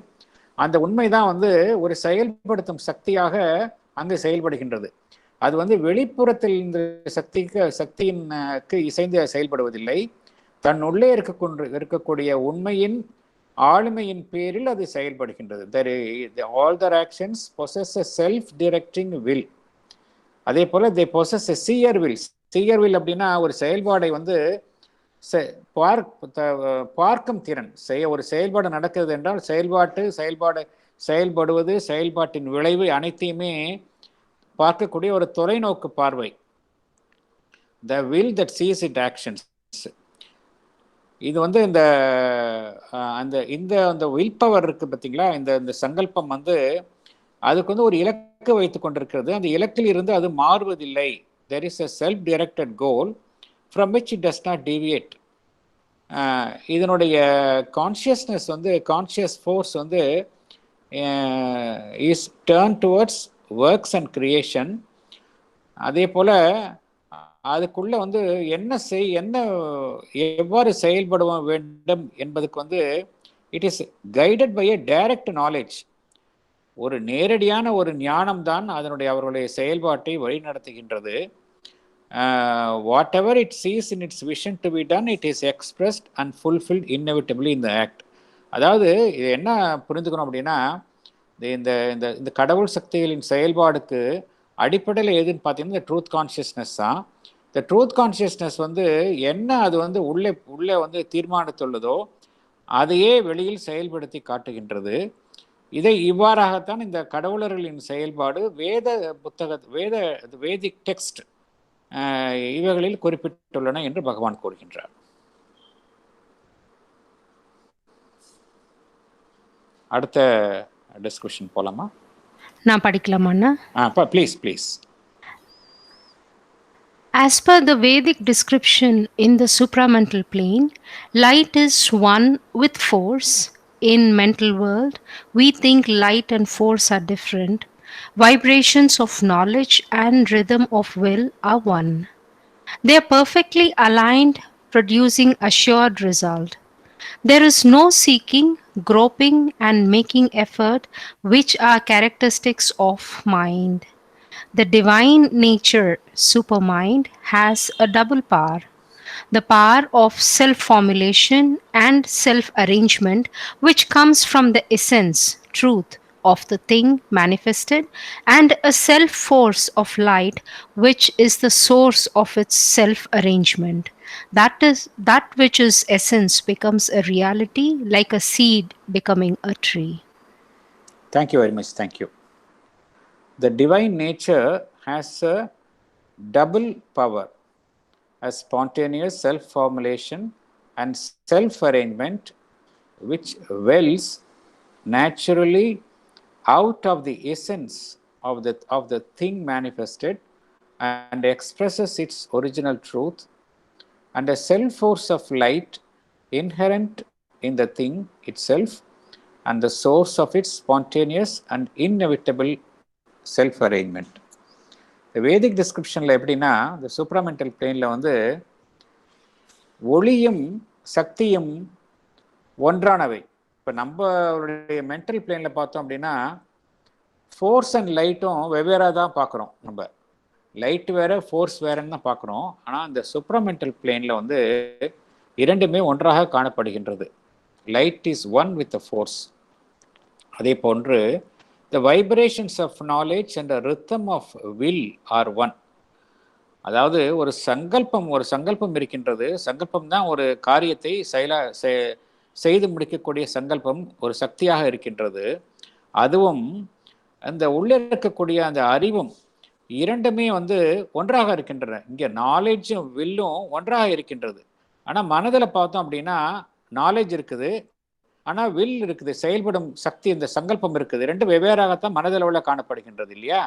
அந்த உண்மை தான் வந்து ஒரு செயல்படுத்தும் சக்தியாக அங்கு செயல்படுகின்றது. அது வந்து வெளிப்புறத்தில் இந்த சக்தியினுக்கு இசைந்து செயல்படுவதில்லை. தன் உள்ளே இருக்கக்கூடிய உண்மையின் ஆளுமையின் பேரில் அது செயல்படுகின்றது. All their actions possess a self-directing will. அதே போல they possess a seer will. seer will அப்படின்னா ஒரு செயல்பாடை வந்து பார்க்கும் திறன். ஒரு செயல்பாடு நடக்கிறது என்றால் செயல்படுவது, செயல்பாட்டின் விளைவு அனைத்தையுமே பார்க்கக்கூடிய ஒரு தொலைநோக்கு பார்வை. The will that sees its actions. இது வந்து இந்த வில் பவர் இருக்கு பார்த்தீங்களா, இந்த சங்கல்பம் வந்து அதுக்கு வந்து ஒரு இலக்கு வைத்து கொண்டிருக்கிறது. அந்த இலக்கில் இருந்து அது மாறுவதில்லை. There is a self-directed goal from which it does not deviate. இதனுடைய கான்ஷியஸ்னஸ் வந்து கான்ஷியஸ் ஃபோர்ஸ் வந்து is turn towards works and creation. அதே போல் அதுக்குள்ள வந்து எவ்வாறு செயல்பட வேண்டும் என்பதுக்கு வந்து it is guided by a direct knowledge. ஒரு நேரடியான ஒரு ஞானம் தான் அவர்களுடைய செயல்பாட்டை வழிநடத்துகின்றது. Whatever it sees in its vision to be done, it is expressed and fulfilled inevitably in the act. அதாவது இது என்ன புரிந்துக்கணும் அப்படின்னா, இந்த கடவுள் சக்திகளின் செயல்பாடுக்கு அடிப்படையில் எதுன்னு பார்த்தீங்கன்னா இந்த ட்ரூத் கான்ஷியஸ்னஸ் தான். இந்த ட்ரூத் கான்ஷியஸ்னஸ் வந்து அது வந்து உள்ளே வந்து தீர்மானித்துள்ளதோ அதையே வெளியில் செயல்படுத்தி காட்டுகின்றது. இதை இவ்வாறாகத்தான் இந்த கடவுளர்களின் செயல்பாடு வேதிக் டெக்ஸ்ட் இவைகளில் குறிப்பிட்டுள்ளன என்று பகவான் கூறுகின்றார். அடுத்த டிஸ்கஷன் போலாமா? நான் படிக்கலாமா? Please. As per the Vedic description in the supramental plane, light is one with force. In mental world, we think light and force are different. Vibrations of knowledge and rhythm of will are one. They are perfectly aligned, producing assured result. There is no seeking, groping, and making effort, which are characteristics of mind. The divine nature, supermind, has a double power. The power of self-formulation and self-arrangement, which comes from the essence, truth, of the thing manifested, and a self-force of light, which is the source of its self-arrangement. That which is essence becomes a reality, like a seed becoming a tree. Thank you very much. Thank you. The divine nature has a double power, as spontaneous self-formulation and self-arrangement, which wells naturally out of the essence of the thing manifested and expresses its original truth, and a self-force of light inherent in the thing itself and the source of its spontaneous and inevitable self-arrangement. வேதிக் டிஸ்கிரிப்ஷனில் எப்படின்னா, இந்த சூப்ராமெண்டல் பிளேனில் வந்து ஒளியும் சக்தியும் ஒன்றானவை. இப்போ நம்மளுடைய மென்டல் பிளேனில் பார்த்தோம் அப்படின்னா ஃபோர்ஸ் அண்ட் லைட்டும் வெவ்வேறாக தான் பார்க்குறோம். நம்ம லைட் வேறு ஃபோர்ஸ் வேறுன்னு தான் பார்க்குறோம். ஆனால் இந்த சூப்ராமெண்டல் பிளேனில் வந்து இரண்டுமே ஒன்றாக காணப்படுகின்றது. Light is one with the force. அதே போன்று the vibrations of knowledge and the rhythm of will are one. அதாவது ஒரு சங்கல்பம் இருக்கின்றது. சங்கல்பம் தான் ஒரு காரியத்தை செய்து முடிக்கக்கூடிய சங்கல்பம் ஒரு சக்தியாக இருக்கின்றது. அதுவும் அந்த உள்ளே இருக்கக்கூடிய அந்த அறிவும் இரண்டுமே வந்து ஒன்றாக இருக்கின்றன. இங்கே நாலேஜும் வில்லும் ஒன்றாக இருக்கின்றது. ஆனால் மனதில் பார்த்தோம் அப்படின்னா நாலேஜ் இருக்குது, ஆனால் வில் இருக்குது, செயல்படும் சக்தி, இந்த சங்கல்பம் இருக்குது. ரெண்டு வெவ்வேறாகத்தான் மனதளவில் காணப்படுகின்றது இல்லையா?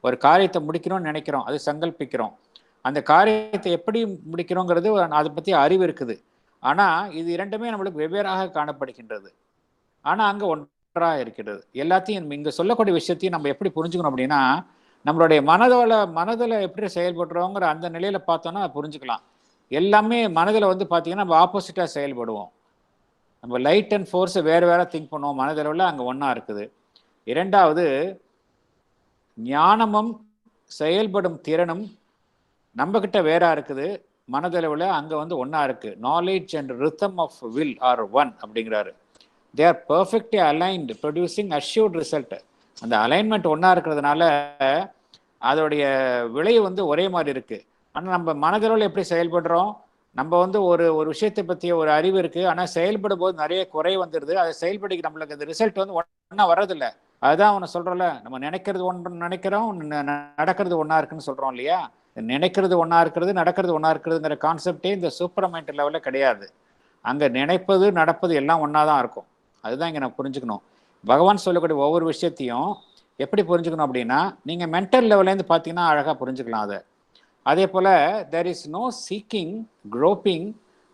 ஒரு காரியத்தை முடிக்கணும்னு நினைக்கிறோம், அது சங்கல்பிக்கிறோம். அந்த காரியத்தை எப்படி முடிக்கிறோங்கிறது அதை பற்றி அறிவு இருக்குது. ஆனால் இது இரண்டுமே நம்மளுக்கு வெவ்வேறாக காணப்படுகின்றது. ஆனால் அங்கே ஒன்றாக இருக்கிறது. எல்லாத்தையும் இங்கே சொல்லக்கூடிய விஷயத்தையும் நம்ம எப்படி புரிஞ்சுக்கணும் அப்படின்னா, நம்மளுடைய மனதில் எப்படி செயல்படுறோங்கிற அந்த நிலையில பார்த்தோன்னா புரிஞ்சுக்கலாம். எல்லாமே மனதில் வந்து பார்த்தீங்கன்னா நம்ம ஆப்போசிட்டாக செயல்படுவோம். நம்ம லைட் அண்ட் ஃபோர்ஸை வேறு வேற திங்க் பண்ணுவோம். மனதளவில் அங்கே ஒன்றா இருக்குது. இரண்டாவது, ஞானமும் செயல்படும் திறனும் நம்மக்கிட்ட வேறா இருக்குது, மனதளவில் அங்கே வந்து ஒன்றா இருக்குது. Knowledge and rhythm of will are one அப்படிங்கிறாரு. They are perfectly aligned producing assured result. அந்த அலைன்மெண்ட் ஒன்றா இருக்கிறதுனால அதோடைய விளைவு வந்து ஒரே மாதிரி இருக்குது. ஆனால் நம்ம மனதளவில் எப்படி செயல்படுறோம்? நம்ம வந்து ஒரு விஷயத்தை பற்றிய ஒரு அறிவு இருக்குது, ஆனால் செயல்படும் போது நிறைய குறை வந்துடுது. அதை செயல்படுத்தி நம்மளுக்கு அந்த ரிசல்ட் வந்து ஒன்றா வர்றதில்லை. அதுதான் அவனை சொல்கிறோம்ல, நம்ம நினைக்கிறது ஒன்று நினைக்கிறோம், நடக்கிறது ஒன்றா இருக்குன்னு சொல்கிறோம் இல்லையா? நினைக்கிறது ஒன்றா இருக்கிறது, நடக்கிறது ஒன்றா இருக்கிறதுங்கிற கான்செப்டே இந்த சூப்பர் மைண்ட் லெவலில் கிடையாது. அங்கே நினைப்பது நடப்பது எல்லாம் ஒன்றா தான் இருக்கும். அதுதான் இங்கே நான் புரிஞ்சுக்கணும். பகவான் சொல்லக்கூடிய ஒவ்வொரு விஷயத்தையும் எப்படி புரிஞ்சுக்கணும் அப்படின்னா, நீங்கள் மென்டல் லெவல்லேருந்து பார்த்தீங்கன்னா அழகாக புரிஞ்சுக்கலாம் அதை. அதே போல் there is no seeking, groping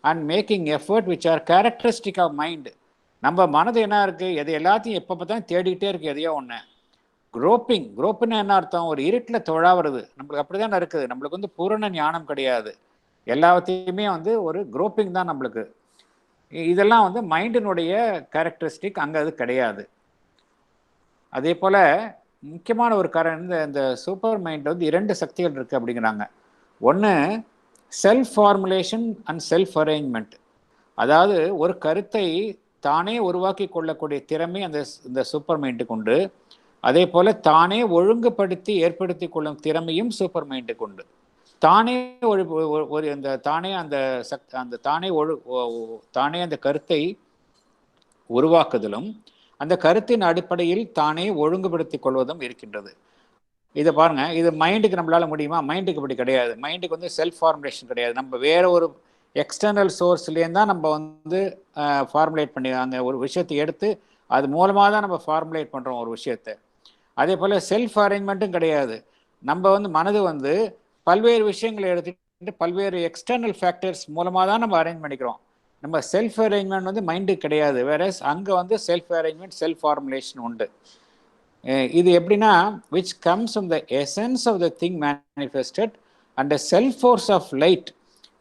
and making effort which are characteristic of mind. நம்ம மனது என்ன இருக்குது, எது எல்லாத்தையும் எப்போ பார்த்தாலும் தேடிக்கிட்டே இருக்குது எதையோ ஒன்று. குரோப்பிங்னா என்ன அர்த்தம்? ஒரு இருட்டில் தொழாவது. நம்மளுக்கு அப்படி தான் இருக்குது. நம்மளுக்கு வந்து பூரண ஞானம் கிடையாது. எல்லாத்தையுமே வந்து ஒரு குரோப்பிங் தான் நம்மளுக்கு. இதெல்லாம் வந்து மைண்டினுடைய கேரக்டரிஸ்டிக், அங்கே அது கிடையாது. அதே போல் முக்கியமான ஒரு இந்த சூப்பர் மைண்ட் வந்து 2 சக்திகள் இருக்குது அப்படிங்கிறாங்க. ஒன்று self formulation and self arrangement. அதாவது ஒரு கருத்தை தானே உருவாக்கி கொள்ளக்கூடிய திறமை இந்த சூப்பர் மைண்டுக்கு உண்டு. அதே போல் தானே ஒழுங்குபடுத்தி ஏற்படுத்தி கொள்ளும் திறமையும் சூப்பர் மைண்டுக்கு உண்டு. தானே தானே அந்த கருத்தை உருவாக்குதலும் அந்த கருத்தின் அடிப்படையில் தானே ஒழுங்குபடுத்திக் கொள்வதும் இருக்கின்றது. இதை பாருங்க, இது மைண்டுக்கு நம்மளால முடியுமா? மைண்டுக்கு இப்படி கிடையாது. மைண்டுக்கு வந்து செல்ஃப் ஃபார்முலேஷன் கிடையாது. நம்ம வேற ஒரு எக்ஸ்டர்னல் சோர்ஸ்லேருந்து தான் நம்ம வந்து ஃபார்முலேட் பண்ணி அங்கே ஒரு விஷயத்தை எடுத்து அது மூலமாக தான் நம்ம ஃபார்முலேட் பண்ணுறோம் ஒரு விஷயத்தை. அதே போல் செல்ஃப் அரேஞ்ச்மெண்ட்டும் கிடையாது. நம்ம வந்து மனது வந்து பல்வேறு விஷயங்களை எடுத்துக்கிட்டு பல்வேறு எக்ஸ்டர்னல் ஃபேக்டர்ஸ் மூலமாக தான் நம்ம அரேஞ்ச் பண்ணிக்கிறோம். நம்ம செல்ஃப் அரேஞ்ச்மெண்ட் வந்து மைண்டுக்கு கிடையாது. வேற அங்கே வந்து செல்ஃப் அரேஞ்ச்மெண்ட், செல்ஃப் ஃபார்முலேஷன் உண்டு. இது எப்படின்னா, which comes from the essence of the thing manifested and the self force of light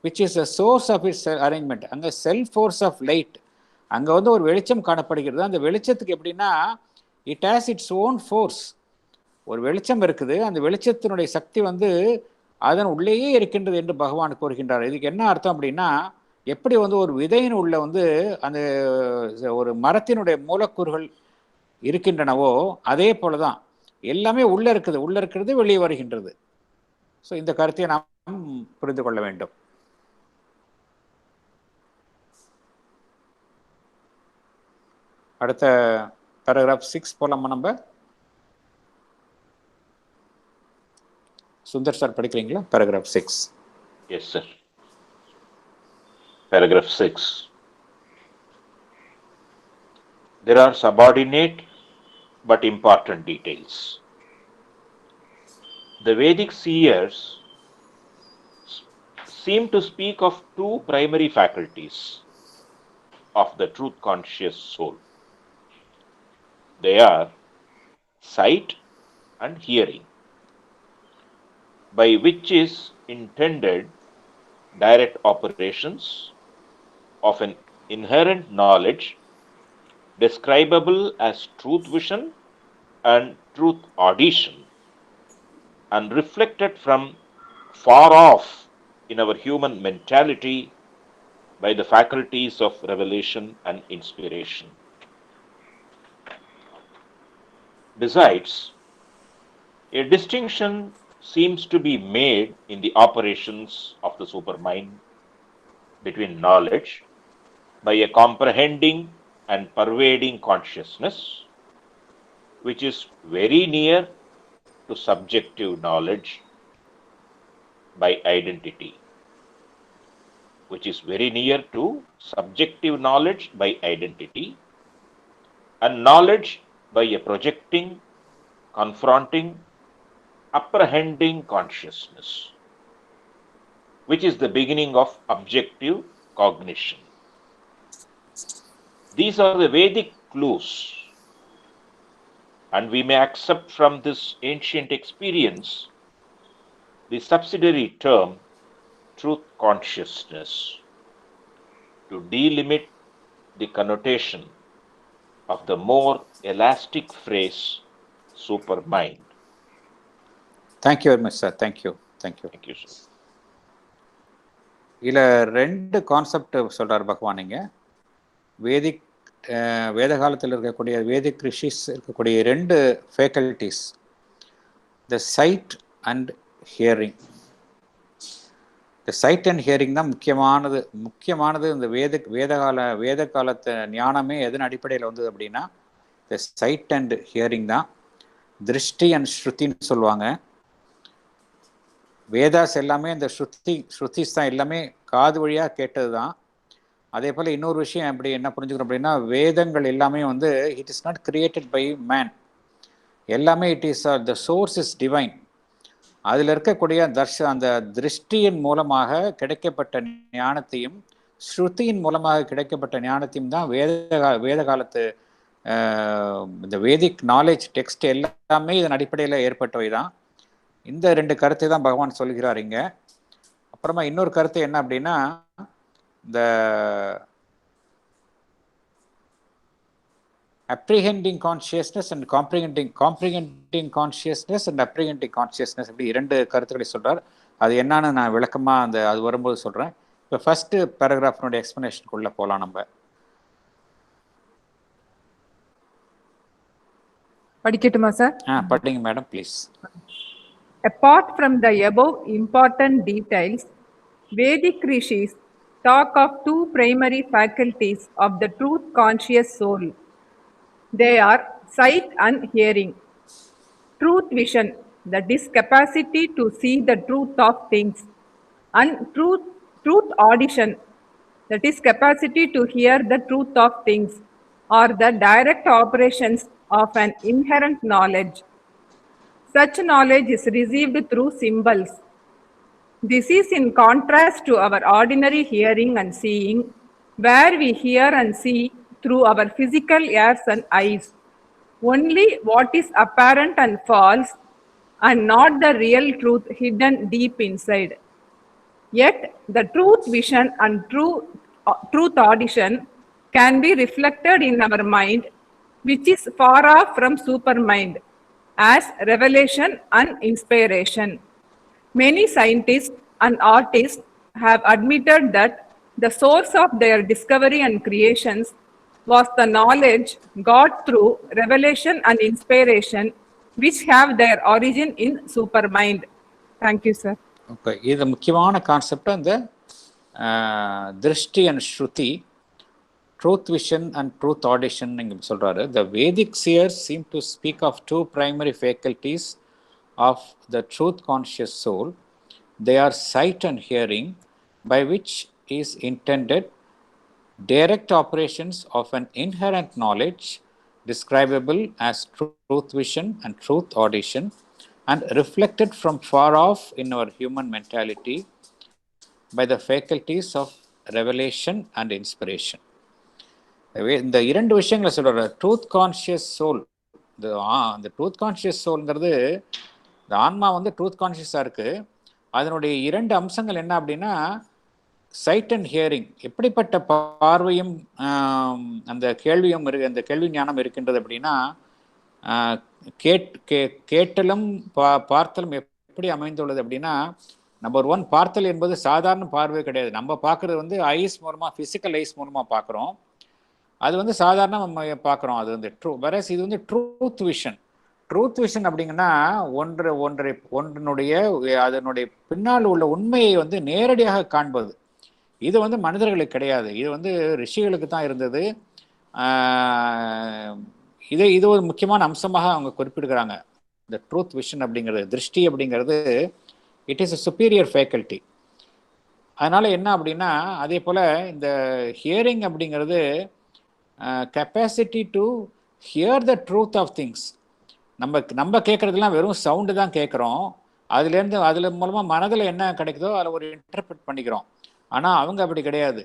which is the source of its arrangement. அங்கே செல்ஃப் ஃபோர்ஸ் ஆஃப் லைட், அங்கே வந்து ஒரு வெளிச்சம் காணப்படுகிறது. அந்த வெளிச்சத்துக்கு எப்படின்னா, it has its own force. ஒரு வெளிச்சம் இருக்குது, அந்த வெளிச்சத்தினுடைய சக்தி வந்து அதன் உள்ளேயே இருக்கின்றது என்று பகவான் கூறுகின்றார். இதுக்கு என்ன அர்த்தம் அப்படின்னா, எப்படி வந்து ஒரு விதையின் உள்ள வந்து அந்த ஒரு மரத்தினுடைய மூலக்கூறுகள் இருக்கின்றனவோ அதே போலதான் எல்லாமே உள்ள இருக்கிறது வெளியே வருகின்றது. ஸோ இந்த கருத்தை நாம் புரிந்து கொள்ள வேண்டும். அடுத்த பேராகிராஃப் 6 போலாமா? நம்ம சுந்தர் சார் படிக்கிறீங்களா? Paragraph 6. Yes sir. Paragraph 6. There are subordinate but important details. The Vedic seers seem to speak of 2 primary faculties of the truth conscious soul. They are sight and hearing, by which is intended direct operations of an inherent knowledge describable as truth vision and truth audition, and reflected from far off in our human mentality by the faculties of revelation and inspiration. Besides, a distinction seems to be made in the operations of the supermind between knowledge by a comprehending and pervading consciousness, which is very near to subjective knowledge by identity, and knowledge by a projecting, confronting, apprehending consciousness, which is the beginning of objective cognition. These are the Vedic clues And we may accept from this ancient experience the subsidiary term truth consciousness to delimit the connotation of the more elastic phrase supermind. Thank you very much, sir. Thank you. Thank you. Thank you, sir. இதில் 2 கான்செப்ட் சொல்கிறார் பகவான். இங்கே வேத காலத்தில் இருக்கக்கூடிய வேதிக் ரிஷிஸ் இருக்கக்கூடிய 2 faculties, the sight and hearing. இந்த சைட் அண்ட் ஹியரிங் தான் முக்கியமானது. இந்த வேத காலத்து ஞானமே எதன் அடிப்படையில் வந்தது அப்படின்னா இந்த சைட் அண்ட் ஹியரிங் தான். திருஷ்டி அண்ட் ஸ்ருதின்னு சொல்லுவாங்க. வேதாஸ் எல்லாமே இந்த ஸ்ருதிஸ் தான், எல்லாமே காது வழியாக கேட்டது தான். அதே போல் இன்னொரு விஷயம் அப்படி என்ன புரிஞ்சுக்கிறோம் அப்படின்னா, வேதங்கள் எல்லாமே வந்து it is not created by man. எல்லாமே it is the source is divine. அதில் இருக்கக்கூடிய அந்த திருஷ்டியின் மூலமாக கிடைக்கப்பட்ட ஞானத்தையும் ஸ்ருதியின் மூலமாக கிடைக்கப்பட்ட ஞானத்தையும் தான் வேத காலத்து இந்த வேதிக் நாலேஜ் டெக்ஸ்ட் எல்லாமே இதன் அடிப்படையில் ஏற்பட்டவை தான். இந்த 2 கருத்தை தான் பகவான் சொல்கிறார் இங்கே. அப்புறமா இன்னொரு கருத்து என்ன அப்படின்னா, இந்த apprehending consciousness and comprehending consciousness and apprehending consciousness அப்படி 2 கருத்துக்களை சொல்கிறார். அது என்னன்னு நான் விளக்கமாக அது வரும்போது சொல்கிறேன். இப்போ ஃபர்ஸ்ட் பேராகிராஃபினுடைய எக்ஸ்பிளனேஷனுக்குள்ளே போகலாம் நம்ம. படிக்கட்டுமா சார்? படிங்க madam please. Apart from the above important details, Vedic rishis talk of 2 primary faculties of the truth conscious soul. They are sight and hearing. Truth vision, that is capacity to see the truth of things, and truth audition, that is capacity to hear the truth of things, are the direct operations of an inherent knowledge. Such knowledge is received through symbols. This is in contrast to our ordinary hearing and seeing, where we hear and see through our physical ears and eyes. Only what is apparent and false, and not the real truth hidden deep inside. Yet, the truth vision and truth audition can be reflected in our mind, which is far off from supermind, as revelation and inspiration. Many scientists and artists have admitted that the source of their discovery and creations was the knowledge got through revelation and inspiration, which have their origin in supermind. Thank you, sir. Okay, இது முக்கியமான கான்செப்ட். அந்த திருஷ்டி and Shruti, truth vision and truth audition இங்க சொல்றாரு. The Vedic seers seem to speak of 2 primary faculties of the truth conscious soul. They are sight and hearing, by which is intended direct operations of an inherent knowledge describable as truth vision and truth audition, and reflected from far off in our human mentality by the faculties of revelation and inspiration. இந்த 2 விஷயங்களை சொல்ற ட்ரூத் கான்ஷியஸ் சோல். இந்த ட்ரூத் கான்ஷியஸ் சோல்ங்கிறது, இந்த ஆன்மா வந்து ட்ரூத் கான்ஷியஸாக இருக்குது. அதனுடைய 2 அம்சங்கள் என்ன அப்படின்னா, சைட் அண்ட் ஹியரிங். எப்படிப்பட்ட பார்வையும் அந்த கேள்வியும் அந்த கேள்வி ஞானம் இருக்கின்றது அப்படின்னா, கேட்டலும் பார்த்தலும் எப்படி அமைந்துள்ளது அப்படின்னா, நம்பர் 1 பார்த்தல் என்பது சாதாரண பார்வை கிடையாது. நம்ம பார்க்குறது வந்து ஐஸ் மூலமாக, ஃபிசிக்கல் ஐஸ் மூலமாக பார்க்குறோம். அது வந்து சாதாரண நம்ம பார்க்குறோம். அது வந்து வேறஸ் இது வந்து ட்ரூத் விஷன். ட்ரூத் விஷன் அப்படிங்கன்னா ஒன்றினுடைய அதனுடைய பின்னால் உள்ள உண்மையை வந்து நேரடியாக காண்பது. இது வந்து மனிதர்களுக்கு கிடையாது, இது வந்து ரிஷிகளுக்கு தான் இருந்தது. இது ஒரு முக்கியமான அம்சமாக அவங்க குறிப்பிடுகிறாங்க. இந்த ட்ரூத் விஷன் அப்படிங்கிறது, திருஷ்டி அப்படிங்கிறது it is a superior faculty. அதனால என்ன அப்படின்னா, அதே போல் இந்த ஹியரிங் அப்படிங்கிறது capacity to hear the truth of things. நம்ம கேட்குறதுலாம் வெறும் சவுண்டு தான் கேட்குறோம். அதில் மூலமாக மனதில் என்ன கிடைக்குதோ அதில் ஒரு இன்டர்பிரட் பண்ணிக்கிறோம். ஆனால் அவங்க அப்படி கிடையாது.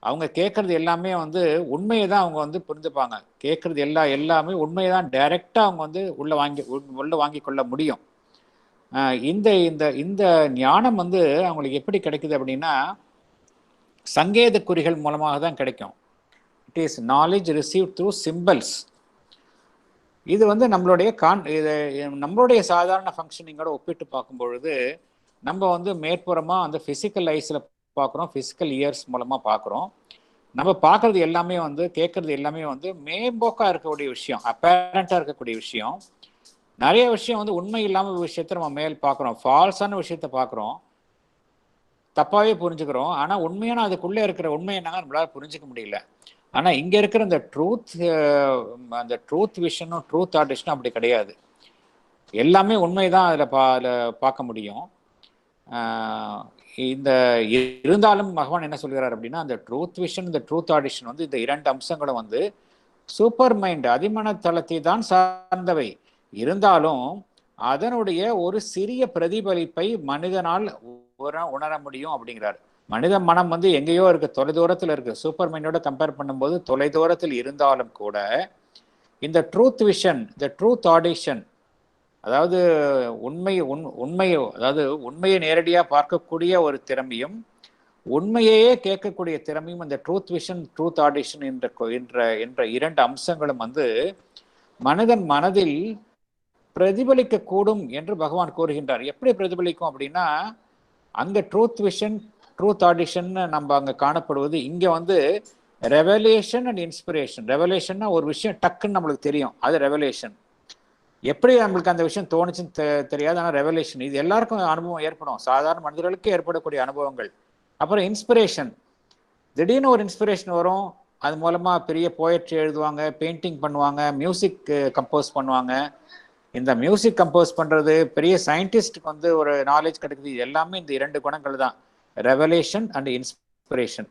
அவங்க கேட்கறது எல்லாமே வந்து உண்மையை தான் அவங்க வந்து புரிஞ்சுப்பாங்க. கேட்கறது எல்லாமே உண்மையை தான் டைரெக்டாக அவங்க வந்து உள்ள வாங்கி கொள்ள முடியும். இந்த இந்த இந்த ஞானம் வந்து அவங்களுக்கு எப்படி கிடைக்குது அப்படின்னா சங்கேத குறிகள் மூலமாக தான் கிடைக்கும். It is knowledge receive through symbols. இது வந்து நம்மளுடைய சாதாரண ஃபங்க்ஷனிங்கோட ஒப்பிட்டு பார்க்கும் பொழுது நம்ம வந்து மேற்புறமாக அந்த ஃபிசிக்கல் ஐஸில் பார்க்குறோம், ஃபிசிக்கல் இயர்ஸ் மூலமாக பார்க்குறோம். நம்ம பார்க்குறது எல்லாமே வந்து கேட்குறது எல்லாமே வந்து மேம்போக்காக இருக்கக்கூடிய விஷயம், அப்பேரண்ட்டாக இருக்கக்கூடிய விஷயம். நிறைய விஷயம் வந்து உண்மை இல்லாமல் விஷயத்த நம்ம மேல் பார்க்குறோம், ஃபால்ஸான விஷயத்த பார்க்குறோம், தப்பாகவே புரிஞ்சுக்கிறோம். ஆனால் உண்மையான அதுக்குள்ளே இருக்கிற உண்மை என்னங்க நம்மளால் புரிஞ்சிக்க முடியல. ஆனால் இங்கே இருக்கிற அந்த ட்ரூத் விஷனும் ட்ரூத் ஆடிஷனும் அப்படி கிடையாது. எல்லாமே உண்மை தான் அதில் பார்க்க முடியும். இந்த இருந்தாலும் பகவான் என்ன சொல்கிறார் அப்படின்னா அந்த ட்ரூத் விஷன் இந்த ட்ரூத் ஆடிஷன் வந்து இந்த இரண்டு அம்சங்களும் வந்து சூப்பர் மைண்ட் அதிமன தளத்தை தான் சார்ந்தவை. இருந்தாலும் அதனுடைய ஒரு சிறிய பிரதிபலிப்பை மனிதனால் உணர முடியும் அப்படிங்கிறார். மனித மனம் வந்து எங்கேயோ இருக்கு, தொலைதூரத்தில் இருக்கு. சூப்பர் மைண்டோட கம்பேர் பண்ணும்போது தொலைதூரத்தில் இருந்தாலும் கூட இந்த ட்ரூத் விஷன், இந்த ட்ரூத் ஆடிஷன், அதாவது உண்மையை நேரடியாக பார்க்கக்கூடிய ஒரு திறமையும் உண்மையையே கேட்கக்கூடிய திறமையும் இந்த ட்ரூத் விஷன் ட்ரூத் ஆடிஷன் என்ற இரண்டு அம்சங்களும் வந்து மனிதன் மனதில் பிரதிபலிக்க கூடும் என்று பகவான் கூறுகின்றார். எப்படி பிரதிபலிக்கும் அப்படின்னா அங்க ட்ரூத் விஷன் ட்ரூத் ஆடிஷன் நம்ம அங்க காணப்படுவது, இங்க வந்து ரெவலேஷன் அண்ட் இன்ஸ்பிரேஷன். ரெவலேஷன்னா ஒரு விஷயம் டக்குன்னு நம்மளுக்கு தெரியும், அது ரெவலேஷன். எப்படி நம்மளுக்கு அந்த விஷயம் தோணுச்சுன்னு தெரியாது, ஆனால் ரெவலேஷன். இது எல்லாருக்கும் அனுபவம் ஏற்படும், சாதாரண மனிதர்களுக்கு ஏற்படக்கூடிய அனுபவங்கள். அப்புறம் இன்ஸ்பிரேஷன், திடீர்னு ஒரு இன்ஸ்பிரேஷன் வரும், அது மூலமாக பெரிய போயட்ரி எழுதுவாங்க, பெயிண்டிங் பண்ணுவாங்க, மியூசிக் கம்போஸ் பண்ணுவாங்க. இந்த மியூசிக் கம்போஸ் பண்ணுறது, பெரிய சயின்டிஸ்டுக்கு வந்து ஒரு நாலேஜ் கிடைக்குது, இது எல்லாமே இந்த இரண்டு குணங்கள் தான், ரெவலேஷன் அண்ட் இன்ஸ்பிரேஷன்.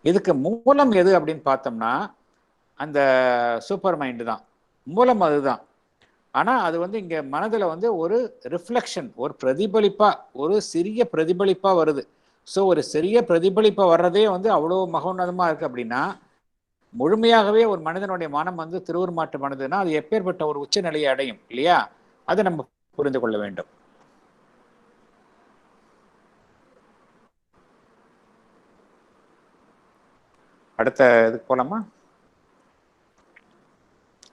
இதுக்கு மூலம் எது அப்படின்னு பார்த்தோம்னா அந்த சூப்பர் மைண்டு தான் மூலம், அதுதான். ஆனால் அது வந்து இங்கே மனதில் வந்து ஒரு ரிஃப்ளெக்ஷன், ஒரு பிரதிபலிப்பாக, ஒரு சிறிய பிரதிபலிப்பாக வருது. ஸோ ஒரு சிறிய பிரதிபலிப்பாக வர்றதே வந்து அவ்வளோ மகோன்னதமாக இருக்குது. அப்படின்னா முழுமையாகவே ஒரு மனிதனுடைய மனம் வந்து திருவுருமாற்று மனதுன்னா அது எப்பேற்பட்ட ஒரு உச்சநிலையை அடையும் இல்லையா? அதை நம்ம புரிந்து கொள்ள வேண்டும். அடுத்த இதுக்கு போலாமா?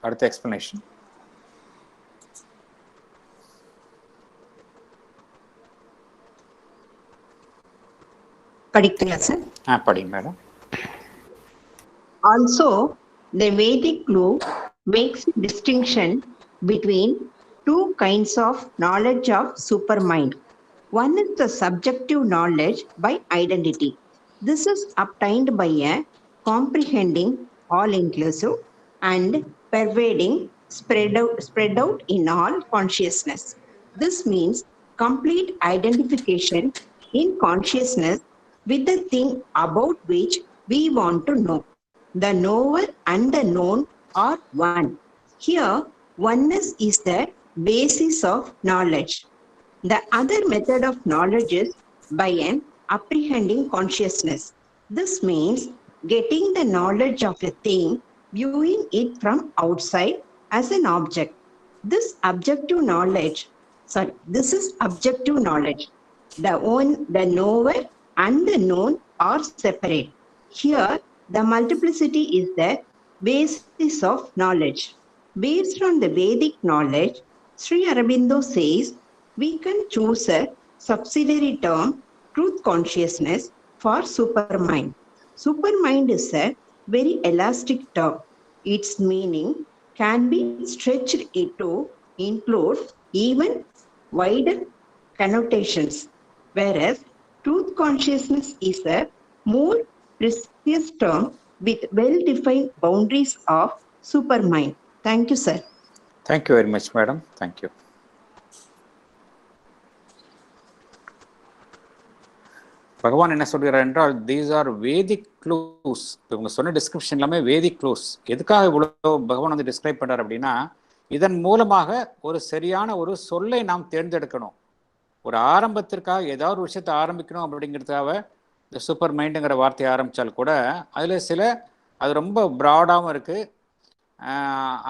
அடுத்த எக்ஸ்பிளனேஷன் படிக்கல சார்? படிங்க madam. Also, the Vedic law makes a distinction between two kinds of knowledge of supermind. One is the subjective knowledge by identity. This is obtained by a comprehending, all-inclusive, and pervading, spread out in all consciousness. This means complete identification in consciousness with the thing about which we want to know. The knower and the known are one. Here, oneness is the basis of knowledge. The other method of knowledge is by an apprehending consciousness. This means getting the knowledge of a thing, viewing it from outside as an object. This is objective knowledge. The knower and the known are separate. Here, the multiplicity is the basis of knowledge. Based on the Vedic knowledge, Sri Aurobindo says we can choose a subsidiary term, truth consciousness, for supermind. Supermind is a very elastic term. Its meaning can be stretched to include even wider connotations, whereas truth consciousness is a more precise term with well-defined boundaries of supermind. Thank you, sir. Thank you very much, madam. Thank you. பகவான் என்ன சொல்கிறார் என்றால் தீஸ் ஆர் வேதிக் க்ளூஸ். இவங்க சொன்ன டிஸ்கிரிப்ஷன் எல்லாமே வேதிக் க்ளூஸ். எதுக்காக இவ்வளோ பகவான் வந்து டிஸ்கிரைப் பண்ணுறார் அப்படின்னா இதன் மூலமாக ஒரு சரியான ஒரு சொல்லை நாம் தேர்ந்தெடுக்கணும். ஒரு ஆரம்பத்திற்காக ஏதாவது ஒரு விஷயத்தை ஆரம்பிக்கணும் அப்படிங்கிறதுக்காக இந்த சூப்பர் மைண்டுங்கிற வார்த்தையை ஆரம்பித்தால் கூட அதில் சில அது ரொம்ப ப்ராடாகவும் இருக்குது,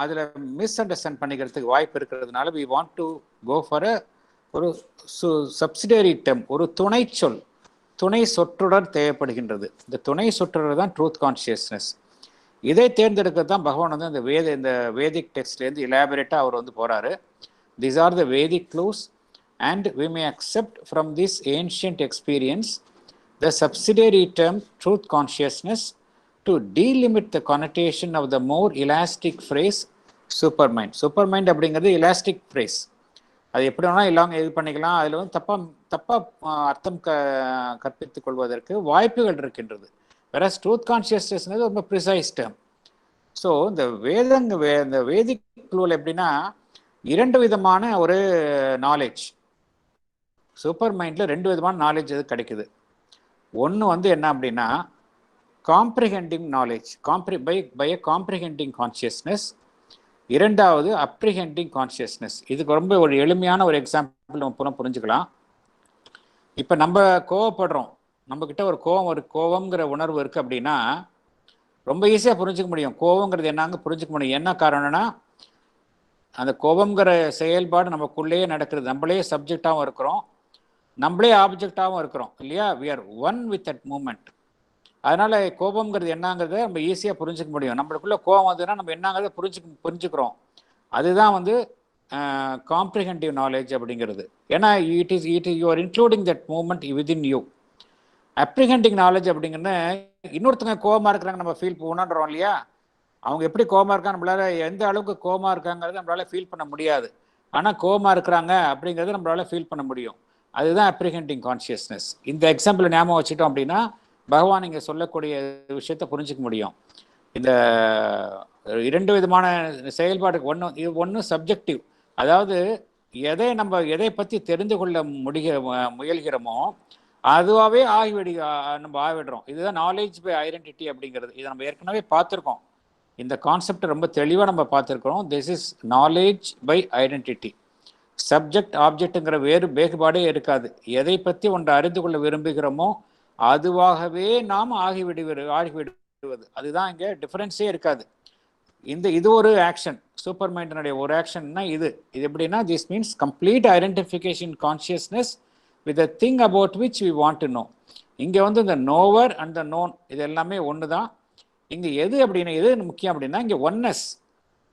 அதில் மிஸ் அண்டர்ஸ்டாண்ட் பண்ணிக்கிறதுக்கு வாய்ப்பு இருக்கிறதுனால we want to go for ஒரு சப்சிடரி டெம், ஒரு துணை சொல், துணை சொற்றொடர் தேவைப்படுகின்றது. இந்த துணை சொற்றொடர் தான் ட்ரூத் கான்ஷியஸ்னஸ். இதை தேர்ந்தெடுக்க தான் பகவான் வந்து இந்த வேதிக் டெக்ஸ்ட்லேருந்து இலாபரேட்டாக அவர் வந்து போகிறாரு. These are the Vedic clues and we may accept from this ancient experience the subsidiary term truth consciousness to delimit the connotation of the more elastic phrase supermind. Supermind அப்படிங்கிறது எலாஸ்டிக் ஃப்ரேஸ், அது எப்படி வேணால் இல்லாமல் இது பண்ணிக்கலாம். அதில் வந்து தப்பாக அர்த்தம் கற்பித்துக் கொள்வதற்கு வாய்ப்புகள் இருக்கின்றது. வேற ட்ரூத் கான்ஷியஸ்னஸ் ரொம்ப ப்ரிசைஸ் டேர்ம். ஸோ இந்த இந்த வேதிக் க்ளூவில் எப்படின்னா 2 விதமான ஒரு நாலேஜ், சூப்பர் மைண்டில் 2 விதமான நாலேஜ் அது கிடைக்குது. ஒன்று வந்து என்ன அப்படின்னா comprehending knowledge, by a comprehending consciousness. இரண்டாவது அப்ரிஹெண்டிங் கான்ஷியஸ்னஸ். இதுக்கு ரொம்ப ஒரு எளிமையான ஒரு எக்ஸாம்பிள் நம்ம புரிஞ்சுக்கலாம். இப்போ நம்ம கோவப்படுறோம், நம்மக்கிட்ட ஒரு கோவம்ங்கிற உணர்வு இருக்குது அப்படின்னா ரொம்ப ஈஸியாக புரிஞ்சுக்க முடியும். கோவங்கிறது என்னங்க புரிஞ்சுக்க முடியும். என்ன காரணம்னா அந்த கோபங்கிற செயல்பாடு நமக்குள்ளேயே நடக்கிறது. நம்மளே சப்ஜெக்டாகவும் இருக்கிறோம், நம்மளே ஆப்ஜெக்டாகவும் இருக்கிறோம் இல்லையா? We are one with that moment. அதனால கோபம்ங்கிறது என்னங்கிறத நம்ம ஈஸியாக புரிஞ்சுக்க முடியும். நம்மளுக்குள்ள கோபம் வந்ததுன்னா நம்ம என்னங்கிறத புரிஞ்சுக்கிறோம். அதுதான் வந்து காம்ப்ரிஹெண்டிவ் நாலேஜ் அப்படிங்கிறது. ஏன்னா it is you are including that moment within you. Apprehending knowledge அப்படிங்கிறது இன்னொருத்தங்க கோபமாக இருக்கிறாங்க நம்ம ஃபீல் உணர்றோம் இல்லையா? அவங்க எப்படி கோபமாக இருக்காங்க, நம்மளால எந்த அளவுக்கு கோபமாக இருக்காங்கிறது நம்மளால ஃபீல் பண்ண முடியாது. ஆனால் கோபமாக இருக்கிறாங்க அப்படிங்கிறது நம்மளால ஃபீல் பண்ண முடியும். அதுதான் அப்ரிஹெண்டிங் கான்ஷியஸ்னஸ். இந்த எக்ஸாம்பிள் ஞாபகம் வச்சுட்டோம் அப்படின்னா பகவான் இங்கே சொல்லக்கூடிய விஷயத்தை புரிஞ்சிக்க முடியும். இந்த 2 விதமான செயல்பாடுக்கு ஒன்று சப்ஜெக்டிவ், அதாவது எதை பற்றி தெரிந்து கொள்ள முயல்கிறோமோ அதுவாகவே நம்ம ஆகிவிடுறோம். இதுதான் நாலேஜ் பை ஐடென்டிட்டி அப்படிங்கிறது. இதை நம்ம ஏற்கனவே பார்த்துருக்கோம். இந்த கான்செப்ட் ரொம்ப தெளிவாக நம்ம பார்த்துருக்கிறோம். This is knowledge by identity. Subject ஆப்ஜெக்ட்டுங்கிற வேறுபாடே இருக்காது. எதை பற்றி ஒன்றை அறிந்து கொள்ள விரும்புகிறோமோ அதுவாகவே நாம் ஆகிவிடுவது. அதுதான் இங்கே டிஃபரன்ஸே இருக்காது. இது ஒரு ஆக்ஷன், சூப்பர் மைண்டினுடைய ஒரு ஆக்ஷன்னா இது எப்படின்னா this means complete identification consciousness with a thing about which we want to know. இங்கே வந்து இந்த நோவர் அண்ட் த நோன் இது எல்லாமே ஒன்று தான். இங்கே எது முக்கியம் அப்படின்னா இங்கே ஒன்னஸ்,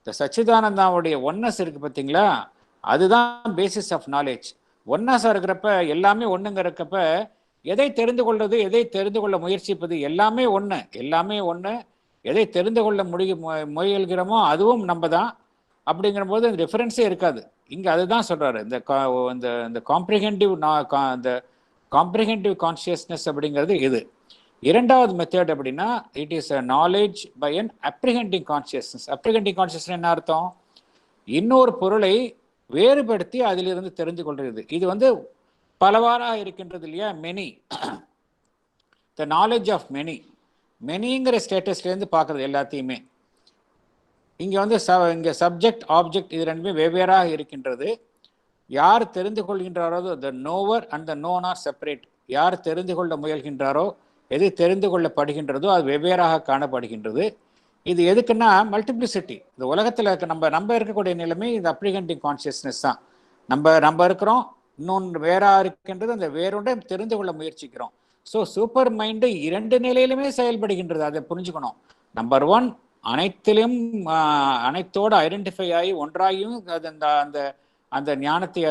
இந்த சச்சிதானந்தாவுடைய ஒன்னஸ் இருக்குது பார்த்தீங்களா, அதுதான் பேசிஸ் ஆஃப் நாலேஜ். ஒன்னஸாக இருக்கிறப்ப எல்லாமே ஒன்றுங்கிறப்ப எதை தெரிந்து கொள்வது, எதை தெரிந்து கொள்ள முயற்சிப்பது எல்லாமே ஒன்று. எதை தெரிந்து கொள்ள முயல்கிறோமோ அதுவும் நம்ம தான். அப்படிங்கிற போது அந்த டிஃபரன்ஸே இருக்காது. இங்கே அதுதான் சொல்கிறாரு. இந்த காம்ப்ரிஹெண்டிவ் கான்ஷியஸ்னஸ் அப்படிங்கிறது இது. இரண்டாவது மெத்தட் அப்படின்னா it is a knowledge by an apprehending consciousness. Apprehending consciousness என்ன அர்த்தம்? இன்னொரு பொருளை வேறுபடுத்தி அதிலிருந்து தெரிந்து கொள்கிறது. இது வந்து பலவாறாக இருக்கின்றது இல்லையா? மெனி, த நாலேஜ் ஆஃப் மெனிங்கிற ஸ்டேட்டஸ்லேருந்து பார்க்குறது எல்லாத்தையுமே. இங்கே வந்து இங்கே சப்ஜெக்ட் ஆப்ஜெக்ட் இது ரெண்டுமே வெவ்வேறாக இருக்கின்றது. யார் தெரிந்து கொள்கின்றாரோ the knower and the known are separate. யார் தெரிந்து கொள்ள முயல்கின்றாரோ, எது தெரிந்து கொள்ளப்படுகின்றதோ அது வெவ்வேறாக காணப்படுகின்றது. இது எதுக்குன்னா மல்டிப்ளிசிட்டி. இந்த உலகத்தில் நம்ம இருக்கக்கூடிய நிலைமை இந்த அப்ரிஹெண்டிங் கான்ஷியஸ்னஸ் தான். நம்ம இருக்கிறோம், இன்னொன்று வேறாக இருக்கின்றது, அந்த வேறொன்றை தெரிந்து கொள்ள முயற்சிக்கிறோம். So super mind 2 நிலையிலுமே செயல்படுகின்றது. அதை புரிஞ்சுக்கணும். நம்பர் 1 அனைத்தோடு ஐடென்டிஃபை ஆகி ஒன்றாயும் அது அந்த ஞானத்தை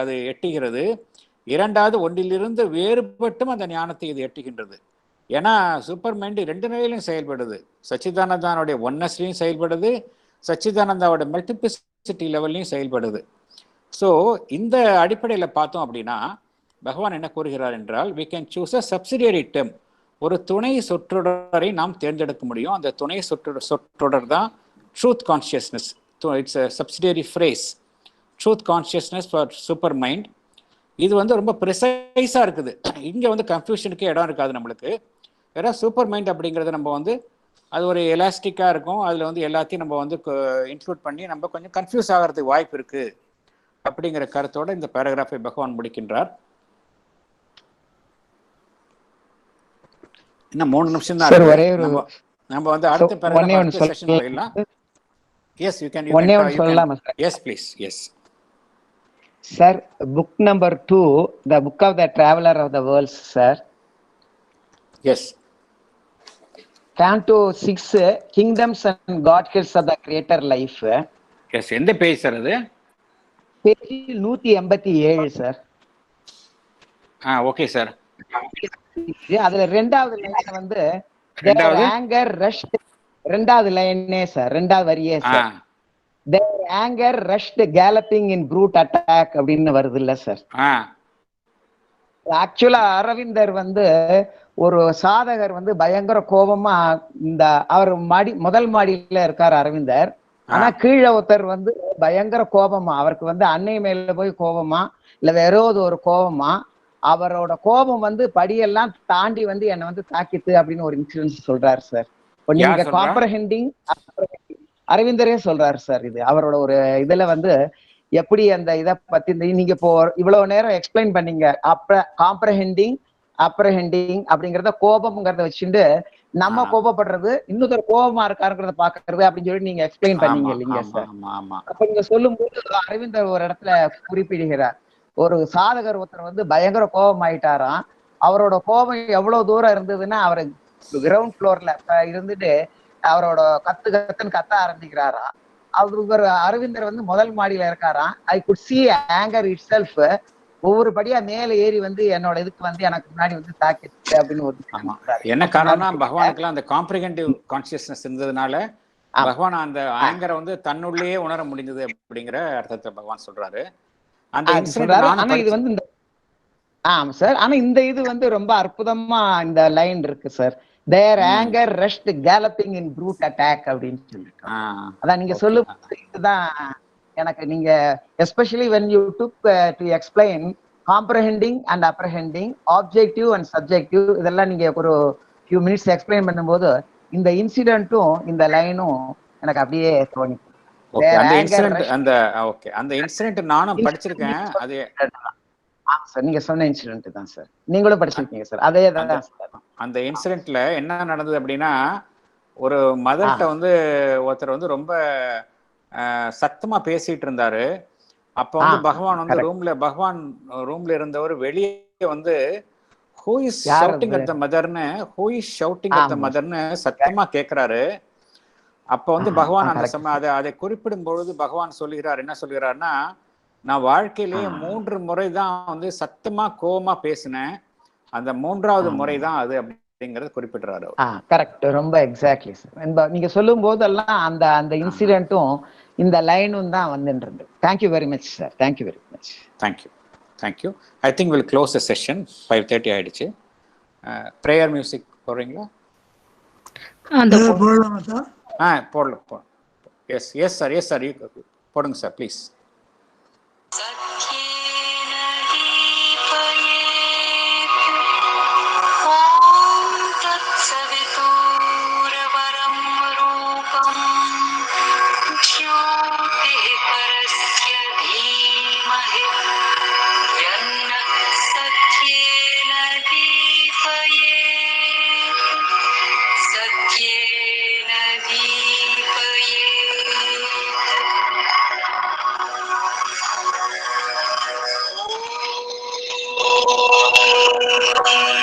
அது எட்டுகிறது. இரண்டாவது ஒன்றிலிருந்து வேறுபட்டும் அந்த ஞானத்தை இது எட்டுகின்றது. ஏன்னா சூப்பர் மைண்டு 2 நிலையிலும் செயல்படுது. சச்சிதானந்தாவுடைய ஒன்னஸ்லையும் செயல்படுது, சச்சிதானந்தாவோட மல்டிப்ளிசிட்டி லெவல்லையும் செயல்படுது. ஸோ இந்த அடிப்படையில் பார்த்தோம் அப்படின்னா பகவான் என்ன கூறுகிறார் என்றால் we can choose a subsidiary term. ஒரு துணை சொற்றொடரை நாம் தேர்ந்தெடுக்க முடியும். அந்த துணை சொற்றொடர் தான் truth consciousness. It's a subsidiary phrase, truth consciousness for super mind. இது வந்து ரொம்ப ப்ரிசைஸாக இருக்குது. இங்கே வந்து கன்ஃபியூஷனுக்கு இடம் இருக்காது நம்மளுக்கு. வேற சூப்பர் மைண்ட் அப்படிங்கிறது நம்ம வந்து அது ஒரு எலாஸ்டிக்காக இருக்கும். அதில் வந்து எல்லாத்தையும் நம்ம வந்து இன்க்ளூட் பண்ணி நம்ம கொஞ்சம் கன்ஃபியூஸ் ஆகிறதுக்கு வாய்ப்பு இருக்குது அப்படிங்கிற கருத்தோடு இந்த பேராகிராஃபை பகவான் முடிக்கின்றார். இன்னும் 3 நிமிஷம் தான் சார் இருக்கு. ஒரே ஒரு நம்ம வந்து அடுத்த பேராகிராஃப் அடுத்த செஷன் போயிடலாம். எஸ் யூ கேன் சொல்லலாமா sir? Yes please. Yes sir, book number 2, the book of the traveller of the worlds sir. Yes. Canto 6, Kingdoms and Godheads of the Creator Life. Yes, எந்த பேஜ் சார் அது? Page 187 sir. Okay sir. அதுல ரெண்டாவது லைன் வந்து ஆங்கர் ரஷ்ட், ரெண்டாவது லைனே சார், ரெண்டாவது வரியே sir. their anger rushed galloping in brute attack அப்படின்னு வருது இல்ல சார். ஆக்சுவலா அரவிந்தர் வந்து ஒரு சாதகர் வந்து பயங்கர கோபமா இந்த அவர் முதல் மாடியில இருக்காரு அரவிந்தர். ஆனா கீழே ஒருத்தர் வந்து பயங்கர கோபமா, அவருக்கு வந்து அன்னை மேல போய் கோபமா இல்ல வேற ஒரு கோபமா, அவரோட கோபம் வந்து படியெல்லாம் தாண்டி வந்து என்னை வந்து தாக்கித்து அப்படின்னு ஒரு இன்சிடென்ட் சொல்றாரு சார். நீங்க காம்ப்ரஹெண்டிங் அரவிந்தரே சொல்றாரு சார். இது அவரோட ஒரு இதுல வந்து எப்படி அந்த இதை பத்தி நீங்க இப்போ இவ்வளவு நேரம் எக்ஸ்பிளைன் பண்ணீங்க. காம்ப்ரஹெண்டிங் அப்ரஹெண்டிங் அப்படிங்கறத கோபம்ங்கிறத வச்சுட்டு நம்ம கோபப்படுறது இன்னொரு கோபமா இருக்காருங்கிறத பாக்குறது அப்படின்னு சொல்லி நீங்க எக்ஸ்பிளைன் பண்ணீங்க இல்லைங்க சார். அப்ப நீங்க சொல்லும் போது அரவிந்தர் ஒரு இடத்துல குறிப்பிடுகிறார், ஒரு சாதகர் ஒருத்தர் வந்து பயங்கர கோபம் ஆயிட்டாராம். அவரோட கோபம் எவ்வளவு தூரம் இருந்ததுன்னா அவர் கிரவுண்ட் ஃப்ளோர்ல இருந்துட்டு அவரோட கத்துன்னு கத்த ஆரம்பிக்கிறாராம். அவரு அரவிந்தர் வந்து முதல் மாடியில இருக்காராம். I could see anchor itself, ஒவ்வொரு படியா மேல ஏறி வந்து என்னோட இதுக்கு வந்து எனக்கு முன்னாடி வந்து தாக்கிட்டு அப்படின்னு ஒரு என்ன காரணம்னா பகவானுக்குலாம் அந்த காம்ப்ரிஹென்டிவ் கான்சியஸ்னஸ் இருந்ததுனால பகவான் அந்த ஆங்கரை வந்து தன்னுள்ளேயே உணர முடிந்தது அப்படிங்கிற அர்த்தத்தை பகவான் சொல்றாரு. அந்த ஆனா இது வந்து ஆமா சார், ஆனா இந்த இது வந்து ரொம்ப அற்புதமா இந்த லைன் இருக்கு sir. their anger rushed galloping in brute attack அப்படின்னு சொல்லிட்டு. அதான் நீங்க சொல்லும் இதுதான் எனக்கு நீங்க especially when you took to explain comprehending and apprehending, objective and subjective, இதெல்லாம் நீங்க ஒரு few minutes எக்ஸ்பிளைன் பண்ணும்போது இந்த இன்சிடென்ட்டும் இந்த லைனும் எனக்கு அப்படியே தோணி. அந்த இன்சிடென்ட் நானும் படிச்சிருக்கேன். அது சார் நீங்க சொன்ன இன்சிடென்ட் தான் சார், நீங்களும் படிச்சிருக்கீங்க சார். அதே தான் அந்த இன்சிடென்ட்ல என்ன நடந்தது அப்படின்னா, ஒரு மதர்கிட்ட வந்து ஒருத்தர் வந்து ரொம்ப சத்தமா பேசிட்டு இருந்தாரு. அப்ப வந்து பகவான் வந்து ரூம்ல இருந்தவர் வெளியே வந்து who is shouting at the motherன்னு சத்தமா கேக்குறாரு. அப்ப வந்து பகவான் அந்த அதை குறிப்பிடும் பொழுது பகவான் சொல்லுகிறார், என்ன சொல்லுகிறார்னா, நான் வாழ்க்கையிலேயே 3 முறை தான் வந்து சத்தமா கோவமா பேசினேன், அந்த 3வது முறை தான் அது அப்படிங்கறது குறிப்பிடுறாரு. கரெக்ட், ரொம்ப எக்ஸாக்ட்லி சார். நீங்க சொல்லும் போதெல்லாம் அந்த அந்த இன்சிடென்ட்டும் இந்த லைனும் தான் வந்துன்றது. Thank you very much sir, thank you very much. Thank you. I think will close the session. 5:30 ஆயிடுச்சு. பிரேயர் மியூசிக் போடுறீங்களா? போடலாமா சார்? போடலாம். எஸ் சார் போடுங்க சார் ப்ளீஸ். Oh